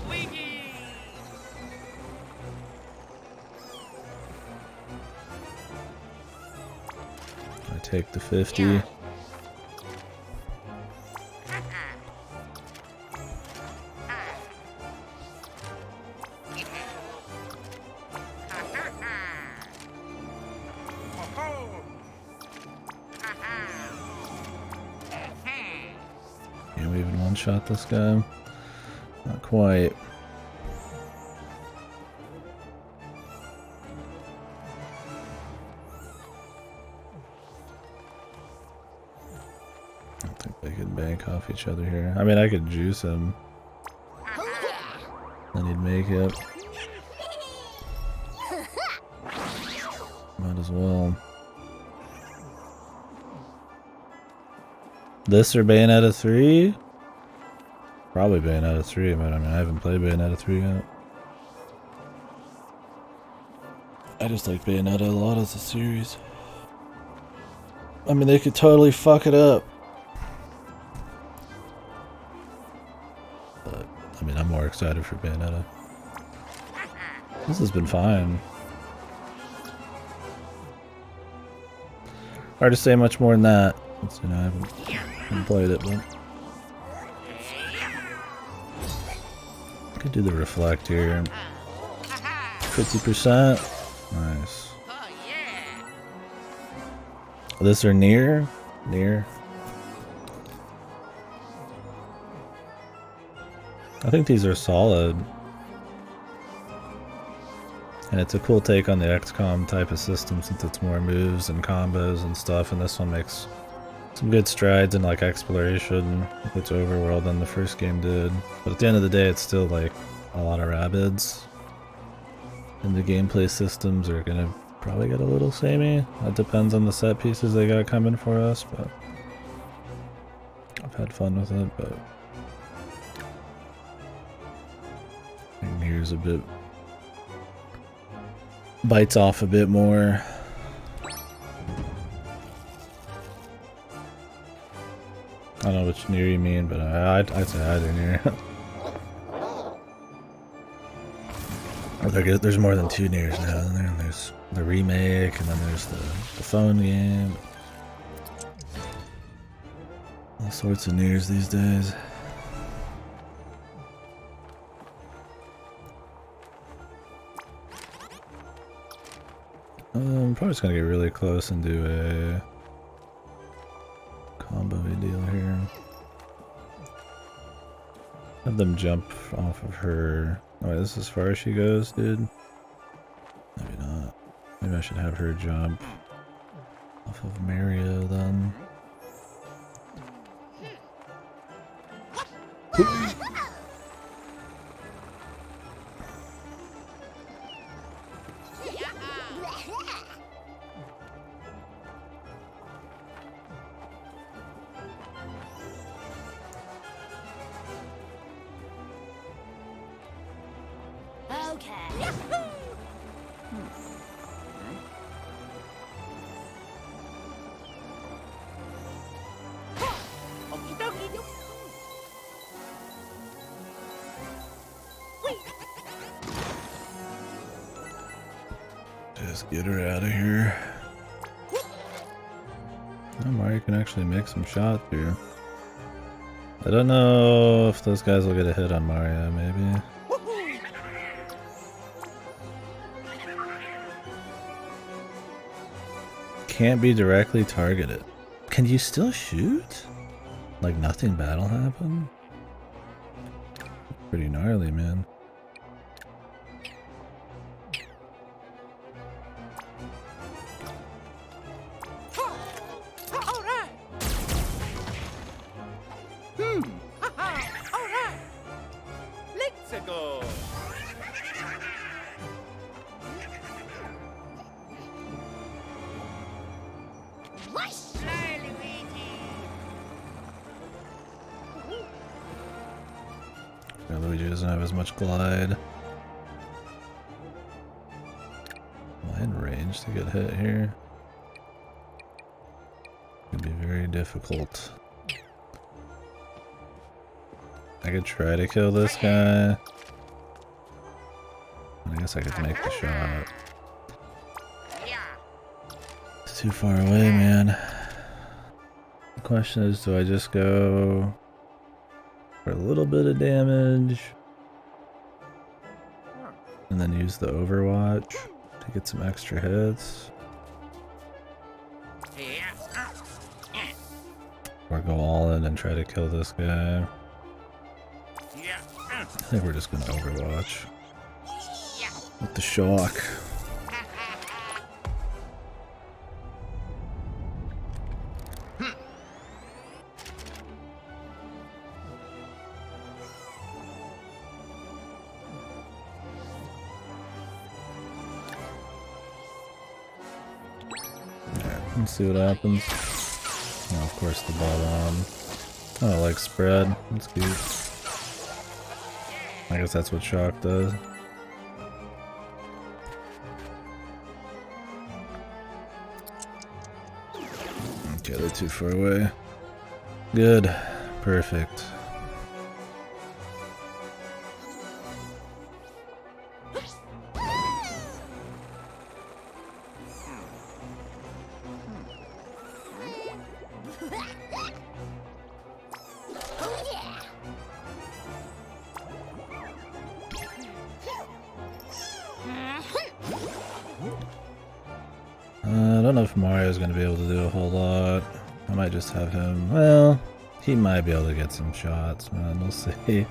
I take the 50. Can we even one-shot this guy? Not quite. I don't think they could bank off each other here. I mean, I could juice him. Then he'd make it. Might as well. This or Bayonetta 3? Probably Bayonetta 3, but I mean, I haven't played Bayonetta 3 yet. I just like Bayonetta a lot as a series. I mean, they could totally fuck it up. But, I mean, I'm more excited for Bayonetta. This has been fine. Hard to say much more than that. Since, you know, I haven't played it, but could do the reflect here. 50%. Nice. Oh yeah. This are near. I think these are solid. And it's a cool take on the XCOM type of system since it's more moves and combos and stuff, and this one makes some good strides in like exploration with its overworld than the first game did. But at the end of the day, it's still like a lot of Rabbids. And the gameplay systems are gonna probably get a little samey. That depends on the set pieces they got coming for us, but I've had fun with it, but I think here's a bit bites off a bit more. I don't know which near you mean, but I'd say either near. There's more than 2 nears now. There's the remake, and then there's the phone game. All sorts of nears these days. I'm probably just gonna get really close and do a combo deal here. Have them jump off of her. Oh wait, this is as far as she goes, dude. Maybe not. Maybe I should have her jump off of Mario then. Okie dokie. Just get her out of here. Oh, Mario can actually make some shots here. I don't know if those guys will get a hit on Mario, maybe. Can't be directly targeted. Can you still shoot? Like nothing bad will happen? Pretty gnarly, man. Alright. Alright. Let's go. Fly, Luigi. Yeah, Luigi doesn't have as much glide. Am I in range to get hit here? Could be very difficult. I could try to kill this guy. I guess I could make the shot. Yeah. It's too far away, man. The question is, do I just go for a little bit of damage and then use the Overwatch to get some extra hits? Yeah. Or go all in and try to kill this guy? Yeah. I think we're just gonna Overwatch. Yeah. With the shock. Alright, let's see what happens. Oh, of course the ball on. Oh, like spread. That's cute. I guess that's what shock does. Okay, they're too far away. Good. Perfect. I don't know if Mario's gonna be able to do a whole lot. I might just have him. Well, he might be able to get some shots, man. We'll see.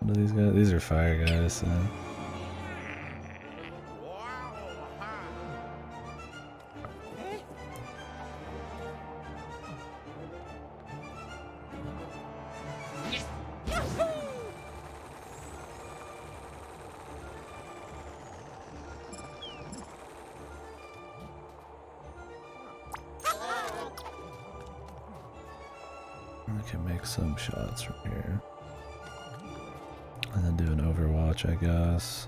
What are these guys? These are fire guys. So. I can make some shots from here. And then do an Overwatch, I guess.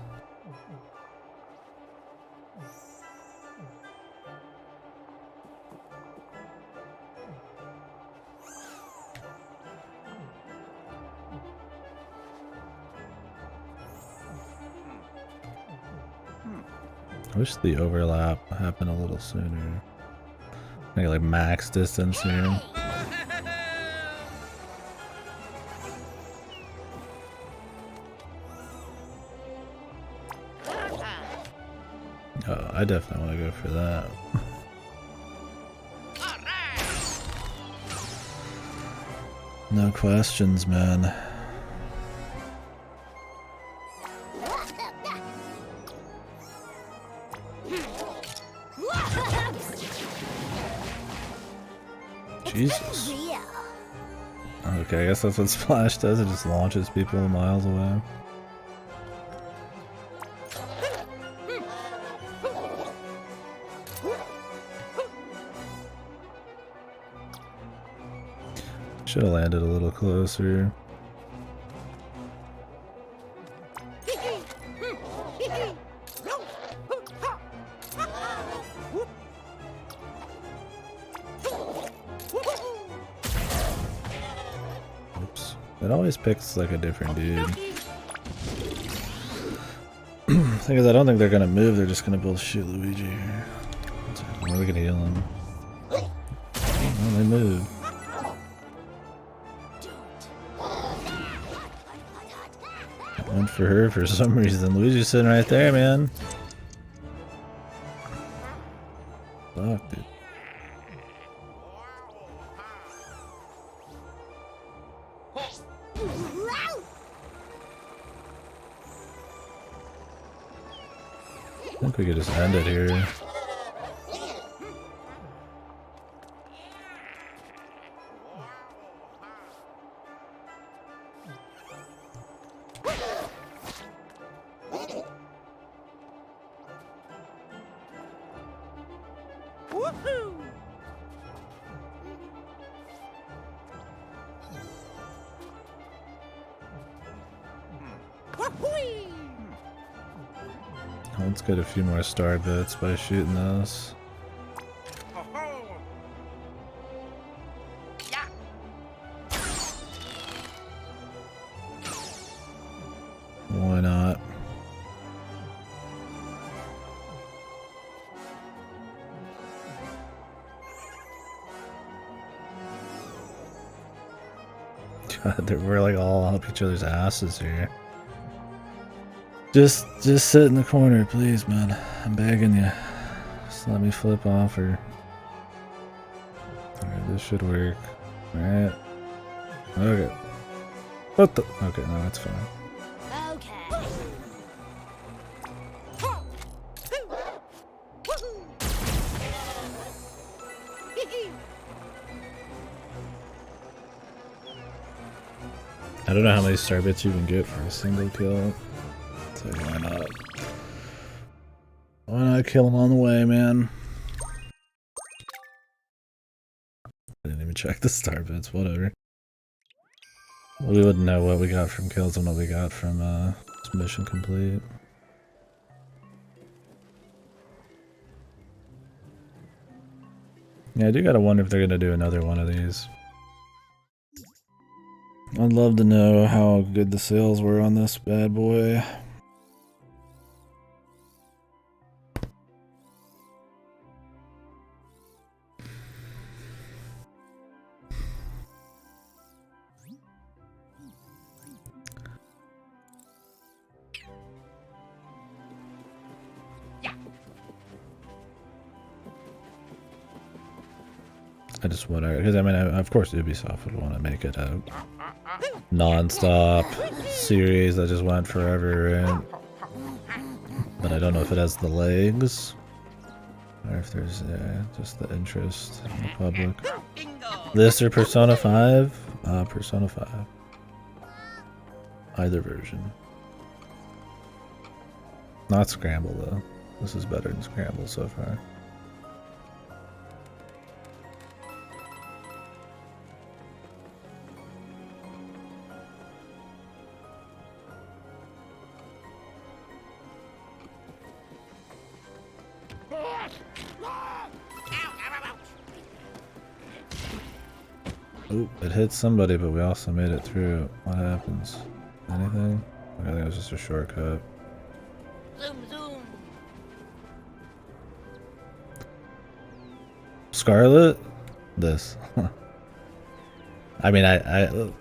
I wish the overlap happened a little sooner. Maybe like max distance here. Oh, I definitely want to go for that. No questions, man. Jesus. Okay, I guess that's what Splash does. It just launches people miles away. Should have landed a little closer. Oops. It always picks like a different dude. Thing is, I don't think they're gonna move, they're just gonna bullshit Luigi here. Or we can heal him. Oh, they moved. Went for her for some reason. Luigi's sitting right there, man. Fuck, dude. I think we could just end it here. Let's get a few more star bits by shooting those. Yeah. Why not? God, we're like all up each other's asses here. Just sit in the corner, please, man. I'm begging you. Just let me flip off or... Alright, this should work. Alright. Okay. What the... Okay, no, that's fine. Okay. I don't know how many star bits you can get for a single kill. So why not? Why not kill him on the way, man? I didn't even check the star bits, whatever. We wouldn't know what we got from kills and what we got from mission complete. Yeah, I do gotta wonder if they're gonna do another one of these. I'd love to know how good the sales were on this bad boy. I just want to, because I mean, of course Ubisoft would want to make it a non-stop series that just went forever, right? But I don't know if it has the legs, or if there's just the interest in the public. This or Persona 5? Persona 5. Either version. Not Scramble though. This is better than Scramble so far. Oop, it hit somebody, but we also made it through. What happens? Anything? I think it was just a shortcut. Zoom, zoom. Scarlet? This. I mean, I'm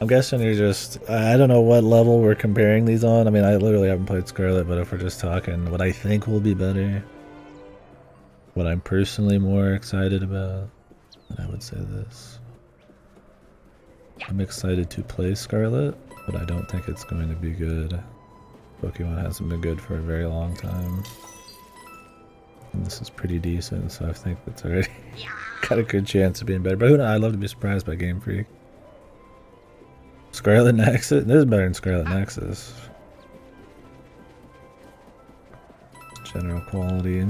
guessing you're just... I don't know what level we're comparing these on. I mean, I literally haven't played Scarlet, but if we're just talking what I think will be better, what I'm personally more excited about, then I would say this. I'm excited to play Scarlet, but I don't think it's going to be good. Pokemon hasn't been good for a very long time. And this is pretty decent, so I think that's already got a good chance of being better. But who knows? I'd love to be surprised by Game Freak. Scarlet Nexus? This is better than Scarlet Nexus. General quality.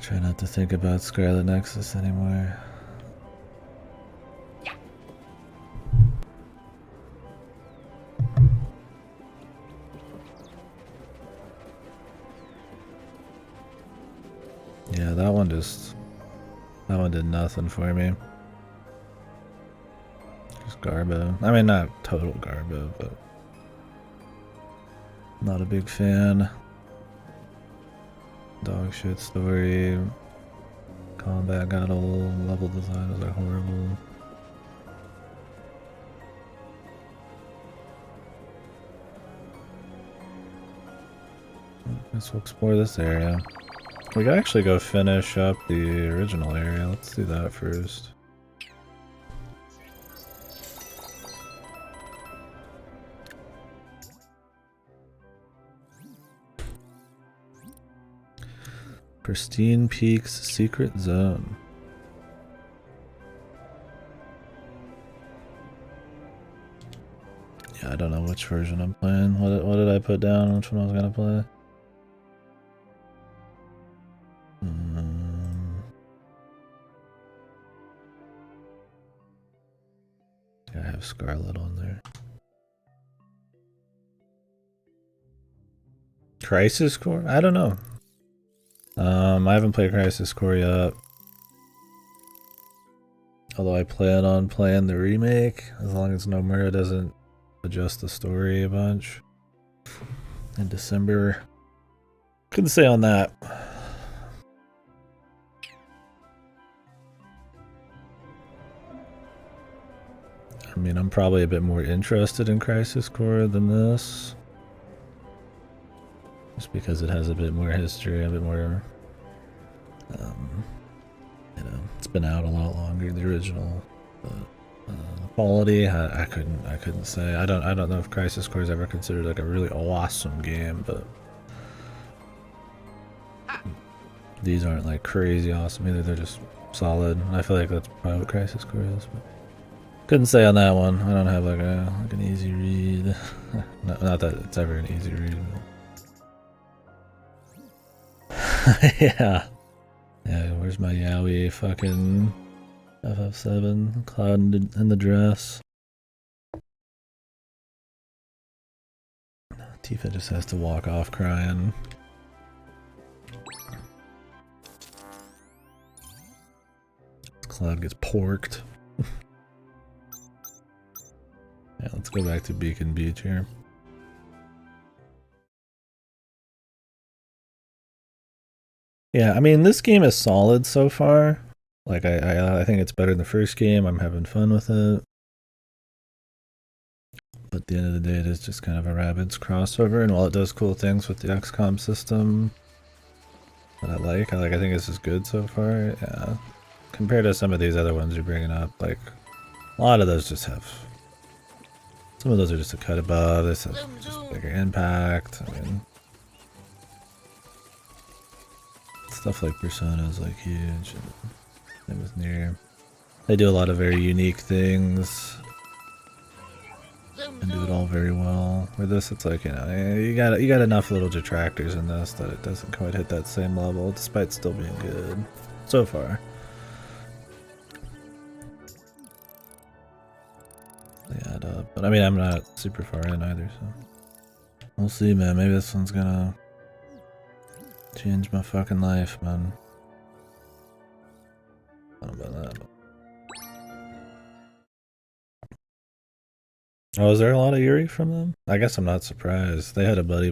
Try not to think about Scarlet Nexus anymore. that one did nothing for me. Just garbo. I mean, not total garbo, but not a big fan. Dog shit story. Combat got old. Level design was like horrible. Let's explore this area. We could actually go finish up the original area. Let's do that first. Pristine Peaks Secret Zone. Yeah, I don't know which version I'm playing. What did I put down? Which one I was gonna play? I have Scarlet on there. Crisis Core? I don't know. I haven't played Crisis Core yet. Although I plan on playing the remake, as long as Nomura doesn't adjust the story a bunch in December. Couldn't say on that. I mean, I'm probably a bit more interested in Crisis Core than this. Just because it has a bit more history, a bit more, you know, it's been out a lot longer than the original. But quality, I couldn't say. I don't know if Crisis Core is ever considered like a really awesome game, but these aren't like crazy awesome either. They're just solid. I feel like that's probably what Crisis Core is. But couldn't say on that one. I don't have like an easy read. Not that it's ever an easy read. Yeah. Yeah, where's my Yowie fucking FF7? Cloud in the dress. Tifa just has to walk off crying. Cloud gets porked. Yeah, let's go back to Beacon Beach here. Yeah, I mean, this game is solid so far. Like, I think it's better than the first game. I'm having fun with it. But at the end of the day, it is just kind of a Rabbids crossover. And while it does cool things with the XCOM system that I think this is good so far. Yeah. Compared to some of these other ones you're bringing up, like, a lot of those just have... Some of those are just a cut above. This has just bigger impact. I mean... Stuff like Persona is like huge. It was near. They do a lot of very unique things and do it all very well. With this, it's like, you know, you got enough little detractors in this that it doesn't quite hit that same level, despite still being good so far. They add up, but I mean, I'm not super far in either, so we'll see, man. Maybe this one's gonna change my fucking life, man. I don't know about that. But... Oh, is there a lot of Yuri from them? I guess I'm not surprised. They had a buddy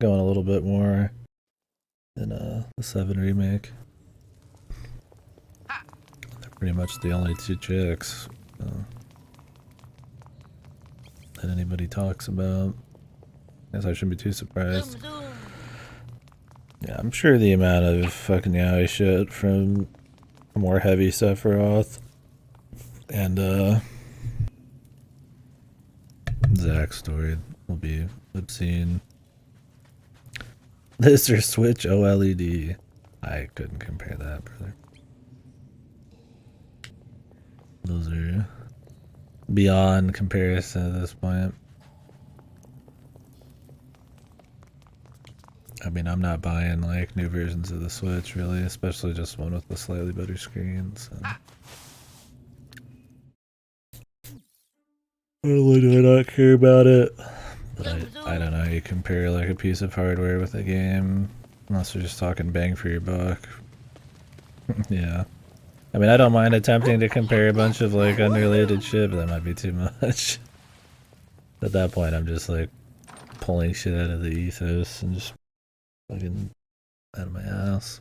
going a little bit more in the 7 remake. They're pretty much the only 2 chicks that anybody talks about. Guess I shouldn't be too surprised. Yeah, I'm sure the amount of fucking yaoi shit from more heavy Sephiroth and Zack's story will be obscene. This or Switch OLED. I couldn't compare that, brother. Those are beyond comparison at this point. I mean, I'm not buying like new versions of the Switch, really, especially just one with the slightly better screens. Not only do I not care about it, but I don't know how you compare like a piece of hardware with a game, unless you're just talking bang for your buck. Yeah. I mean, I don't mind attempting to compare a bunch of like unrelated shit, but that might be too much. At that point, I'm just like pulling shit out of the ethos and just fucking out of my ass.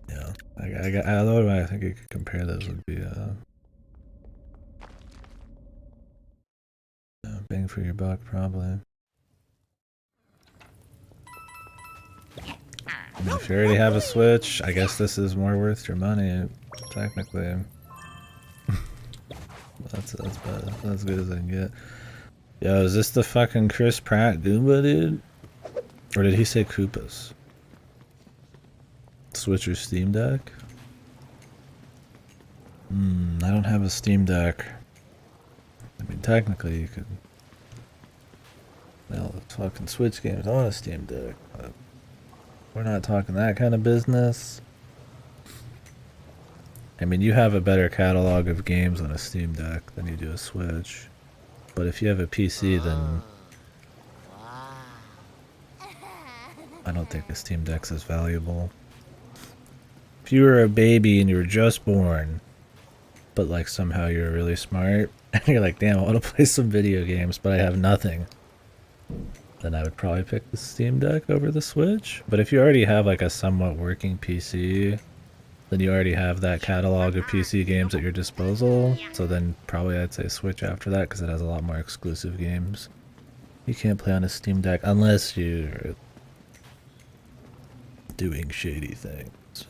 Yeah, the only way I think you could compare those would be bang for your buck, probably. I mean, if you already have a Switch, I guess this is more worth your money, technically. That's about as good as I can get. Yo, is this the fucking Chris Pratt Goomba dude? Or did he say Koopas? Switch or Steam Deck? I don't have a Steam Deck. I mean, technically you could... Well, the fucking Switch games on a Steam Deck, but we're not talking that kind of business. I mean, you have a better catalog of games on a Steam Deck than you do a Switch. But if you have a PC, then I don't think a Steam Deck's as valuable. If you were a baby and you were just born, but like somehow you're really smart, and you're like, damn, I want to play some video games, but I have nothing, then I would probably pick the Steam Deck over the Switch. But if you already have like a somewhat working PC, then you already have that catalog of PC games at your disposal, so then probably I'd say Switch after that, because it has a lot more exclusive games you can't play on a Steam Deck unless you're doing shady things.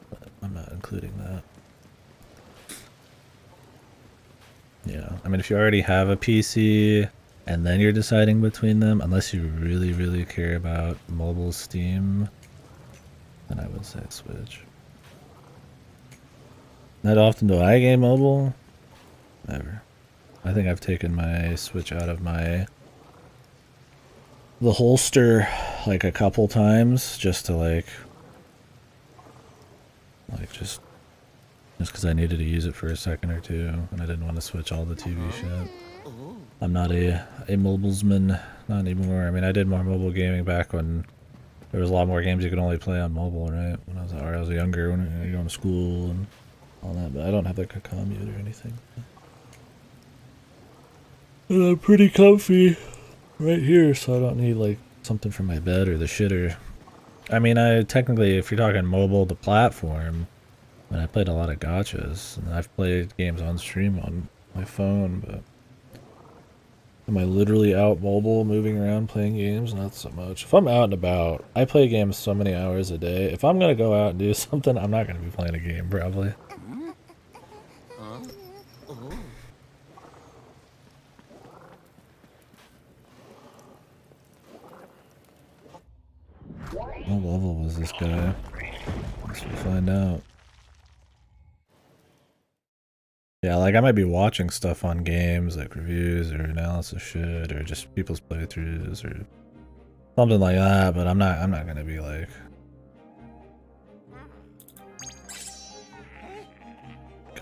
But I'm not including that. Yeah, I mean, if you already have a PC and then you're deciding between them, unless you really, really care about mobile Steam, then I would say Switch. Not often do I game mobile. Never. I think I've taken my Switch out of the holster like a couple times just to like just because I needed to use it for a second or two and I didn't want to switch all the TV shit. I'm not a mobilesman, not anymore. I mean, I did more mobile gaming back when there was a lot more games you could only play on mobile, right? When I was younger, when you were going to school and all that, but I don't have like a commute or anything. And I'm pretty comfy right here, so I don't need like something for my bed or the shitter. I mean, I technically, if you're talking mobile, the platform, I mean, I played a lot of gachas, and I've played games on stream on my phone, but am I literally out mobile, moving around, playing games? Not so much. If I'm out and about, I play games so many hours a day. If I'm gonna go out and do something, I'm not gonna be playing a game, probably. What level was this guy? Let's find out. Yeah, like I might be watching stuff on games, like reviews or analysis shit, or just people's playthroughs or something like that, but I'm not gonna be like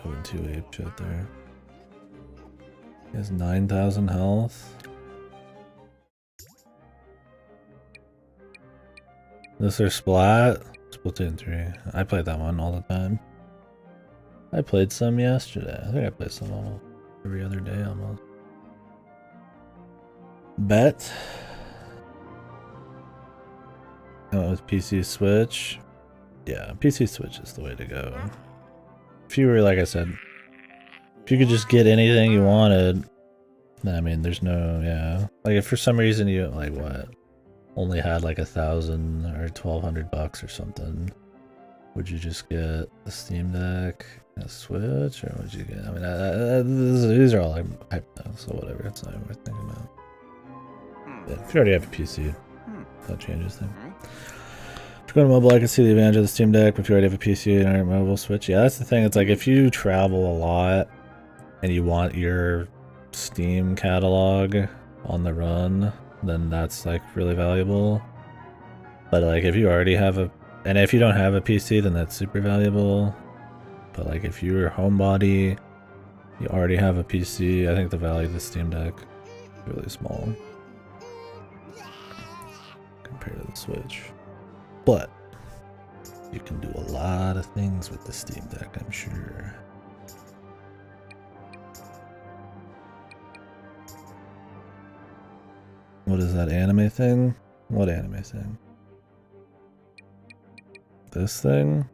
going too ape shit there. He has 9,000 health. This or Splat? Splatoon 3. I played that one all the time. I played some yesterday. I think I played some almost every other day almost. Bet. Oh, it was PC Switch. Yeah, PC Switch is the way to go. If you were, like I said, if you could just get anything you wanted, then I mean, there's no, yeah. Like if for some reason you, like what, only had like 1,000 or 1,200 bucks or something, would you just get a Steam Deck, a Switch, or would you get, I mean, these are all like hypotheticals, so whatever, it's not even worth thinking about. Yeah, if you already have a PC, that changes things. If you're going mobile, I can see the advantage of the Steam Deck, but if you already have a PC and a mobile Switch, yeah, that's the thing, it's like if you travel a lot and you want your Steam catalog on the run, then that's like really valuable. But like if you already have a, and if you don't have a PC, then that's super valuable. But like if you're a homebody, you already have a PC, I think the value of the Steam Deck is really small compared to the Switch. But You can do a lot of things with the Steam Deck, I'm sure. What is that anime thing? What anime thing? This thing?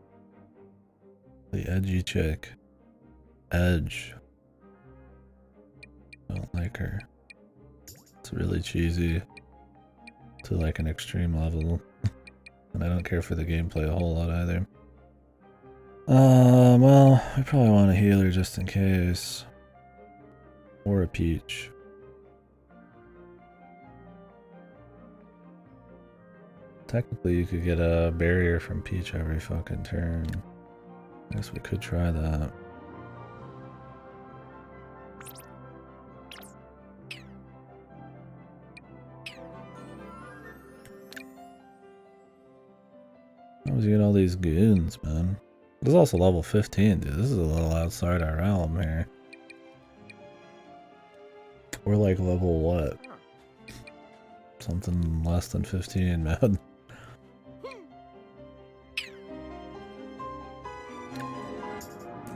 The edgy chick. Edge. Don't like her. It's really cheesy to like an extreme level. And I don't care for the gameplay a whole lot either. Well, I probably want a healer just in case. Or a Peach. Technically, you could get a barrier from Peach every fucking turn. I guess we could try that. How was you get all these goons, man? This is also level 15, dude. This is a little outside our realm here. We're like level what? Something less than 15, man.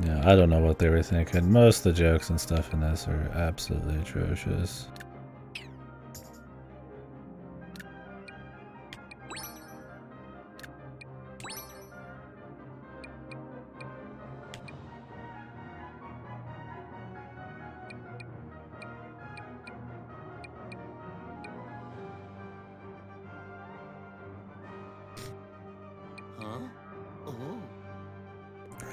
Yeah, I don't know what they were thinking. Most of the jokes and stuff in this are absolutely atrocious.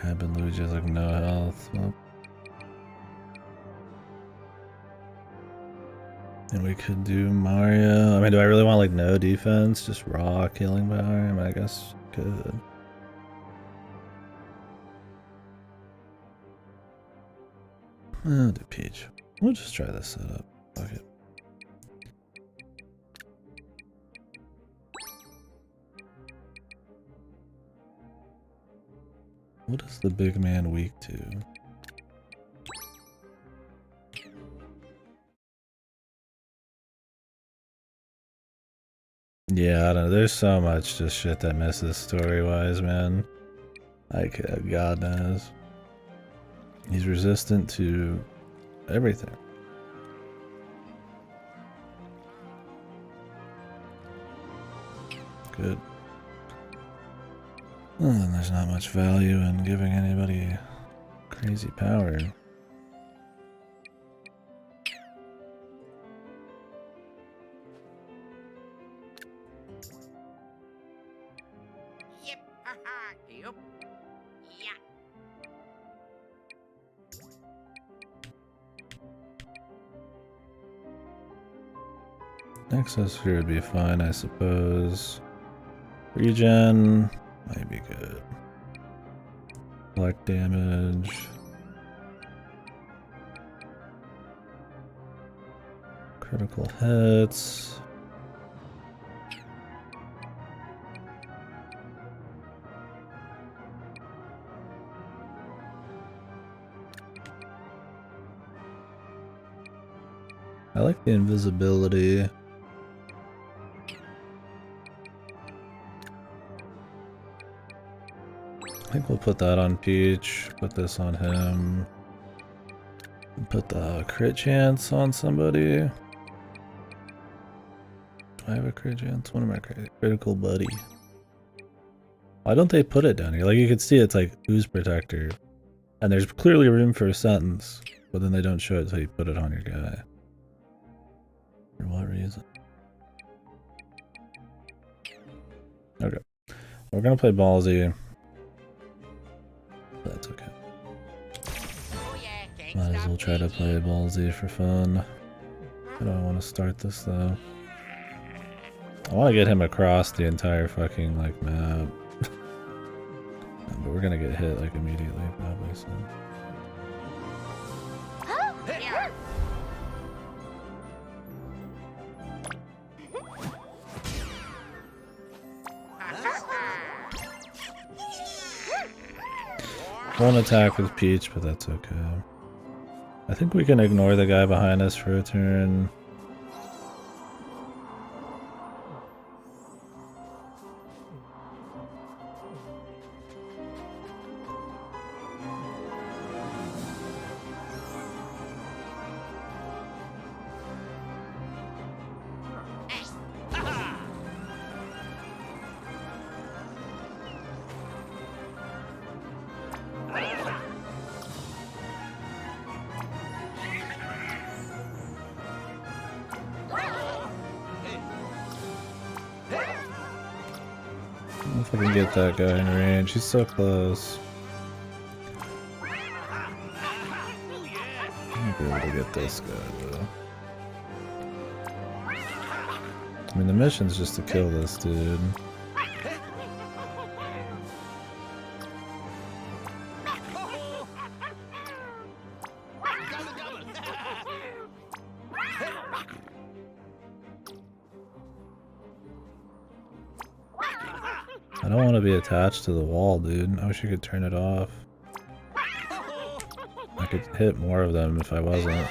Rabbids Luigi's like no health. Well. And we could do Mario. I mean, do I really want like no defense? Just raw killing power? I mean, I guess could. I'll do Peach. We'll just try this setup. Fuck it. What is the big man weak to? Yeah, I don't know. There's so much just shit that misses story-wise, man. Like, God knows. He's resistant to everything. Good. Well, then there's not much value in giving anybody crazy power. Yep, haha, yep. Yeah. Nexus here would be fine, I suppose. Regen might be good. Black damage. Critical hits. I like the invisibility. I think we'll put that on Peach, put this on him, and put the crit chance on somebody. Do I have a crit chance? What am I critical buddy? Why don't they put it down here? Like you can see it's like Ooze Protector, and there's clearly room for a sentence, but then they don't show it until you put it on your guy. For what reason? Okay. We're gonna play Ballsy. That's okay. Oh yeah, Might as well try to play Ballsy for fun. I don't want to start this though. I want to get him across the entire fucking like map. But we're gonna get hit like immediately probably, so. Yeah. One attack with Peach, but that's okay. I think we can ignore the guy behind us for a turn. if I can get that guy in range. He's so close. I might be able to get this guy though. I mean, the mission's just to kill this dude. I don't want to be attached to the wall, dude. I wish you could turn it off. I could hit more of them if I wasn't.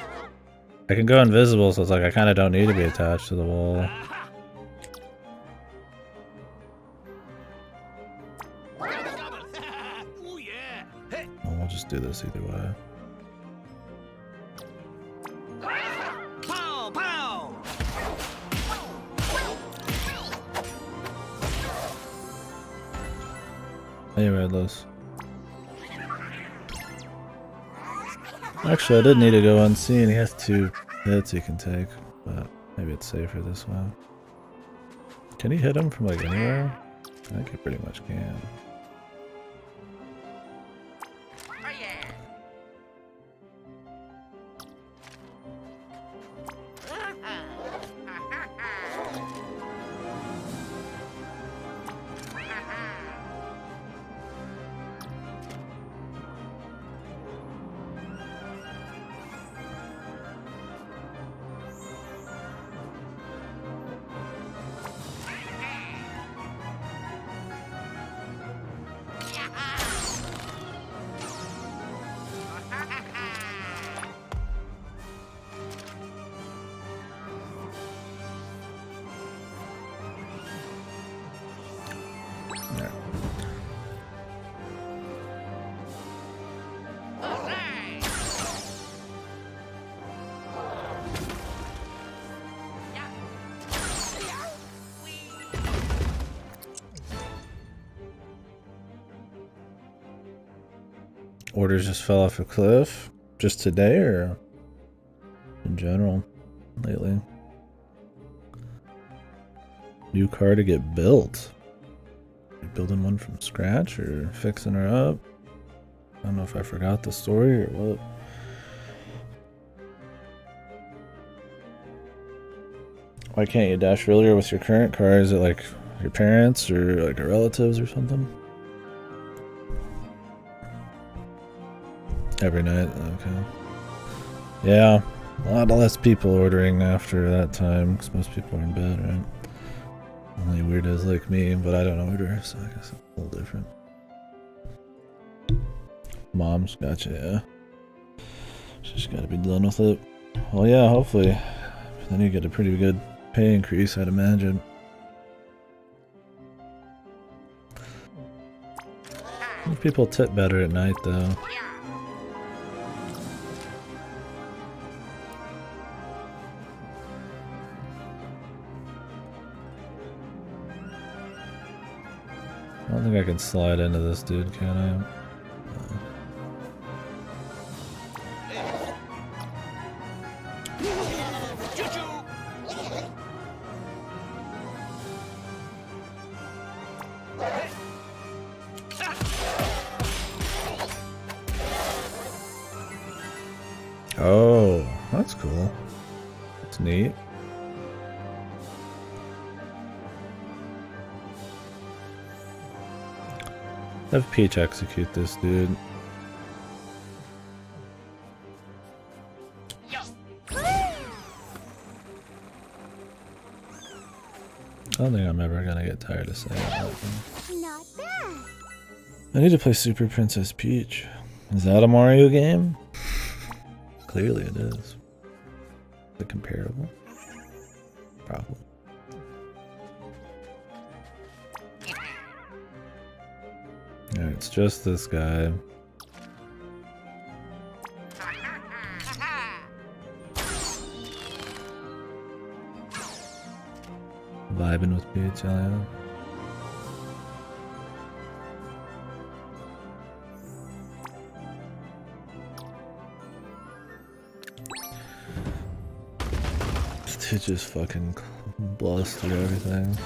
I can go invisible, so it's like I kind of don't need to be attached to the wall. Well, we'll just do this either way. Pow, pow. Hey, Redless. Actually, I did need to go unseen. He has 2 hits he can take, but maybe it's safer this way. Can he hit him from like anywhere? I think he pretty much can. Oh yeah. Orders just fell off a cliff? Just today or in general lately? New car to get built. You building one from scratch or fixing her up? I don't know if I forgot the story or what. Why can't you dash earlier with your current car? Is it like your parents or like your relatives or something? Every night, okay. Yeah, a lot less people ordering after that time because most people are in bed, right? Only weirdos like me, but I don't order, so I guess it's a little different. Mom's gotcha, yeah. She's gotta be done with it. Well, yeah, hopefully. Then you get a pretty good pay increase, I'd imagine. People tip better at night, though. I don't think I can slide into this dude, can I? Oh, that's cool. That's neat. Have Peach execute this dude. I don't think I'm ever gonna get tired of saying that. Not bad. I need to play Super Princess Peach. Is that a Mario game? Clearly it is. Is it comparable? Probably. Alright, it's just this guy. Vibing with Peach, yeah. It just fucking blasts through everything.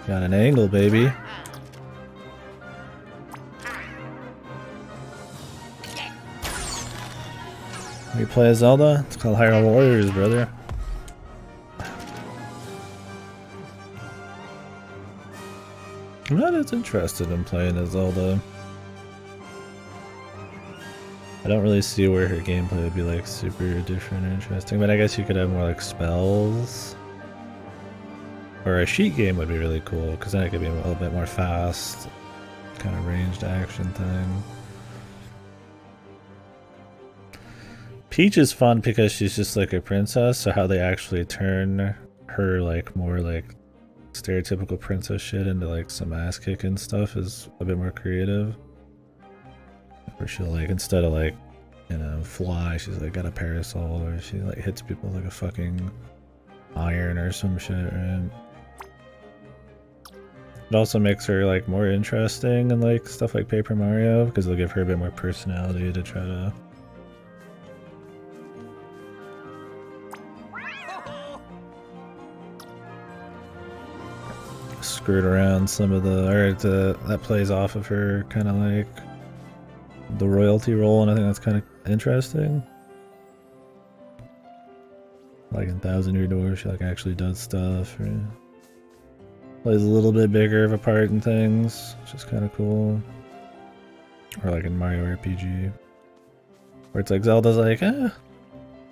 Got an angle, baby. You play as Zelda? It's called Hyrule Warriors, brother. I'm not as interested in playing as Zelda. I don't really see where her gameplay would be like super different or interesting, but I guess you could have more like spells. Or a sheet game would be really cool, because then it could be a little bit more fast, kind of ranged action thing. Peach is fun because she's just like a princess, so how they actually turn her like more like stereotypical princess shit into like some ass kicking stuff is a bit more creative. Where she'll like, instead of like, you know, fly, she's like got a parasol, or she like hits people with like a fucking iron or some shit, right? It also makes her like more interesting and like stuff like Paper Mario, because they'll give her a bit more personality to try to skirt around some of the, or that plays off of her kind of like the royalty role, and I think that's kind of interesting. Like in Thousand Year Door, she like actually does stuff, or plays a little bit bigger of a part in things, which is kind of cool. Or like in Mario RPG, where it's like Zelda's like,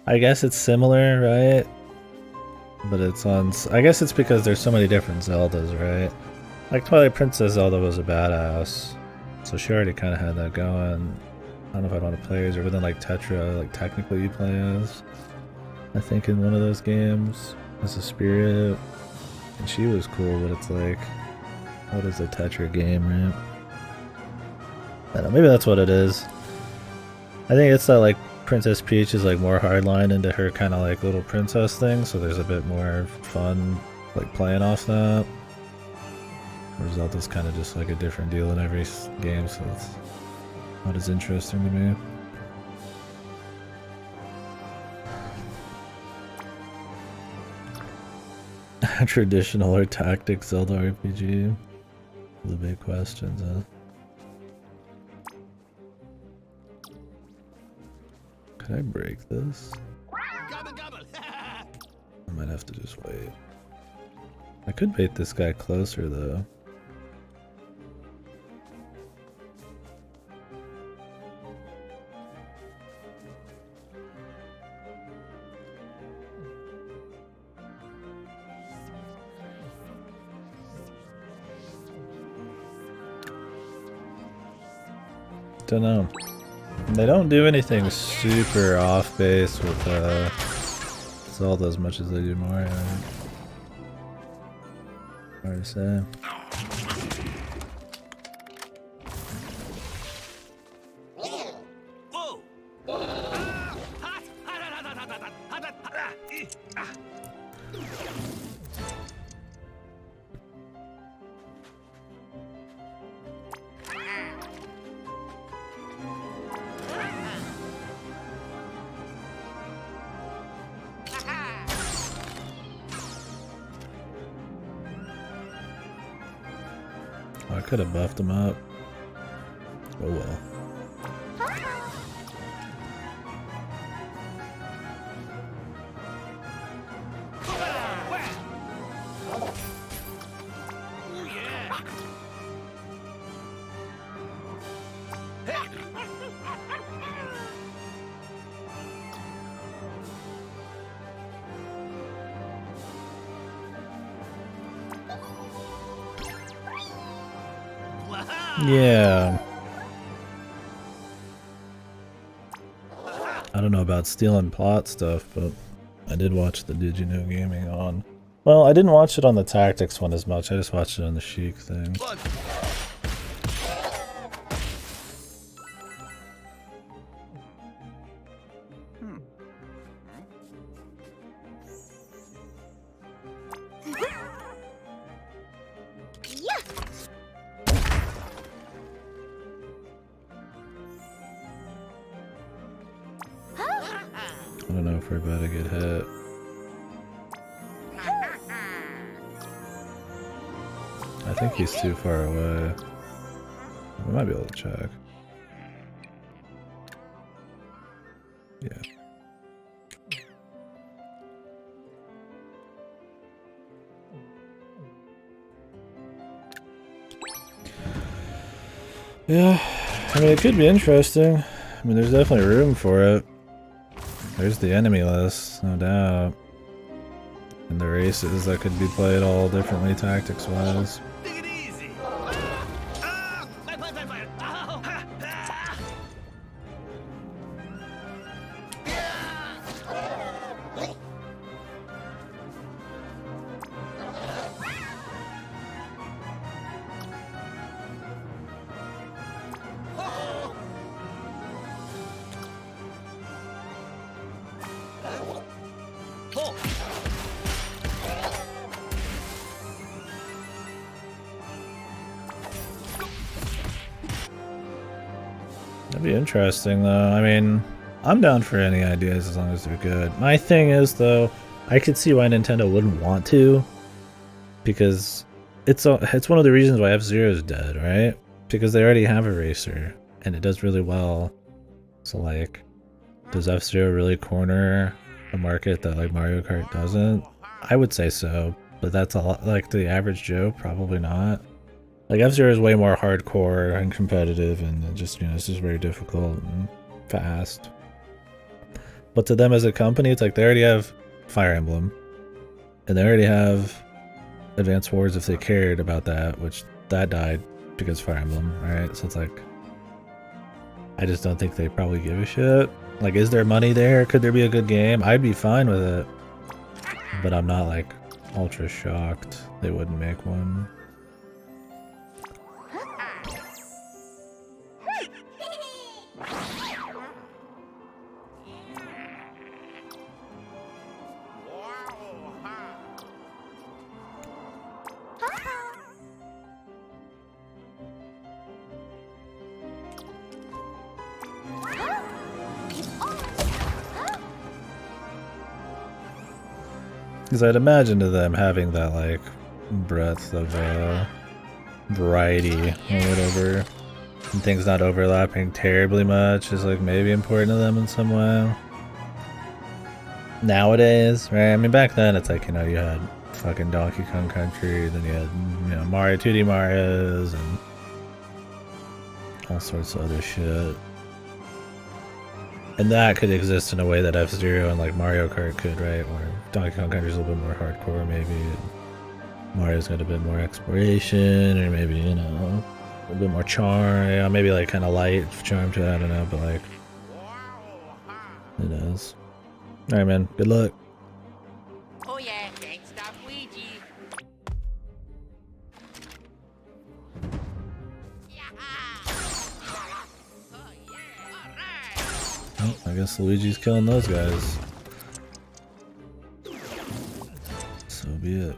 I guess it's similar, right? But it's on, I guess it's because there's so many different Zeldas, right? Like Twilight Princess Zelda was a badass, so she already kind of had that going. I don't know if I'd want to play as her, but then like Tetra, like technically you play as, I think, in one of those games as a spirit, and she was cool, but it's like, what is a Tetra game, right? I don't know, maybe that's what it is. I think it's that like Princess Peach is like more hardline into her kind of like little princess thing, so there's a bit more fun like playing off that. Where Zelda's kind of just like a different deal in every game, so it's not as interesting to me. Traditional or tactics Zelda RPG? The big questions, huh? Can I break this? I might have to just wait. I could bait this guy closer though. Don't know. They don't do anything super off base with Zelda as much as they do Mario. Hard to say. I could have buffed him up. Oh well. Yeah. I don't know about stealing plot stuff, but I did watch the Did You Know Gaming on. Well, I didn't watch it on the tactics one as much. I just watched it on the Sheik thing. I don't know if we're about to get hit. I think he's too far away. We might be able to check. Yeah. Yeah, I mean, it could be interesting. I mean, there's definitely room for it. There's the enemy list, no doubt. And the races that could be played all differently tactics-wise. Take it easy. Fire. Ow. That'd be interesting, though. I mean, I'm down for any ideas as long as they're good. My thing is, though, I could see why Nintendo wouldn't want to, because it's one of the reasons why F-Zero is dead, right? Because they already have a racer, and it does really well. So, like, does F-Zero really corner a market that, like, Mario Kart doesn't? I would say so, but that's a lot, like, the average Joe, probably not. Like, F-Zero is way more hardcore and competitive, and just, you know, it's just very difficult and fast. But to them as a company, it's like they already have Fire Emblem, and they already have Advance Wars if they cared about that, which that died because Fire Emblem, right? So it's like, I just don't think they probably give a shit. Like, is there money there? Could there be a good game? I'd be fine with it, but I'm not, like, ultra shocked they wouldn't make one. Because I'd imagine to them having that, like, breadth of variety or whatever, and things not overlapping terribly much is, like, maybe important to them in some way. Nowadays, right? I mean, back then it's like, you know, you had fucking Donkey Kong Country, then you had, you know, Mario 2D Marios, and all sorts of other shit. And that could exist in a way that F-Zero and, like, Mario Kart could, right? Where Donkey Kong Country is a little bit more hardcore, maybe. And Mario's got a bit more exploration, or maybe, you know, a bit more charm. You know, maybe, like, kind of light charm to it, I don't know, but, like, it does. Alright, man. Good luck. Oh yeah, thanks, stop Ouija. Oh, I guess Luigi's killing those guys. So be it.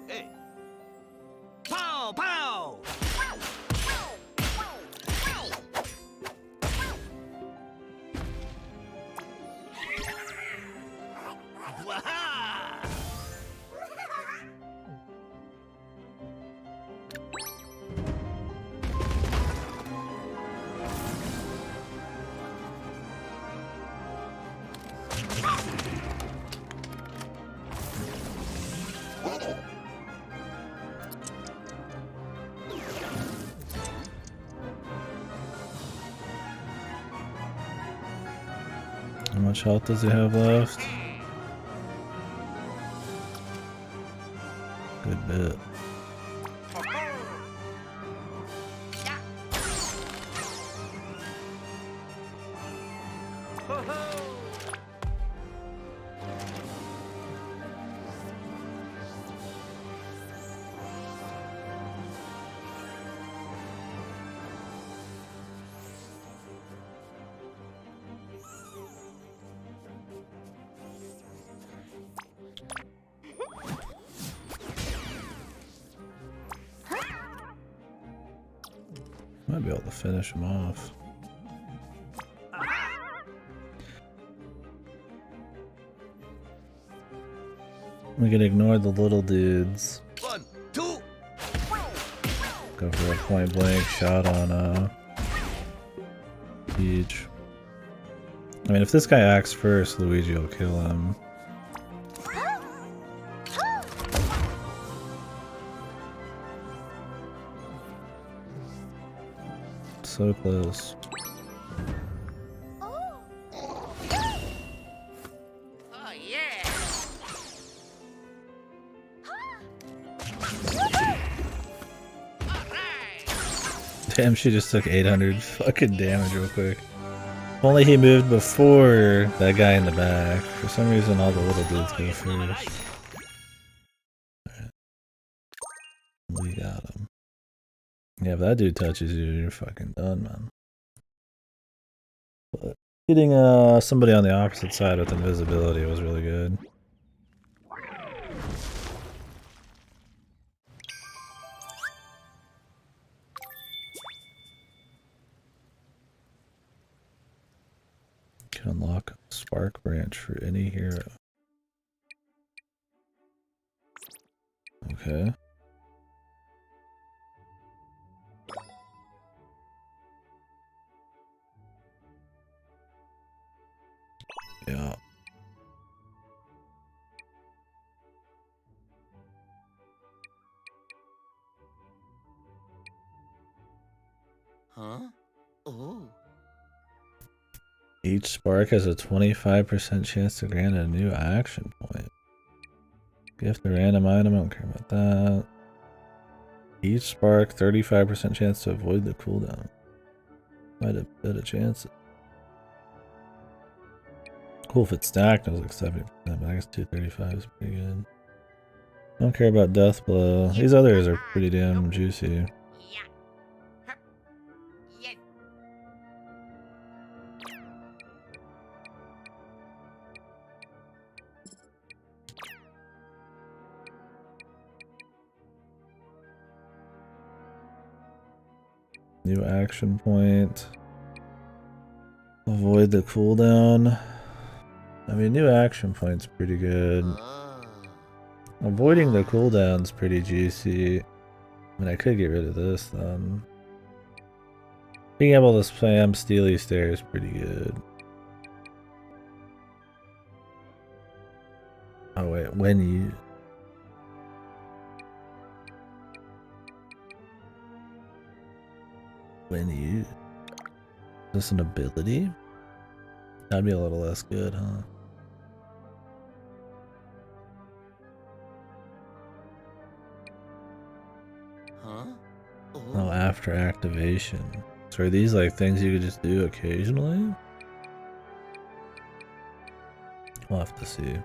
Hey. Pow, pow. Waha! How much health does he have left? Good bit. Might be able to finish him off. We can ignore the little dudes. 1, 2. Go for a point blank shot on Peach. I mean, if this guy acts first, Luigi will kill him. So close. Oh, yeah. Damn, she just took 800 fucking damage real quick. If only he moved before that guy in the back. For some reason, all the little dudes go first. Alright. We got him. Yeah, if that dude touches you, you're fucking done, man. But hitting somebody on the opposite side with invisibility was really good. Can unlock a spark branch for any hero. Okay. Yeah. Huh? Oh. Each spark has a 25% chance to grant a new action point. Gift a random item, I don't care about that. Each spark, 35% chance to avoid the cooldown. Quite a bit of chances. Cool if it's stacked, I was like 70%, but I guess 235 is pretty good. Don't care about Death Blow. These others are pretty damn juicy. Yeah. Hup. Yeah. New action point. Avoid the cooldown. I mean, new action point's pretty good. Avoiding the cooldown's pretty juicy. I mean, I could get rid of this then. Being able to spam Steely Stare is pretty good. Oh wait, when you... Is this an ability? That'd be a little less good, huh? Huh? Oh, after activation. So are these like things you could just do occasionally? We'll have to see.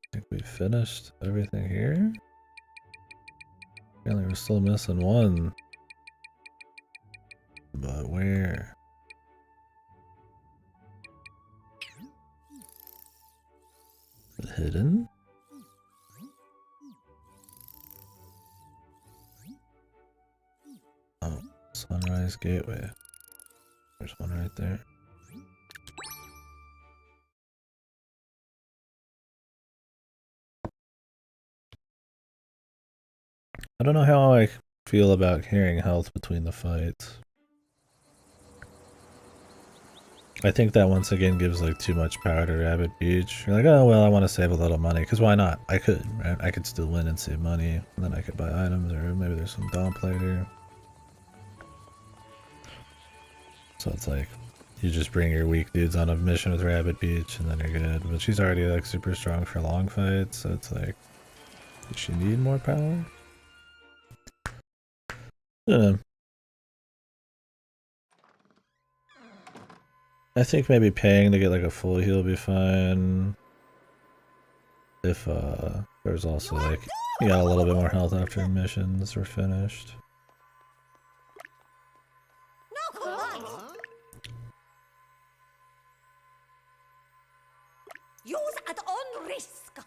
I think we finished everything here. Apparently we're still missing one. But where? Is it hidden? Oh, Sunrise Gateway. There's one right there. I don't know how I feel about carrying health between the fights. I think that once again gives like too much power to Rabbid Beach. You're like, oh well, I want to save a little money, because why not? I could, right? I could still win and save money, and then I could buy items, or maybe there's some dump later. So it's like, you just bring your weak dudes on a mission with Rabbid Beach, and then you're good. But she's already like super strong for long fights, so it's like, does she need more power? I don't know. I think maybe paying to get like a full heal would be fine. if there's also like you got a little bit more health after missions were finished. Use at own risk.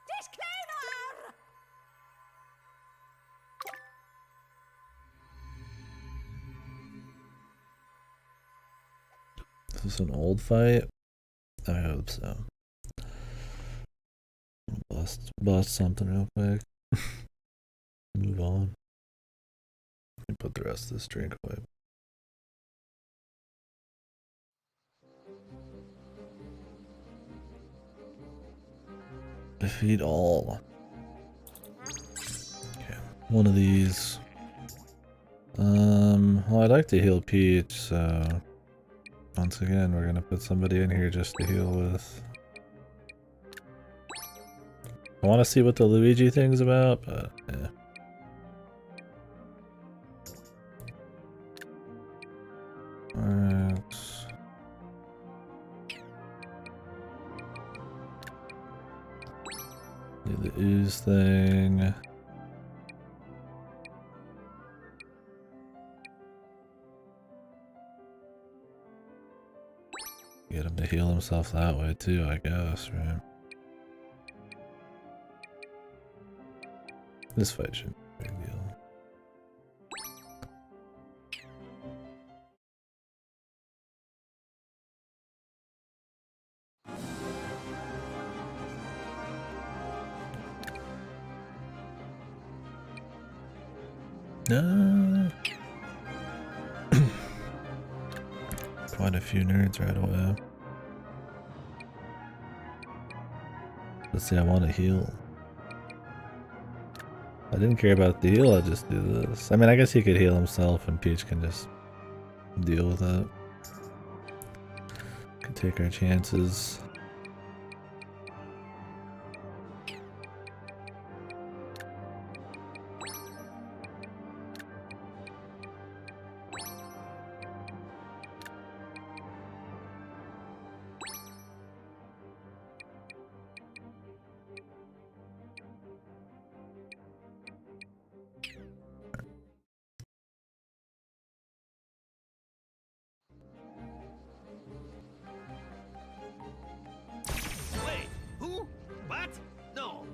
Disclaimer! Is this an old fight? I hope so. Bust something real quick. Move on. Let me put the rest of this drink away. Defeat all. Okay, one of these. Well, I'd like to heal Peach, so once again, we're gonna put somebody in here just to heal with. I want to see what the Luigi thing's about, but yeah. Alright. Do the ooze thing. Get him to heal himself that way too, I guess, right? This fight shouldn't be a big deal. No. Quite a few nerds right away. Let's see, I want to heal. I didn't care about the heal, I'd just do this. I mean, I guess he could heal himself and Peach can just deal with it. Could take our chances. Wait, who? What? No.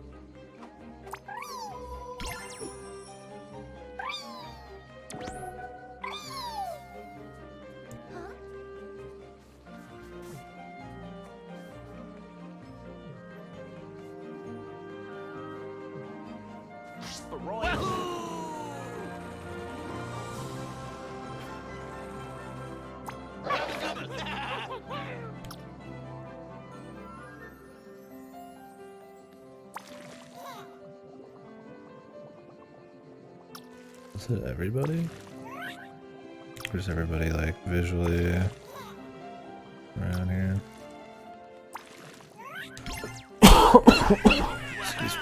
Is it everybody? Or is everybody like visually around here? Excuse me.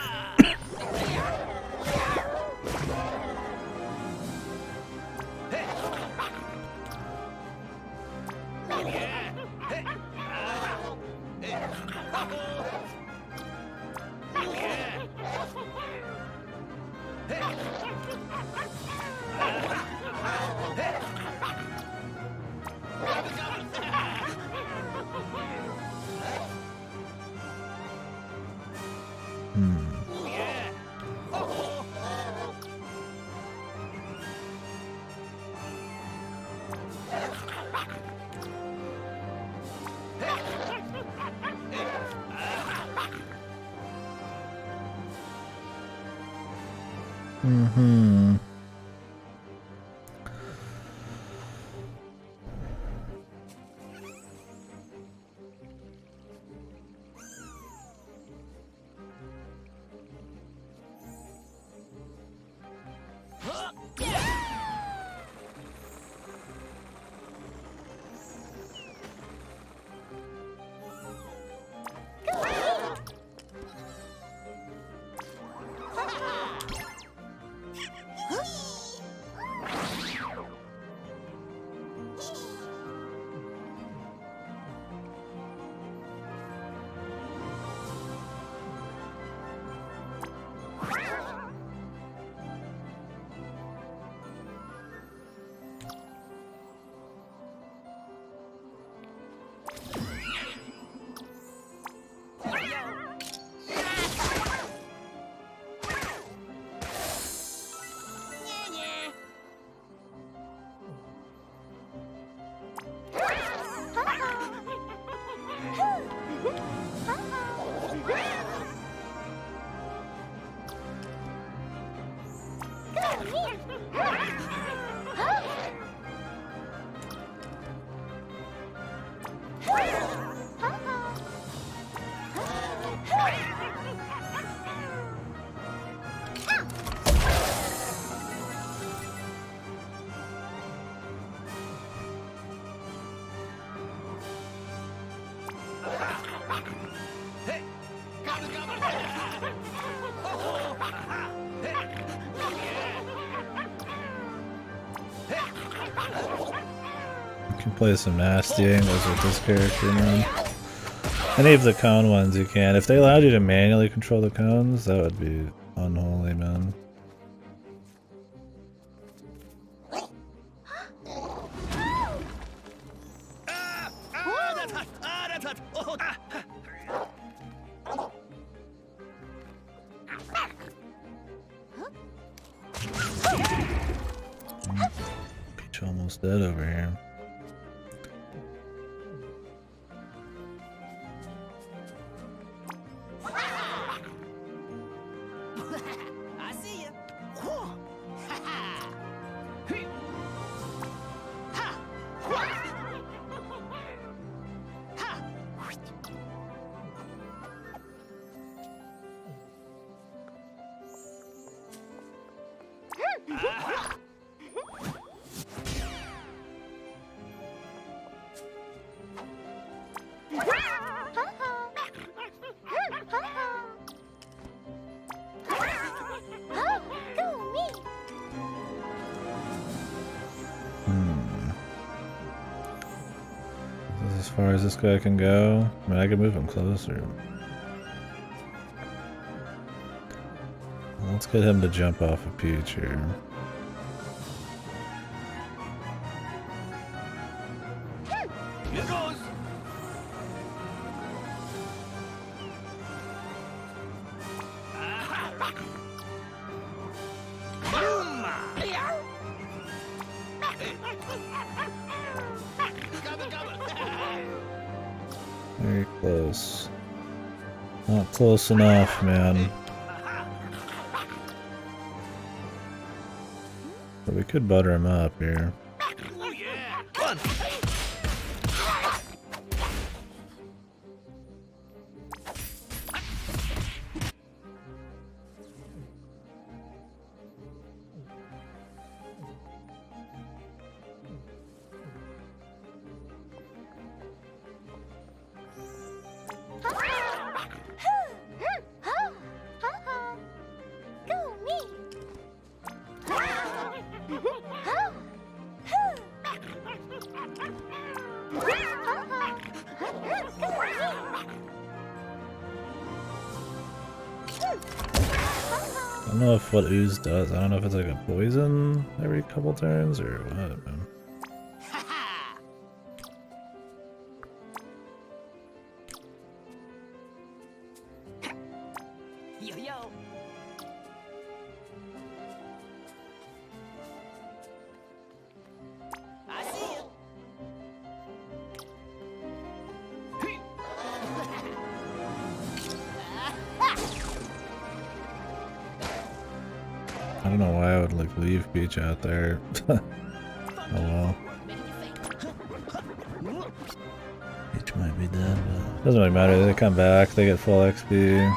Mm-hmm. You can play some nasty angles with this character, man. Any of the cone ones you can. If they allowed you to manually control the cones, that would be unholy, man. Peach almost dead over here. I see ya. As far as this guy can go, I mean, I can move him closer. Let's get him to jump off a peach here. Here goes. Very close. Not close enough, man. But we could butter him up here. Oh yeah. Fun. I don't know if what ooze does. I don't know if it's like a poison every couple turns or what, man. Yo yo. I see ya. I don't know why I would like leave Peach out there. Oh well. Peach might be dead, but doesn't really matter. They come back, they get full XP.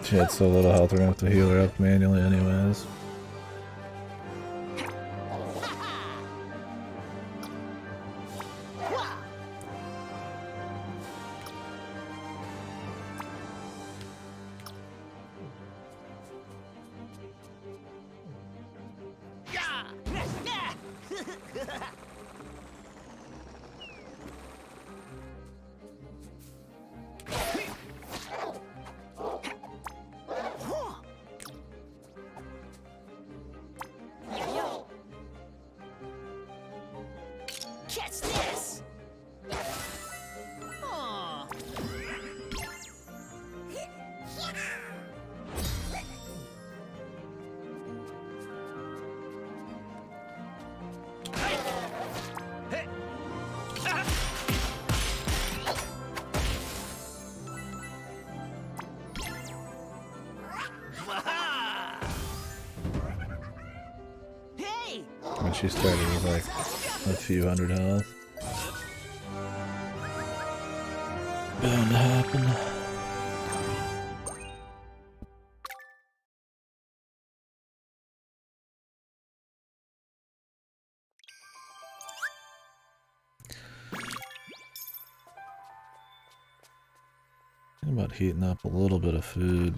She had so little health, we're gonna have to heal her up manually anyways. Catch this! Aw. When she started with like a few hundred health. Bound to happen. Think about heating up a little bit of food.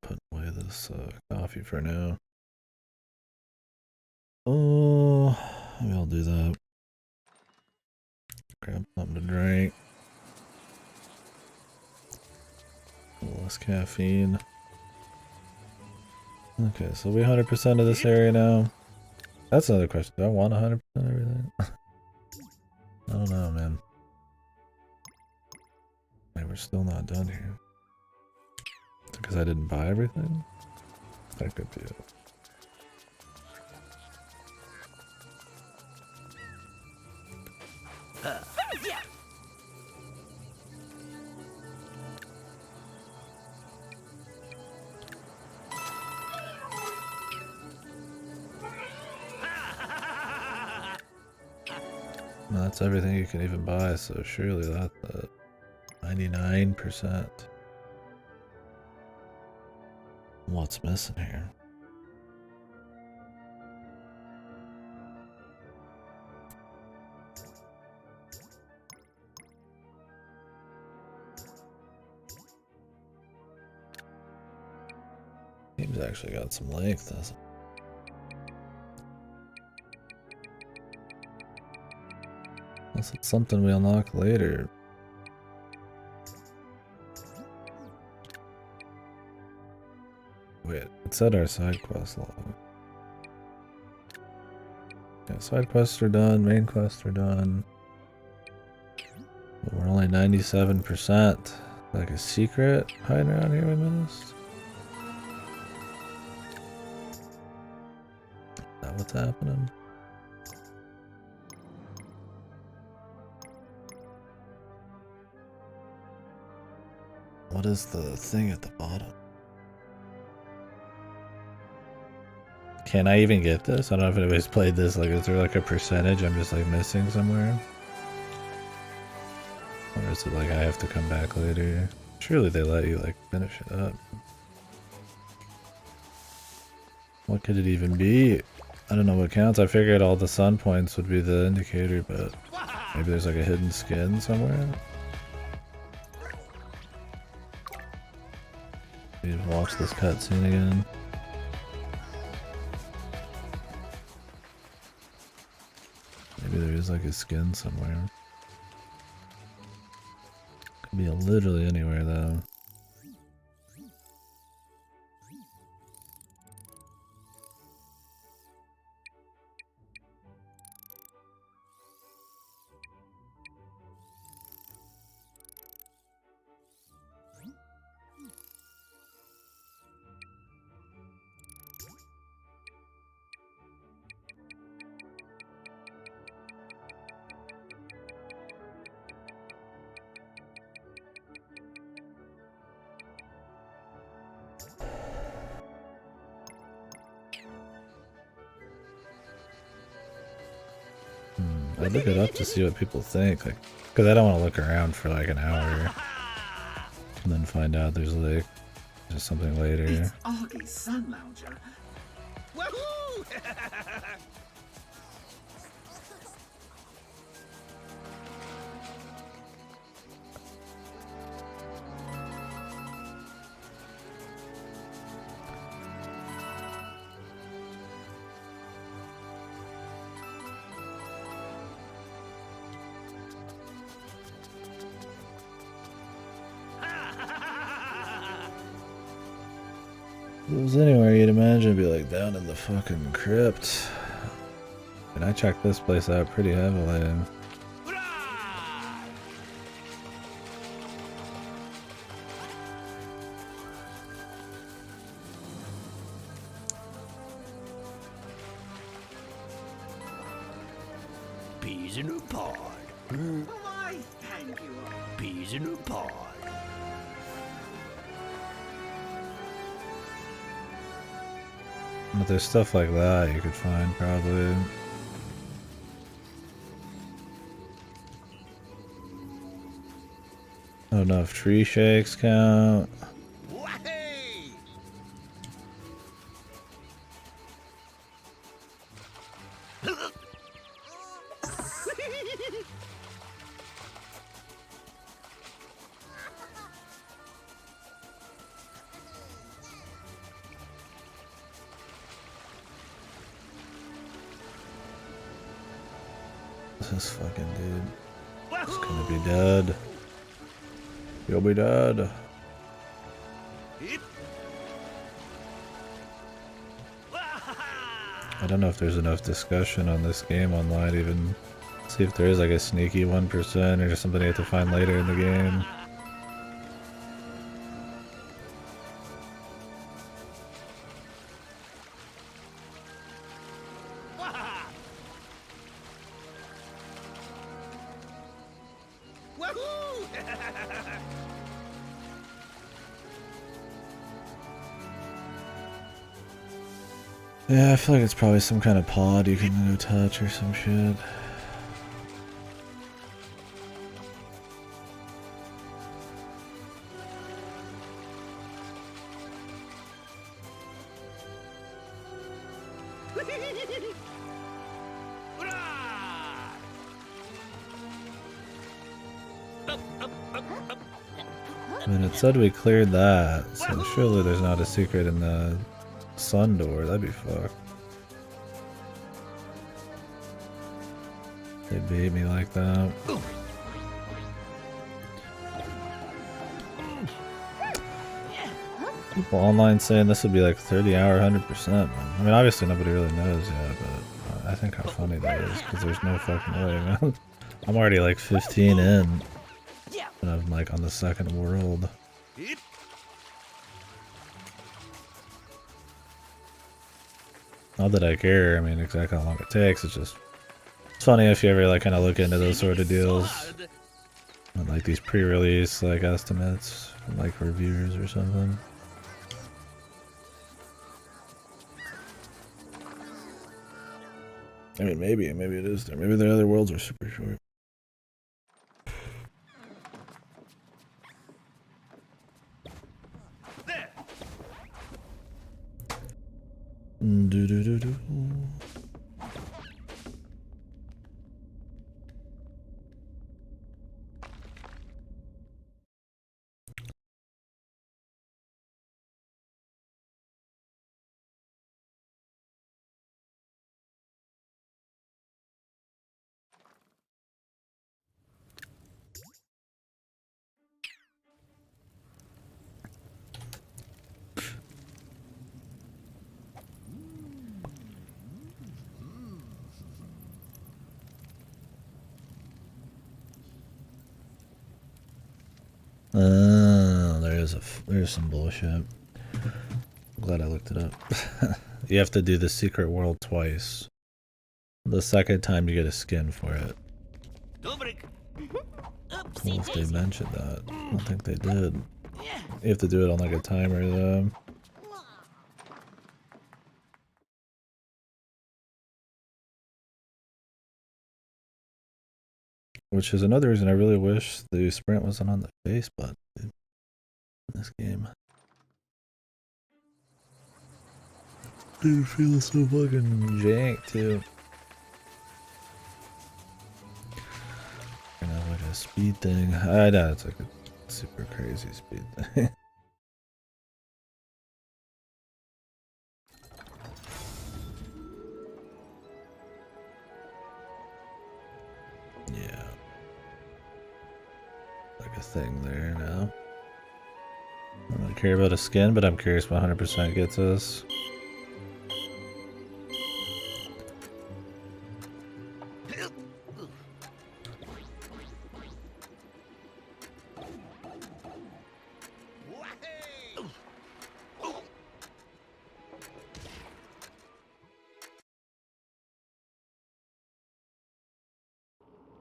Putting away this coffee for now. Oh, maybe I'll do that. Grab something to drink. A little less caffeine. Okay, so we 100% of this area now. That's another question. Do I want 100% everything? I don't know, man. Maybe we're still not done here. Because I didn't buy everything? That could be it. Well, that's everything you can even buy, so surely that's 99%. What's missing here? Game's actually got some length, doesn't it? Unless it's something we unlock later. Wait, it said our side quest log. Yeah, side quests are done, main quests are done. But we're only 97%. Like a secret hiding around here we missed? Is that what's happening? What is the thing at the bottom? Can I even get this? I don't know if anybody's played this. Like, is there like a percentage I'm just like missing somewhere? Or is it like I have to come back later? Surely they let you like finish it up. What could it even be? I don't know what counts. I figured all the sun points would be the indicator, but maybe there's like a hidden skin somewhere. Need to watch this cutscene again. Maybe there is like a skin somewhere. Could be literally anywhere though. I look it up to see what people think, like, because I don't want to look around for like an hour and then find out there's like just something later. It's Augie's Sun Lounger. Woohoo! If it was anywhere you'd imagine it'd be like down in the fucking crypt. And I checked this place out pretty heavily. Peas in a pod. Why, thank you. Peas in a pod. But there's stuff like that you could find probably. I don't know if tree shakes count. Wahey! This fucking dude is gonna be dead. You'll be dead. I don't know if there's enough discussion on this game online to even see if there is like a sneaky 1% or something you have to find later in the game. Yeah, I feel like it's probably some kind of pod you can go touch or some shit. I mean, it said we cleared that, so surely there's not a secret in the sun door. That'd be fucked. They beat me like that. People online saying this would be like 30-hour, 100%. I mean, obviously nobody really knows yet, but I think how funny that is, because there's no fucking way, man. I'm already like 15 in, and I'm like on the second world. Not that I care, I mean, exactly how long it takes, it's just funny if you ever like kind of look into those sort of deals. And, like these pre-release like estimates from like reviewers or something. I mean, maybe it is there. Maybe the other worlds are super short. Do do do do. There's some bullshit. I'm glad I looked it up. You have to do the secret world twice. The second time you get a skin for it. Cool if they mentioned that. I don't think they did. You have to do it on like a timer though. Which is another reason I really wish the sprint wasn't on the face button in this game. Dude, feels so fucking jank too. Kind of like a speed thing. I know it's like a super crazy speed thing. Yeah. Like a thing there now. I don't really care about a skin, but I'm curious what 100% gets us.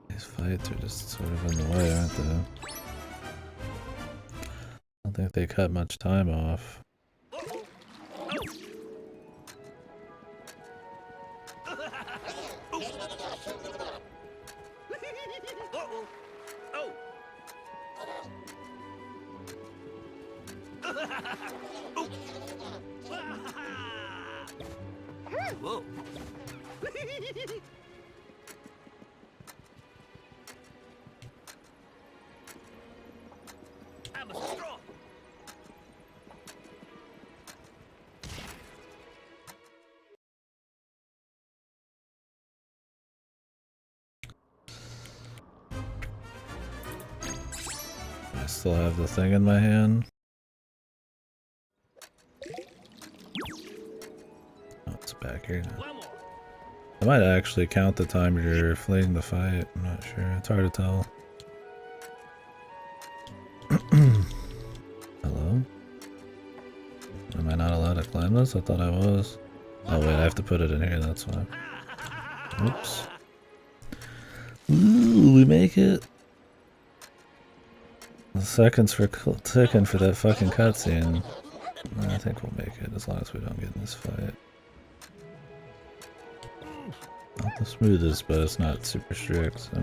These fights are just sort of in the way, aren't they? I don't think they cut much time off. Whoa. I'm a straw. I still have the thing in my hand. Oh, it's back here now. One more. I might actually count the time you're fleeing the fight. I'm not sure. It's hard to tell. Hello? Am I not allowed to climb this? I thought I was. Oh wait, I have to put it in here, that's why. Oops. Ooh, we make it. The seconds for ticking for that fucking cutscene. I think we'll make it as long as we don't get in this fight. Not the smoothest, but it's not super strict, so.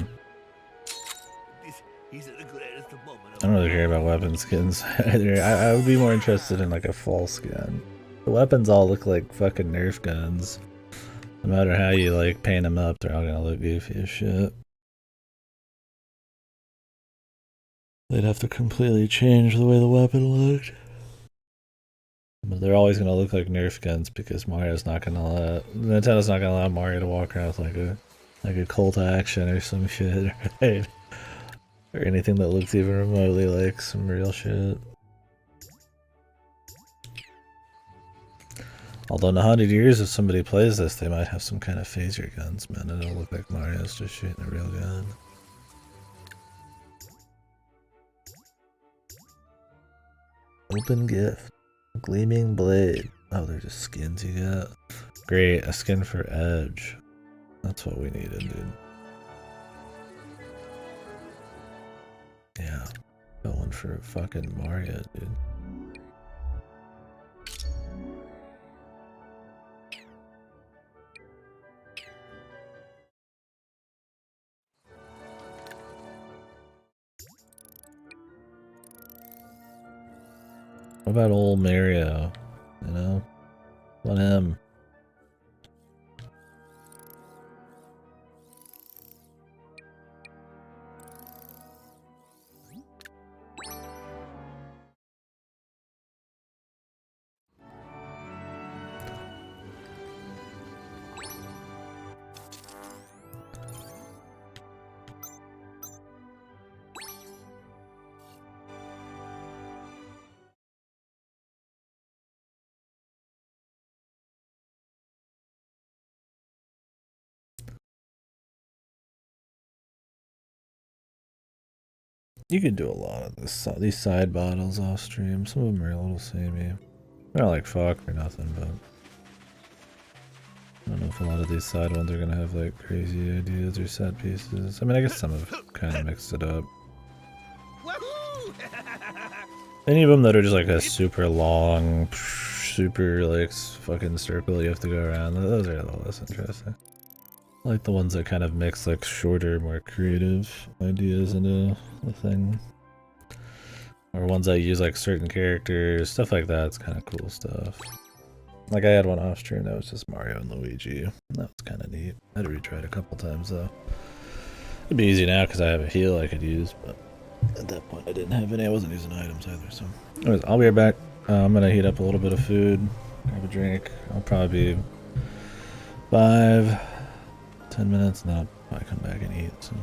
He's at the greatest moment. I don't really care about weapon skins either. I would be more interested in like a full skin. The weapons all look like fucking Nerf guns. No matter how you like paint them up, they're all gonna look goofy as shit. They'd have to completely change the way the weapon looked. But they're always gonna look like Nerf guns because Nintendo's not gonna allow Mario to walk around with like a Colt action or some shit, right? Or anything that looks even remotely like some real shit. Although in 100 years, if somebody plays this, they might have some kind of phaser guns, man. It'll look like Mario's just shooting a real gun. Open gift. Gleaming blade. Oh, they're just skins you get. Great, a skin for Edge. That's what we needed, dude. Yeah. Got one for fucking Mario, dude. What about old Mario? You know? What about him? You could do a lot of these side bottles off stream. Some of them are a little samey. They're not like fuck or nothing, but I don't know if a lot of these side ones are gonna have like crazy ideas or set pieces. I mean, I guess some have kind of mixed it up. Any of them that are just like a super long, super like fucking circle you have to go around, those are a little less interesting. I like the ones that kind of mix like shorter, more creative ideas into the thing. Or ones that use like certain characters, stuff like that. It's kind of cool stuff. Like I had one off stream that was just Mario and Luigi. That was kind of neat. I had to retry it a couple times though. It'd be easy now because I have a heal I could use, but at that point I didn't have any. I wasn't using items either, so. Anyways, I'll be right back. I'm gonna heat up a little bit of food, grab a drink. I'll probably be 5-10 minutes, and then I'll probably come back and eat. So.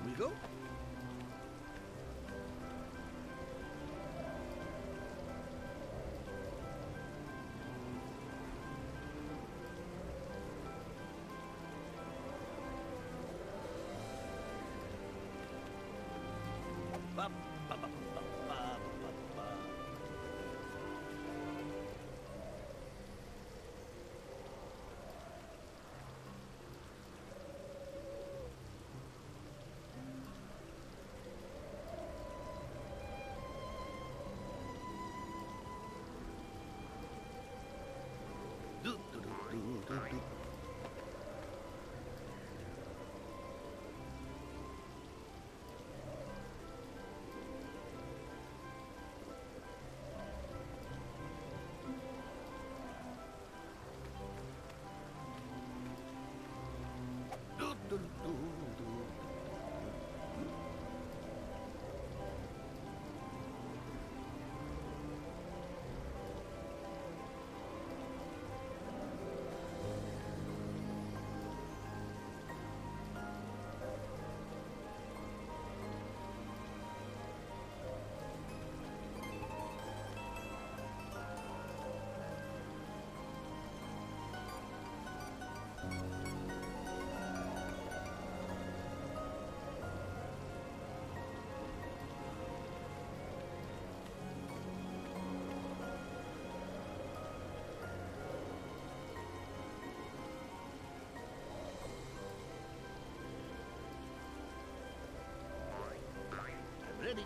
We go. Ba, ba, ba, ba, ba, ba, ba. Do, do, do, do, do, do. Do, do, do, do. I'm ready.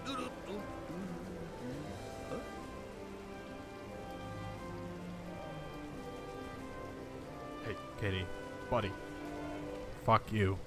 Do, do, do, do. Huh? Hey, Katie, buddy. Fuck you.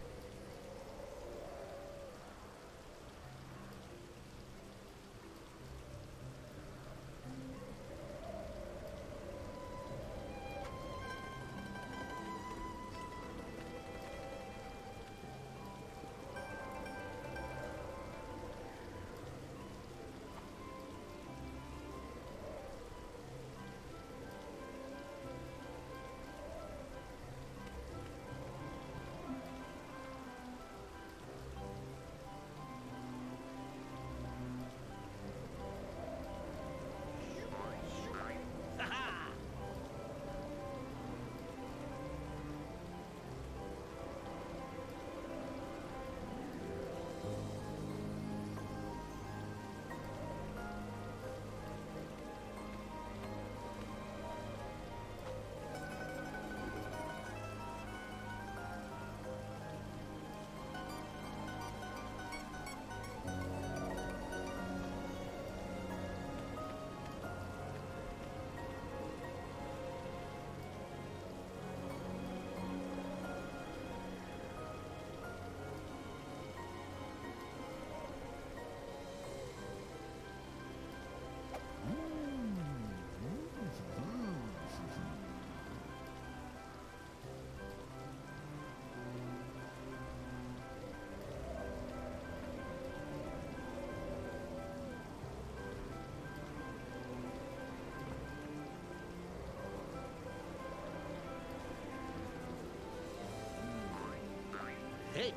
Hey.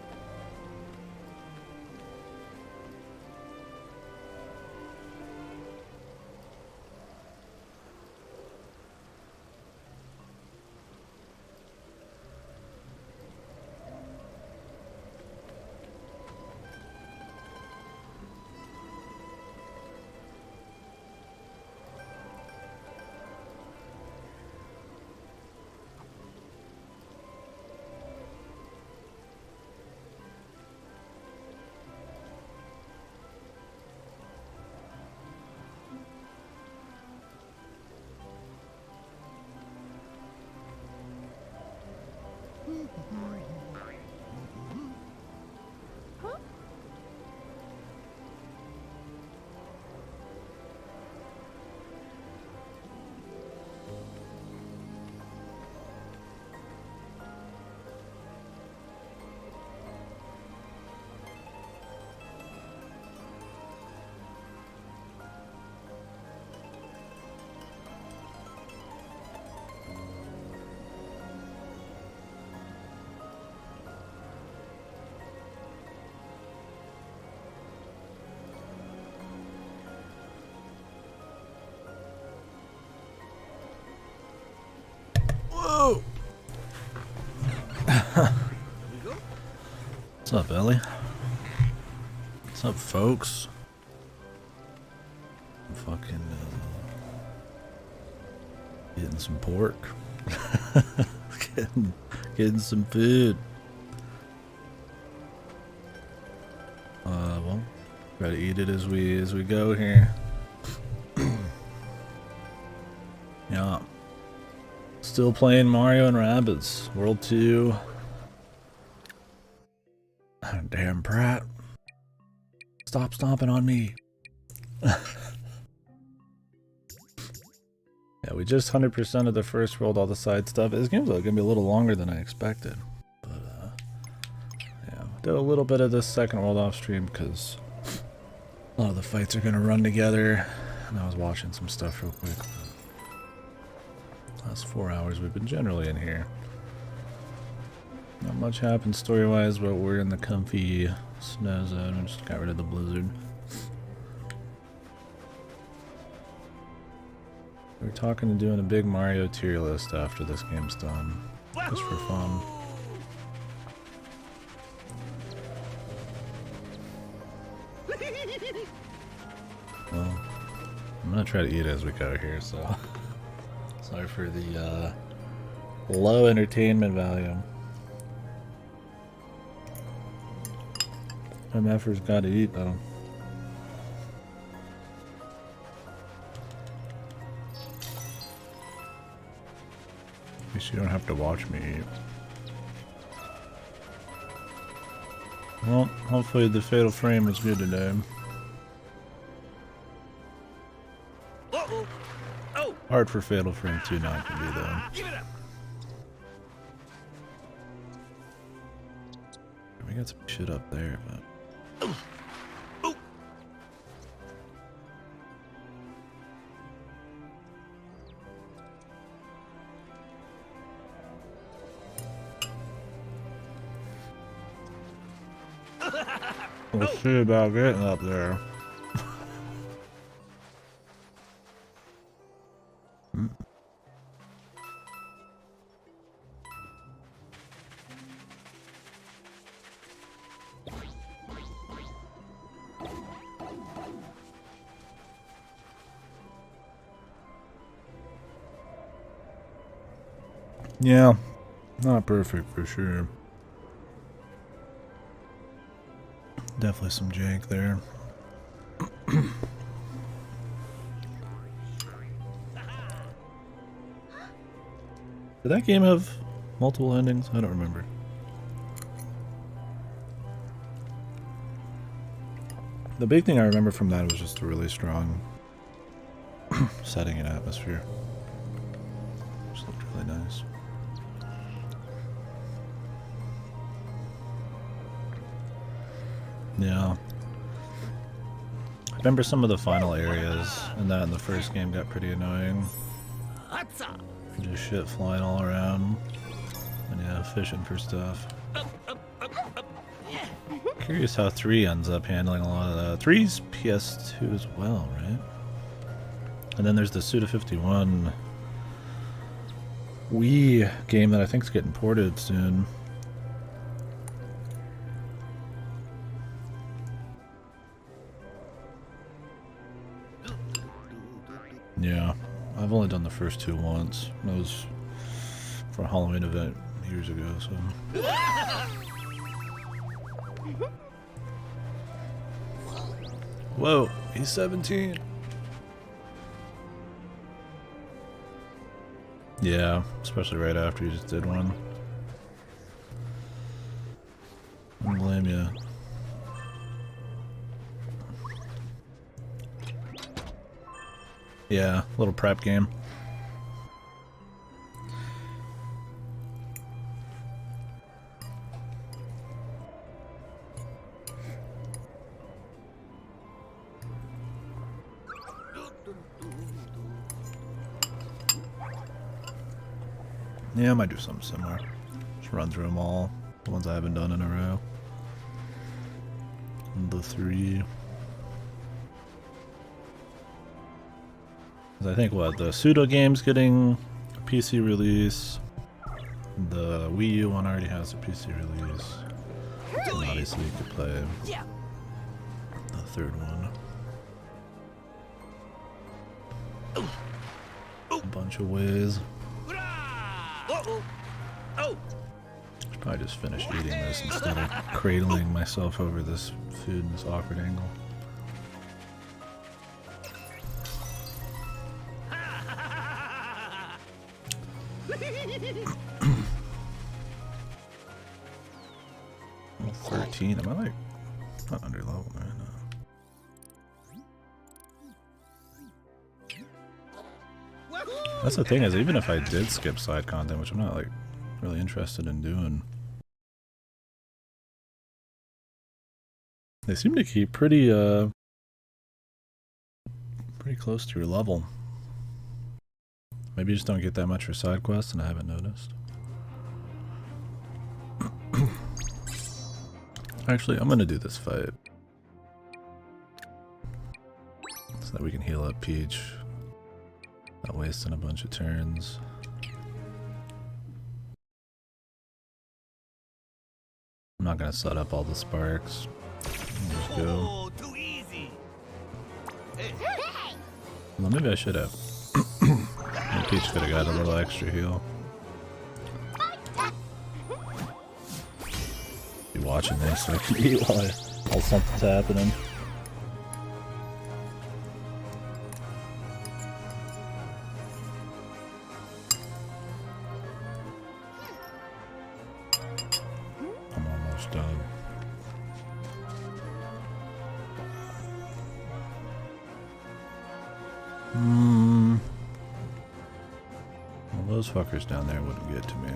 What's up, Ellie? What's up, folks? I'm fucking getting some pork. getting some food. Well, gotta eat it as we go here. Yeah. Still playing Mario and Rabbids. World 2. Damn Pratt. Stop stomping on me. Yeah, we just 100% of the first world, all the side stuff. This game's gonna be a little longer than I expected. But, yeah, did a little bit of this second world off stream because a lot of the fights are gonna run together. And I was watching some stuff real quick. Last 4 hours we've been generally in here. Not much happened story-wise, but we're in the comfy snow zone. I just got rid of the blizzard. We're talking and doing a big Mario tier list after this game's done. Just for fun. Well, I'm gonna try to eat as we go here, so sorry for the low entertainment value. MFers gotta eat though. At least you don't have to watch me eat. Well, hopefully the fatal frame is good today. Uh-oh. Oh. Hard for fatal frame 2 not to be though. Give it up. We got some shit up there, but we'll see about getting up there. Yeah, not perfect for sure. Definitely some jank there. Did that game have multiple endings? I don't remember. The big thing I remember from that was just a really strong setting and atmosphere. Just looked really nice. Yeah. I remember some of the final areas, and that in the first game got pretty annoying. Just shit flying all around. And yeah, fishing for stuff. Curious how 3 ends up handling a lot of that. 3's PS2 as well, right? And then there's the Suda51 Wii game that I think is getting ported soon. Yeah, I've only done the first 2 once. That was for a Halloween event years ago, so. Whoa, he's 17. Yeah, especially right after you just did one. I don't blame you. Yeah, little prep game. Yeah, I might do something similar. Just run through them all. The ones I haven't done in a row. The 3. I think what the pseudo game's getting a PC release. The Wii U one already has a PC release. And obviously you could play Yeah. the third one. A bunch of ways. Should probably just finish eating this instead of cradling myself over this food in this awkward angle. Well, 13. Am I like not under level right now? That's the thing is, even if I did skip side content, which I'm not like really interested in doing, they seem to keep pretty close to your level. Maybe you just don't get that much for side quests and I haven't noticed. Actually, I'm gonna do this fight so that we can heal up Peach. Not wasting a bunch of turns. I'm not gonna set up all the sparks. Just go. Too easy. Well, maybe I should have. Peach could have got a little extra heal. Be watching this so I can eat while something's happening. I'm almost done. Well, those fuckers down there wouldn't get to me.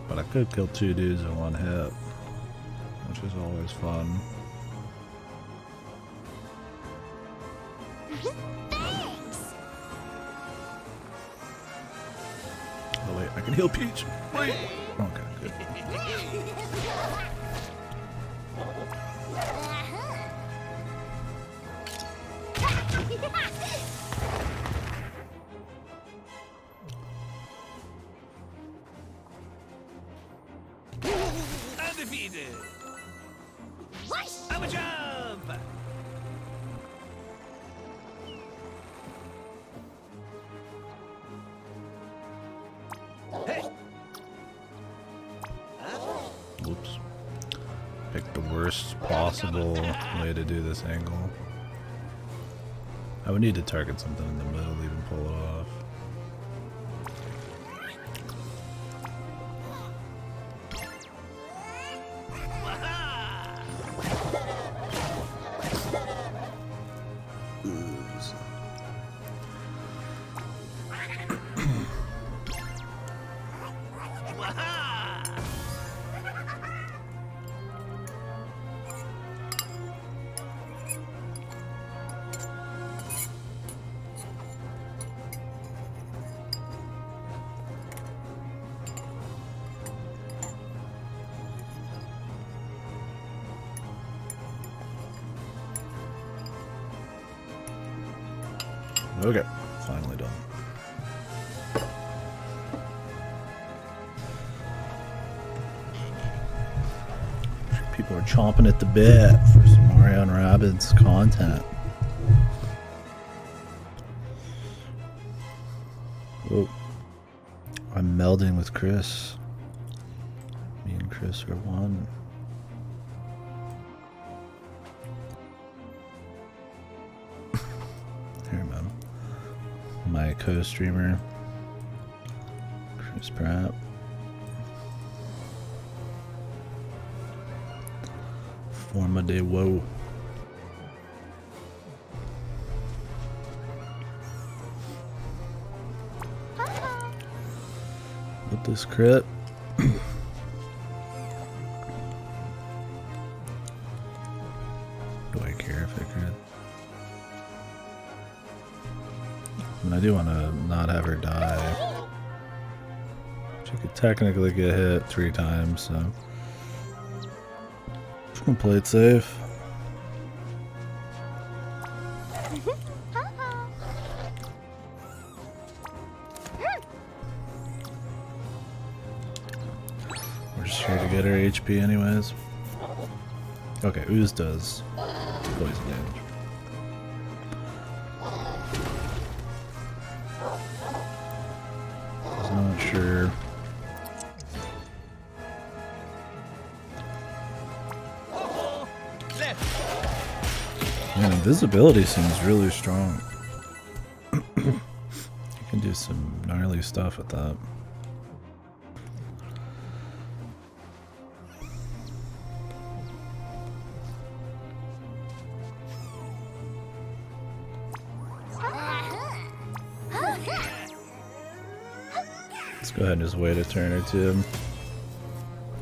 But I could kill 2 dudes in 1 hit, which is always fun. Oh wait, I can heal Peach! Wait! Okay, good. Undefeated. I'm a jump. Hey. Whoops. Picked the worst possible way to do this angle. I would need to target something in the middle to even pull it off. Okay, finally done. People are chomping at the bit for some Mario and Rabbids content. Oh, I'm melding with Chris. Me and Chris are one. Here, man. My co-streamer, Chris Pratt. Forma de woe. With this crit. Do I care if I crit? I mean, I do want to not have her die. She could technically get hit 3 times, so just gonna play it safe. We're just here to get her HP anyways. Okay, Ooze does poison damage. I'm not sure. Man, invisibility seems really strong. You can do some gnarly stuff with that. Let's go ahead and just wait a turn or two.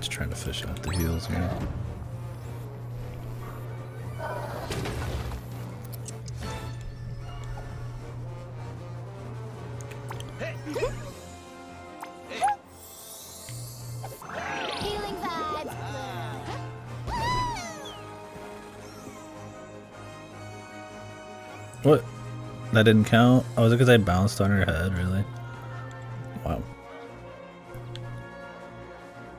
Just trying to fish out the heals here. Healing vibes. What? That didn't count? Oh, was it because I bounced on her head, really? Wow.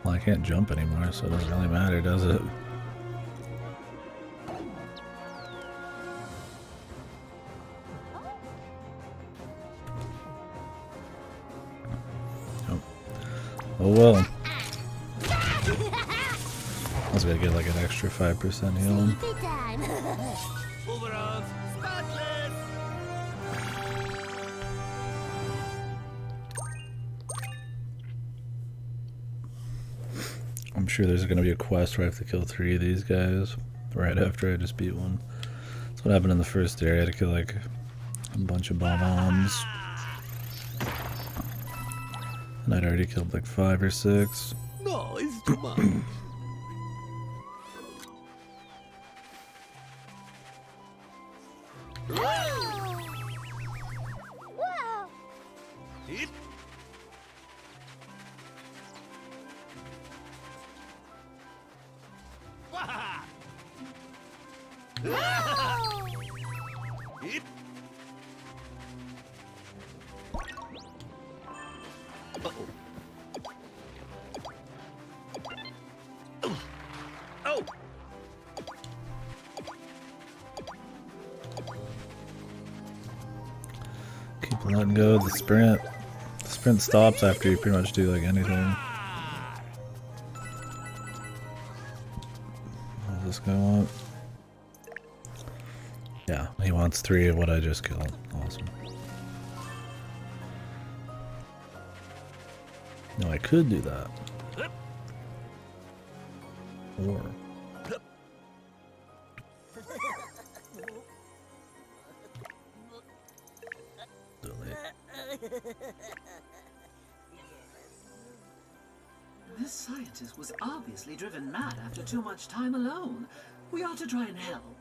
Well, I can't jump anymore, so it doesn't really matter, does it? Oh, oh well. I was gonna get like an extra 5% heal. Sleepy time. Overalls, spotless. I'm sure there's gonna be a quest where I have to kill 3 of these guys right after I just beat one. That's what happened in the first area. I had to kill like a bunch of bombs. And I'd already killed like 5 or 6. No, it's too much. Wow. Hit. Wah! Hit. Uh-oh. Oh! Keep letting go of the sprint. The sprint stops after you pretty much do like anything. What does this guy want? Yeah, he wants 3 of what I just killed. Awesome. No, I could do that. Or This scientist was obviously driven mad after too much time alone. We ought to try and help.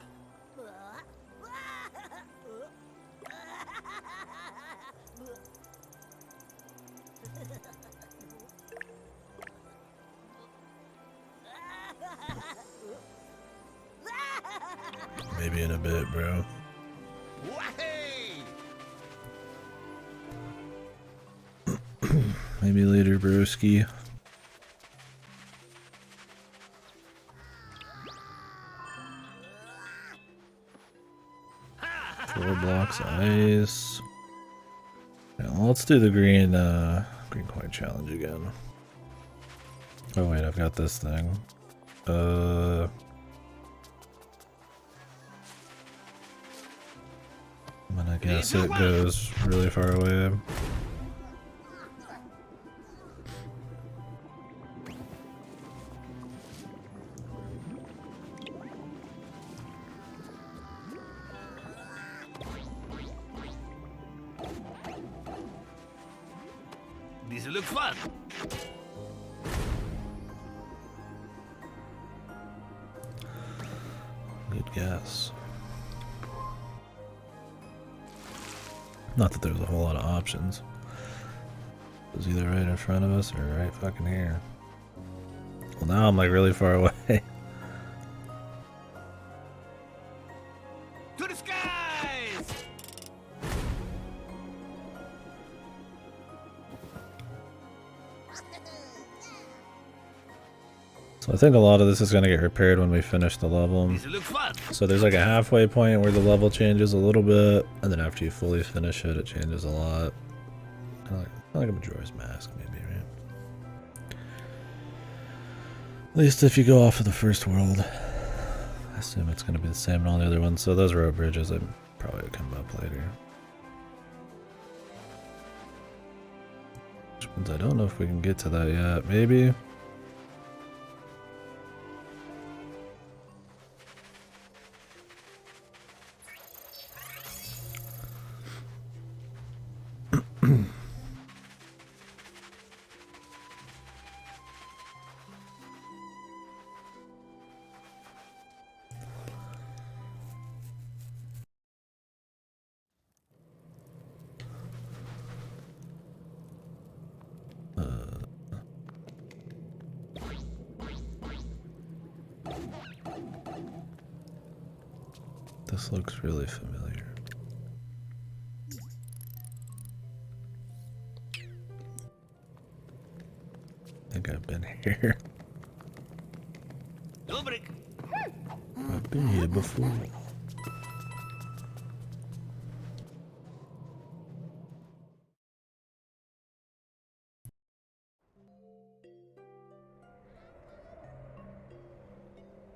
maybe in a bit, bro. Wahey! Maybe later, broski. 4 blocks of ice. Yeah, well, let's do the green coin challenge again. Oh wait, I've got this thing. I mean, I guess it goes really far away. This looks fun. Good guess. Not that there was a whole lot of options. It was either right in front of us or right fucking here. Well, now I'm like really far away. To the skies! So I think a lot of this is going to get repaired when we finish the level. This looks fun. So there's like a halfway point where the level changes a little bit, and then after you fully finish it, it changes a lot. Kind of like a Majora's Mask, maybe, right? At least if you go off of the first world. I assume it's going to be the same in all the other ones. So those road bridges, I probably will come up later. Which ones I don't know if we can get to that yet. Maybe. This looks really familiar. I think I've been here. Dobrik. I've been here before.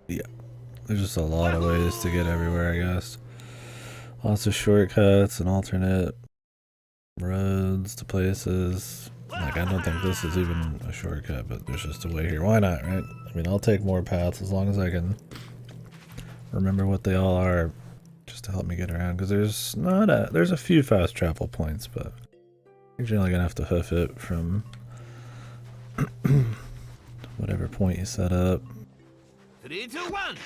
Yeah, there's just a lot of ways to get everywhere, I guess. Lots of shortcuts and alternate roads to places. Like, I don't think this is even a shortcut, but there's just a way here. Why not, right? I mean, I'll take more paths as long as I can remember what they all are, just to help me get around. Because there's a few fast travel points, but you're generally gonna have to hoof it from whatever point you set up. 3, 2, 1.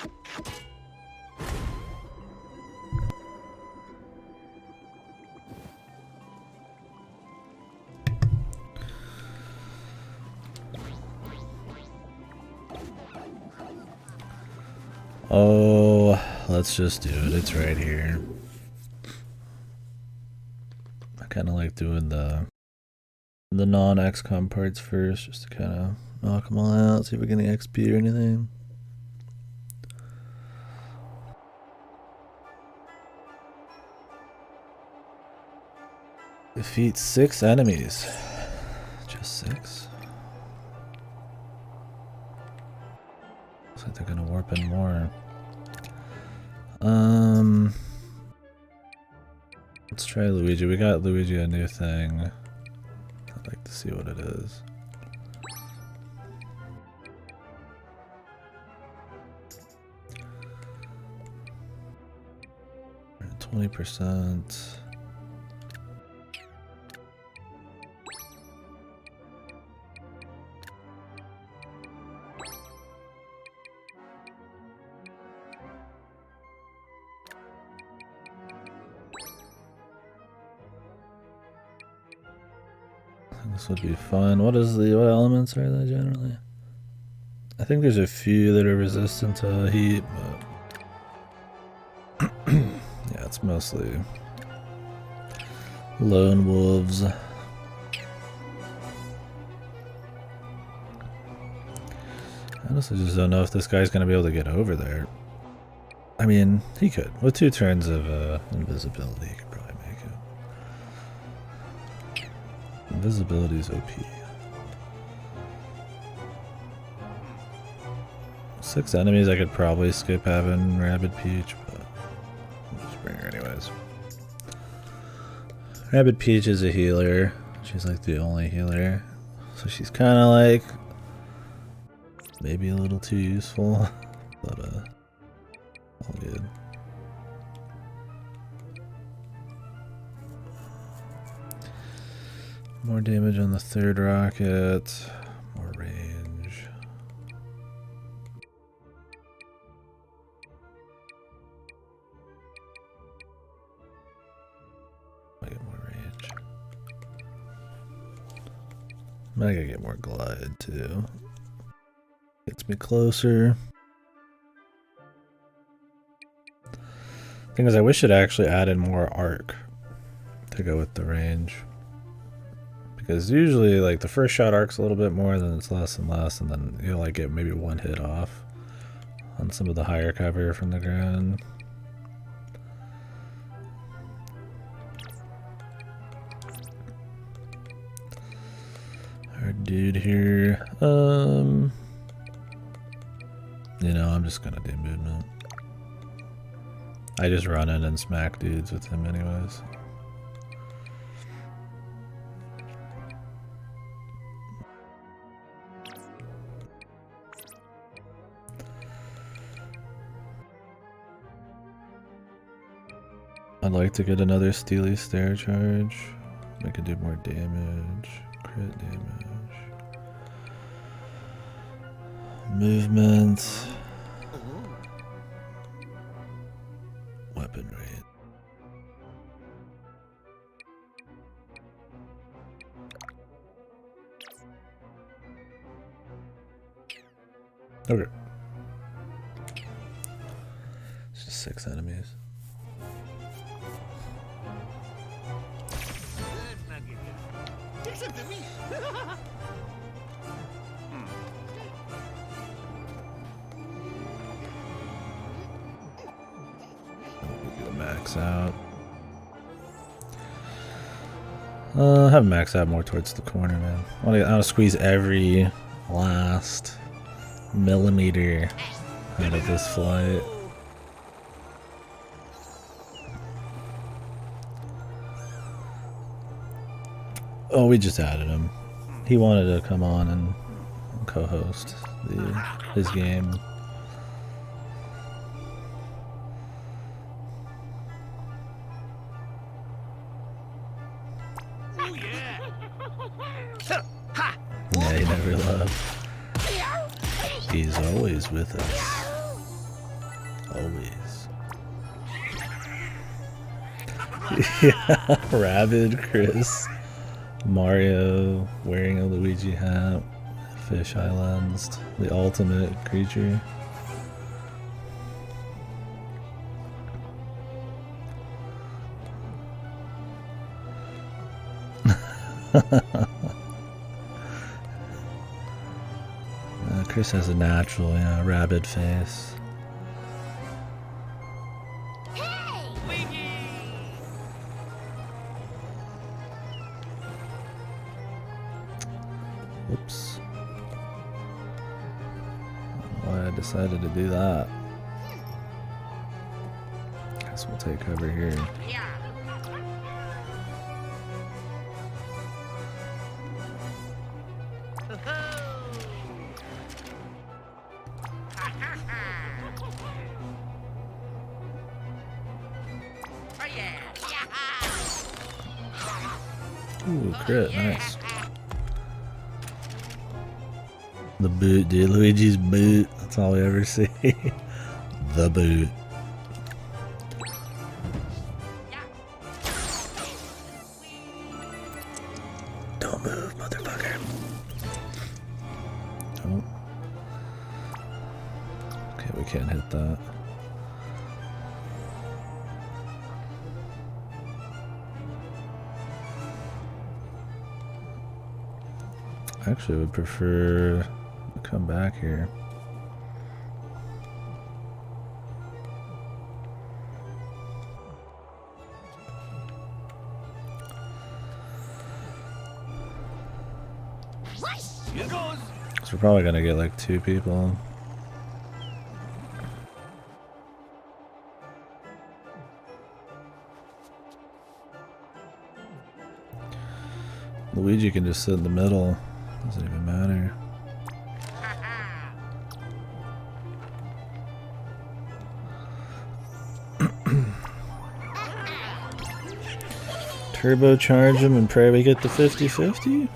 Oh, let's just do it. It's right here. I kind of like doing the non-XCOM parts first, just to kind of knock them all out, see if we get any XP or anything. Defeat 6 enemies. Just 6? Looks like they're gonna warp in more. Let's try Luigi. We got Luigi a new thing. I'd like to see what it is. Alright, 20%. This would be fun. What elements are they generally? I think there's a few that are resistant to heat, but yeah, it's mostly lone wolves. I honestly just don't know if this guy's gonna be able to get over there. I mean, he could. With 2 turns of invisibility, he could probably make it. Invisibility is OP. 6 enemies I could probably skip having Rabbid Peach, but I'll just bring her anyways. Rabbid Peach is a healer. She's like the only healer. So she's kind of like maybe a little too useful, but all good. More damage on the 3rd rocket, more range. I get more range. I gotta get more glide too. Gets me closer. Thing is, I wish it actually added more arc to go with the range. Because usually, like, the first shot arcs a little bit more, then it's less and less, and then you'll, like, get maybe one hit off on some of the higher cover from the ground. Our dude here, you know, I'm just gonna do movement. I just run in and smack dudes with him anyways. I'd like to get another Steely Stare charge. I could do more damage, crit damage. Movement. Weapon rate. Okay. It's just 6 enemies. Max out. Have him max out more towards the corner, man. I want to squeeze every last millimeter out of this flight. Oh, we just added him. He wanted to come on and co-host his game. Yeah, he never left. He's always with us. Always. Yeah, Rabid, Chris, Mario wearing a Luigi hat, Fish Islands, the ultimate creature. Chris has a natural, rabid face. Oops. Why I decided to do that. Guess we'll take cover here. Ooh, crit, nice. The boot, dude. Luigi's boot. That's all we ever see. The boot. Don't move, motherfucker. Oh. Okay, we can't hit that. Actually, I would prefer to come back here. Here goes. So we're probably gonna get like 2 people. Luigi can just sit in the middle. Doesn't even matter. Turbocharge him and pray we get the 50-50?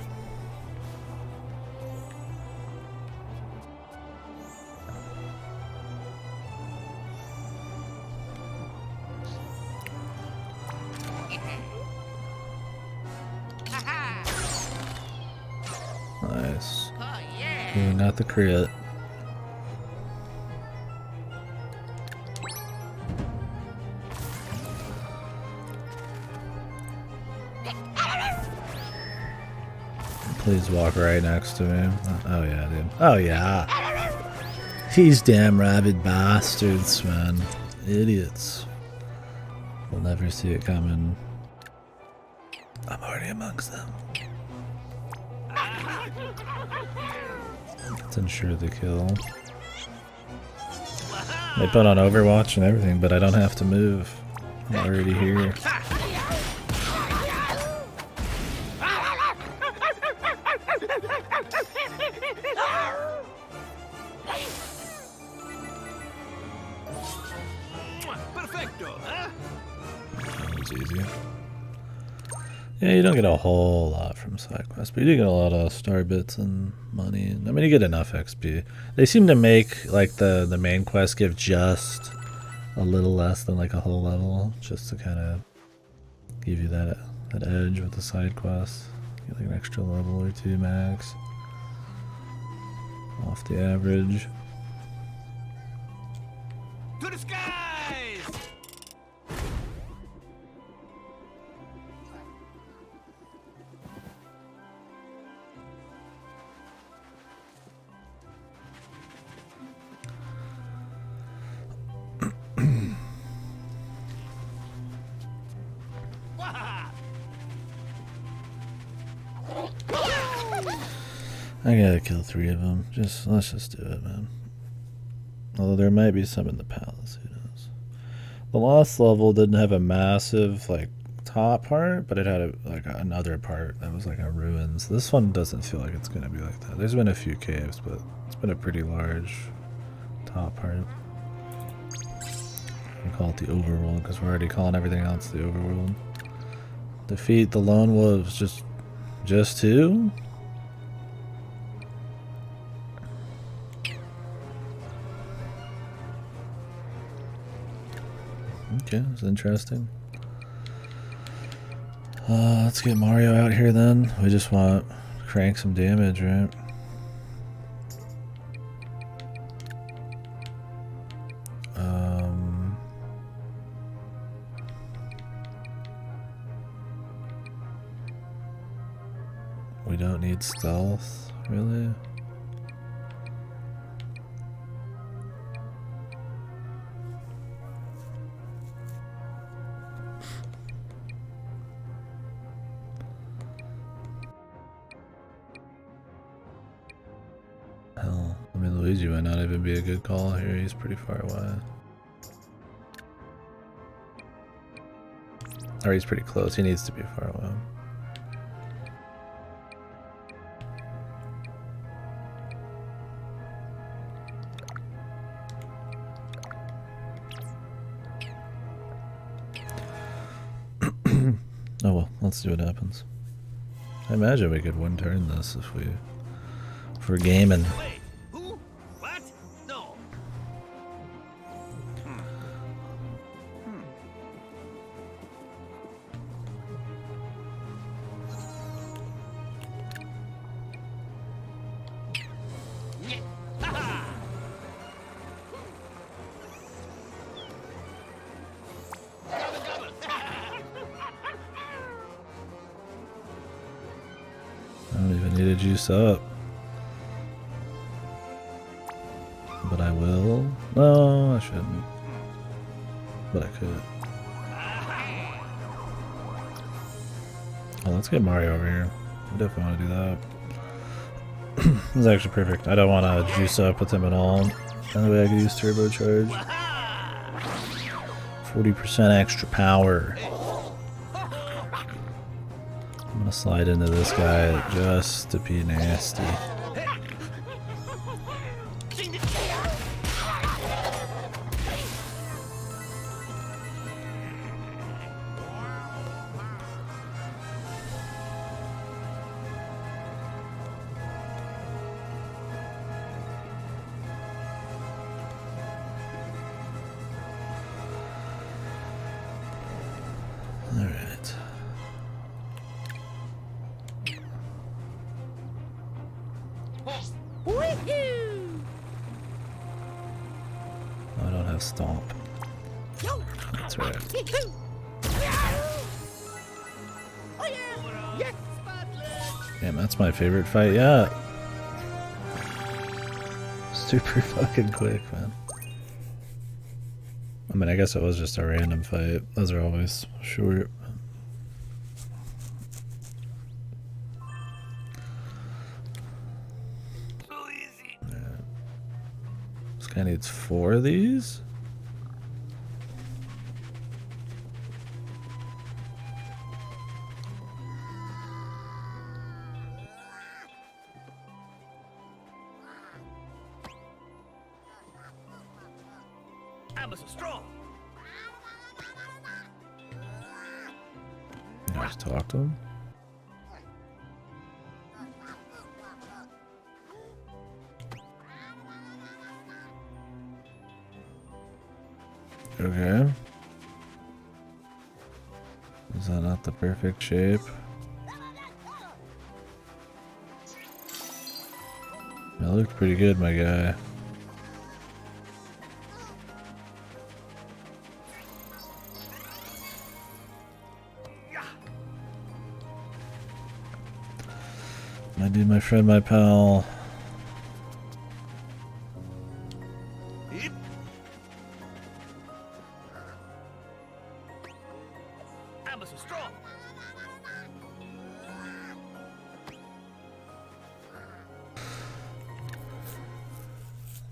Nice. Ooh, not the crit. Please walk right next to me. Oh yeah, dude. Oh yeah. These damn rabid bastards, man. Idiots. We'll never see it coming. I'm already amongst them. Let's ensure the kill. They put on Overwatch and everything, but I don't have to move. I'm already here. Perfecto, huh? That was easy. Yeah, you don't get a whole lot from side quests, but you do get a lot of star bits and money. I mean, you get enough XP. They seem to make like the main quest give just a little less than like a whole level, just to kind of give you that edge with the side quests. Get like an extra level or two max off the average. To the skies! I gotta kill 3 of them. Let's just do it, man. Although there might be some in the palace, who knows. The last level didn't have a massive like top part, but it had like another part that was like a ruins. This one doesn't feel like it's gonna be like that. There's been a few caves, but it's been a pretty large top part. We call it the overworld because we're already calling everything else the overworld. Defeat the lone wolves. Just 2? Okay, that's interesting. Let's get Mario out here then. We just want to crank some damage, right? We don't need stealth, really. Hell, I mean, Luigi might not even be a good call here. He's pretty far away. Or he's pretty close. He needs to be far away. Oh well, let's see what happens. I imagine we could one-turn this if we're gaming. Wait, who? What? No. I don't even need to juice up. But I will. No, I shouldn't. But I could. Oh, let's get Mario over here. I definitely want to do that. This is actually perfect. I don't want to juice up with him at all. Another way I could use turbocharge. 40% extra power. I'm gonna slide into this guy just to be nasty. Alright. I don't have stomp. That's right. Damn, that's my favorite fight yet. Super fucking quick, man. I mean, I guess it was just a random fight. Those are always short. Yeah. This guy needs 4 of these? I'm so strong. Yeah, just talk to him. Okay. Is that not the perfect shape? That looked pretty good, my guy. My dude, my friend, my pal. Hit. I'm so strong.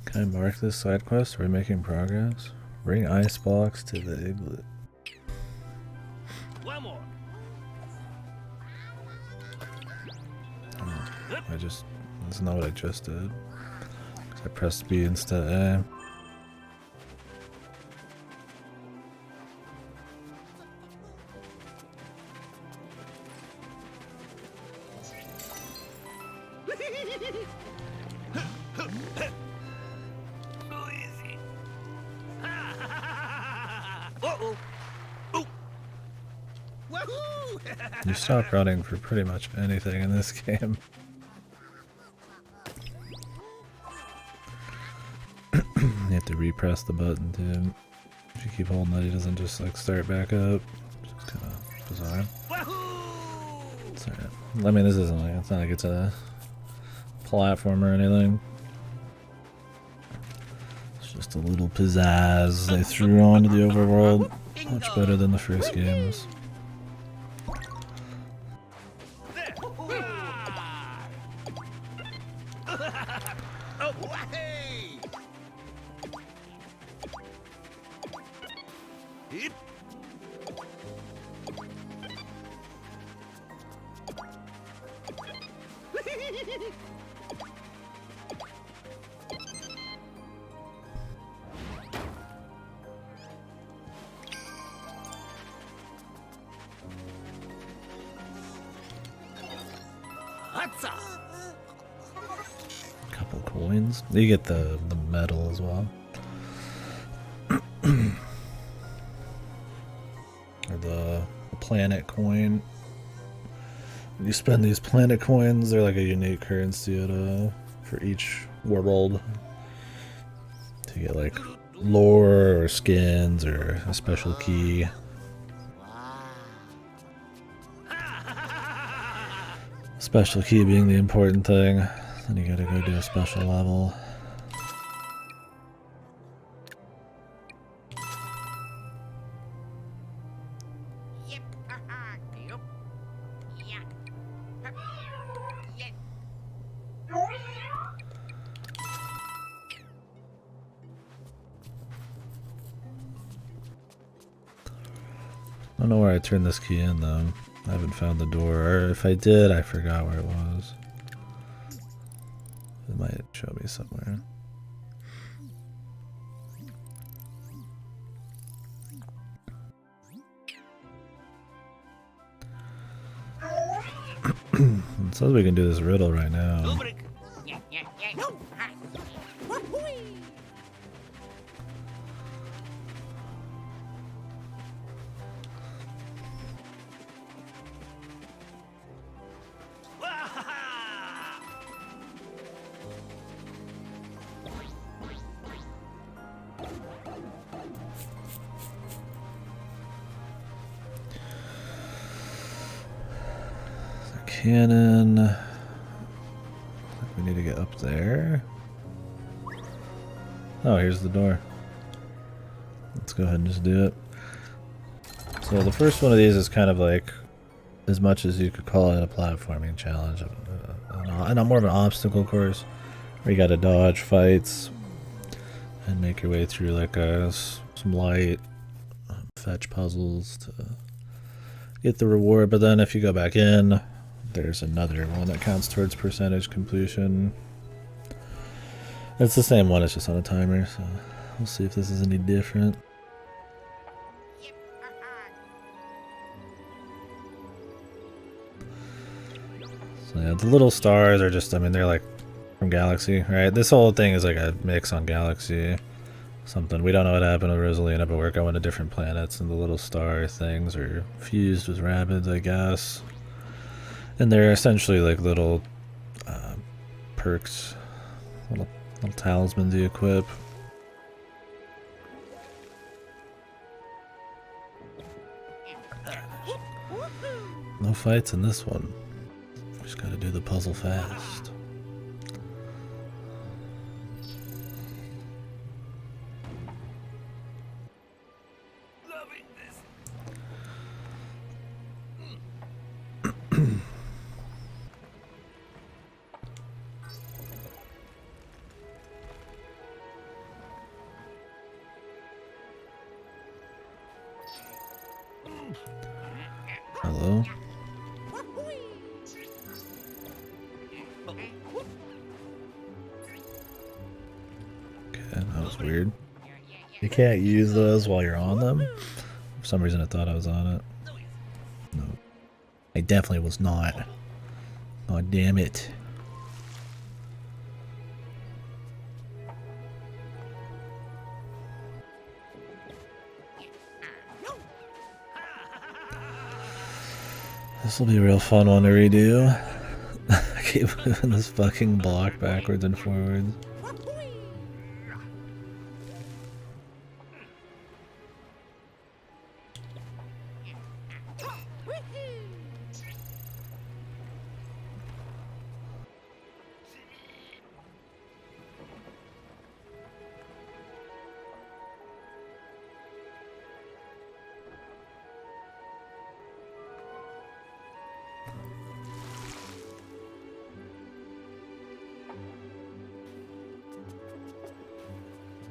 Can I mark this side quest? Are we making progress? Bring ice blocks to the igloo. One more. That's not what I just did. 'Cause I pressed B instead of A. So easy. Uh-oh. Ooh. Wahoo! You stop running for pretty much anything in this game. You have to repress the button too. If you keep holding it, he doesn't just like start back up. It's just kind of bizarre. Wahoo! It's alright. I mean, this isn't like, it's not like it's a platform or anything. It's just a little pizzazz they threw onto the overworld. Much better than the first games. There. Ah. Oh, hey! Hit. Hatsa. Couple coins. You get the medal as well. Or the planet coin. When you spend these planet coins, they're like a unique currency for each world. To get like lore or skins or a special key. Special key being the important thing. Then you gotta go do a special level. Yep. Yep. Yeah. Yep. I don't know where I turned this key in though. I haven't found the door, or if I did, I forgot where it was. It might show me somewhere. It says we can do this riddle right now. Lubric. Yeah. Yeah. Yeah. Ha. Wahoo! Wahaha! cannon. We need to get up there. Oh, here's the door. Let's go ahead and just do it. So the first one of these is kind of like, as much as you could call it a platforming challenge, and more of an obstacle course, where you gotta dodge fights and make your way through like some light fetch puzzles to get the reward. But then if you go back in, there's another one that counts towards percentage completion. It's the same one, it's just on a timer, so we'll see if this is any different. So yeah, the little stars are just, I mean, they're like from Galaxy, right? This whole thing is like a mix on Galaxy. Something. We don't know what happened with Rosalina, but we're going to different planets, and the little star things are fused with Rabbids, I guess. And they're essentially like little perks, little talismans you equip. No fights in this one. Just gotta do the puzzle fast. Hello? Okay, that was weird. You can't use those while you're on them. For some reason I thought I was on it. No. I definitely was not. Oh, damn it. This will be a real fun one to redo. I keep moving this fucking block backwards and forwards.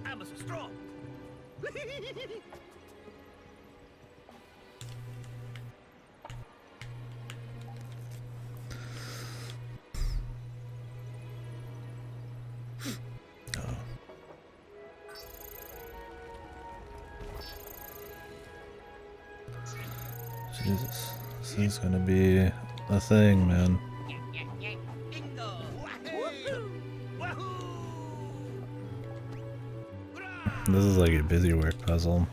I'm so strong. Jesus, this is gonna be a thing, man. This is like a busy work puzzle.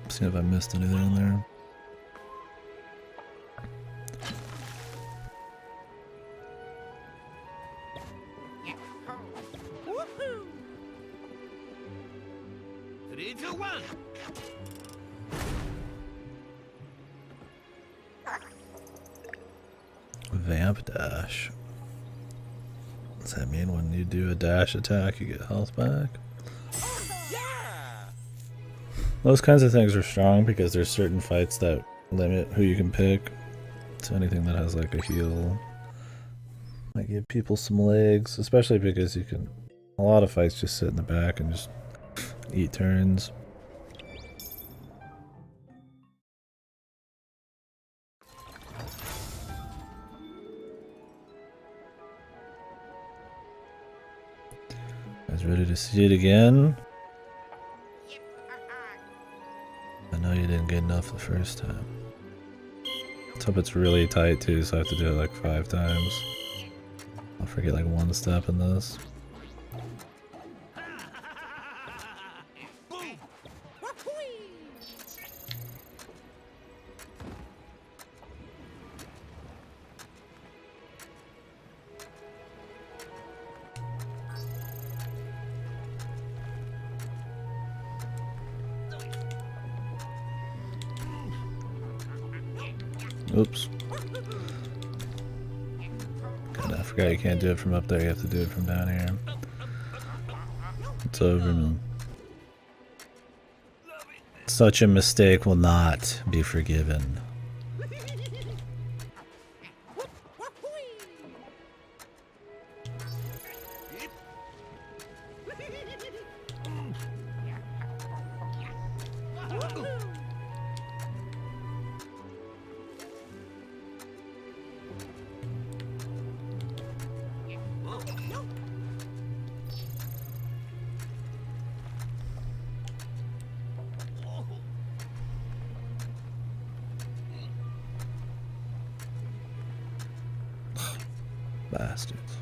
See if I missed anything in there. Three, two, one. Vamp dash. What's that mean? When you do a dash attack, you get health back? Those kinds of things are strong because there's certain fights that limit who you can pick. So anything that has like a heal might give people some legs, especially because you can, a lot of fights just sit in the back and just eat turns. Guys ready to see it again? I know you didn't get enough the first time. Let's hope it's really tight too, so I have to do it like 5 times. I'll forget like one step in this. Oops. God, I forgot you can't do it from up there. You have to do it from down here. It's over, man. Such a mistake will not be forgiven. Bastards.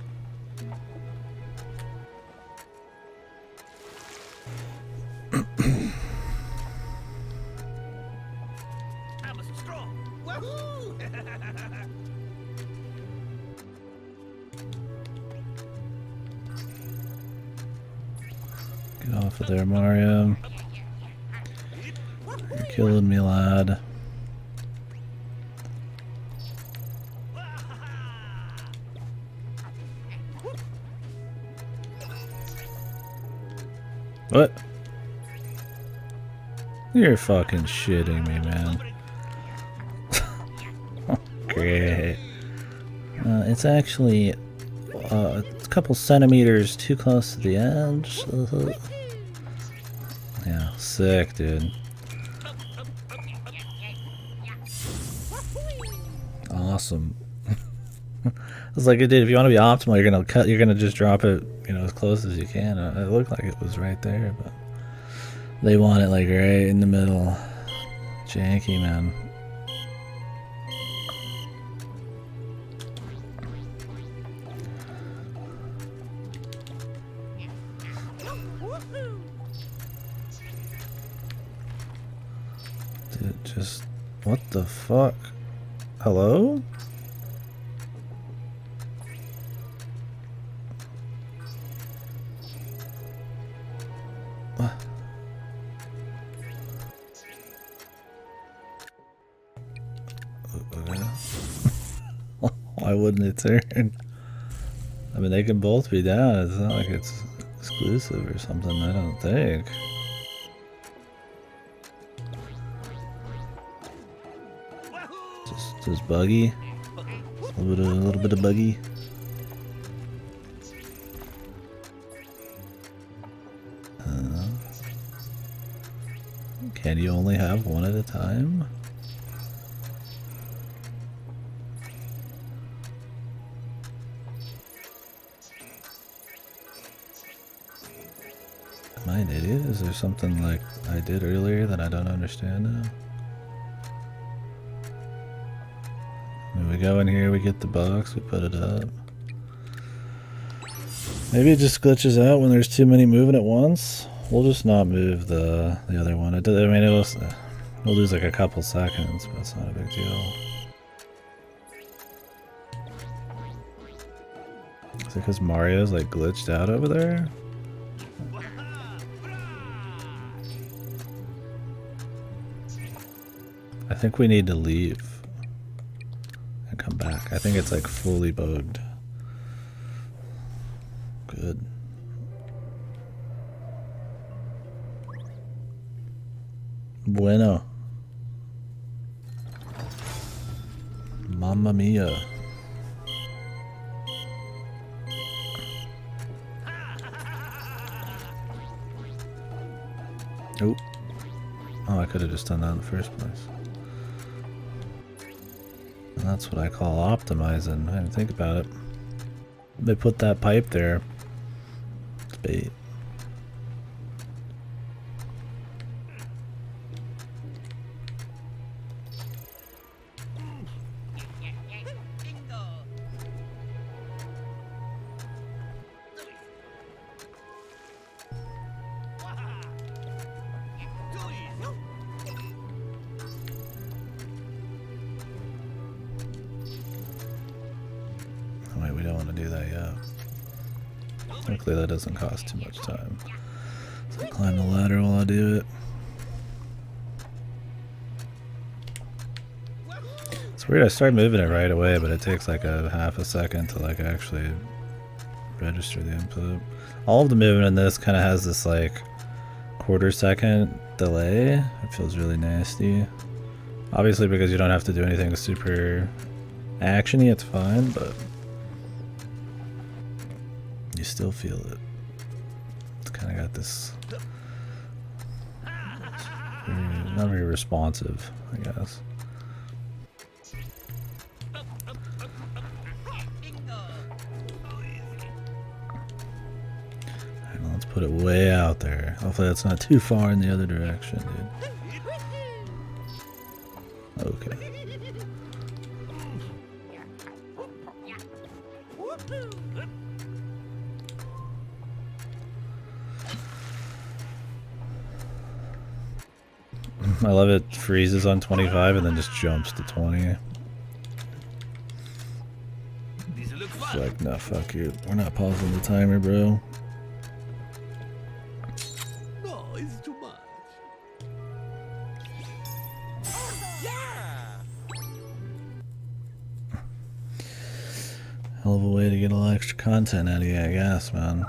I'm strong. Wahoo! Get off of there, Mario. You're killing me, lad. What? You're fucking shitting me, man. Great. It's actually a couple centimeters too close to the edge. Yeah, sick, dude. Awesome. I was like, dude, if you want to be optimal, you're gonna just drop it, you know, as close as you can. It looked like it was right there, but they want it like right in the middle. Janky, man. Dude, just what the fuck? Hello? Why wouldn't it turn? I mean, they can both be down. It's not like it's exclusive or something, I don't think. Just buggy. A little bit of buggy. Can you only have one at a time? Am I an idiot? Is there something like I did earlier that I don't understand now? I mean, we go in here, we get the box, we put it up. Maybe it just glitches out when there's too many moving at once. We'll just not move the other one. I mean, we'll lose like a couple seconds, but it's not a big deal. Is it because Mario's like glitched out over there? I think we need to leave and come back. I think it's like fully bugged. Good. Bueno. Mamma mia. Oh. Oh, I could have just done that in the first place. And that's what I call optimizing. I didn't think about it. They put that pipe there. It's bait. Wait, we don't want to do that yet. Luckily that doesn't cost too much time. So I climb the ladder while I do it. It's It's weird, I start moving it right away, but it takes like a half a second to like actually register the input. All of the movement in this kind of has this like quarter-second delay. It feels really nasty. Obviously because you don't have to do anything super actiony, it's fine, but you still feel it. It's kind of got this not very responsive, I guess. Alright, let's put it way out there. Hopefully that's not too far in the other direction, dude. Okay. I love it freezes on 25 and then just jumps to 20. It's like, no, fuck you. We're not pausing the timer, bro. No, it's too much. Hell of a way to get a lot of extra content out of you, I guess, man.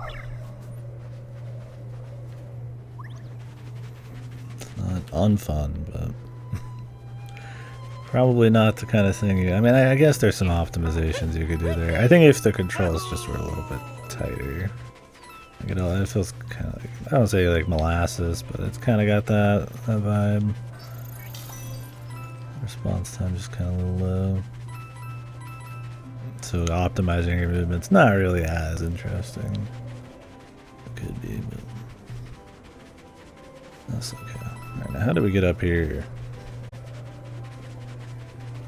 It's not unfun, but probably not the kind of thing you... I mean, I guess there's some optimizations you could do there. I think if the controls just were a little bit tighter. Like, it feels kind of like... I don't say like molasses, but it's kind of got that vibe. Response time just kind of a little low. So optimizing your movement's not really as interesting. It could be, but that's okay. Alright, now how do we get up here?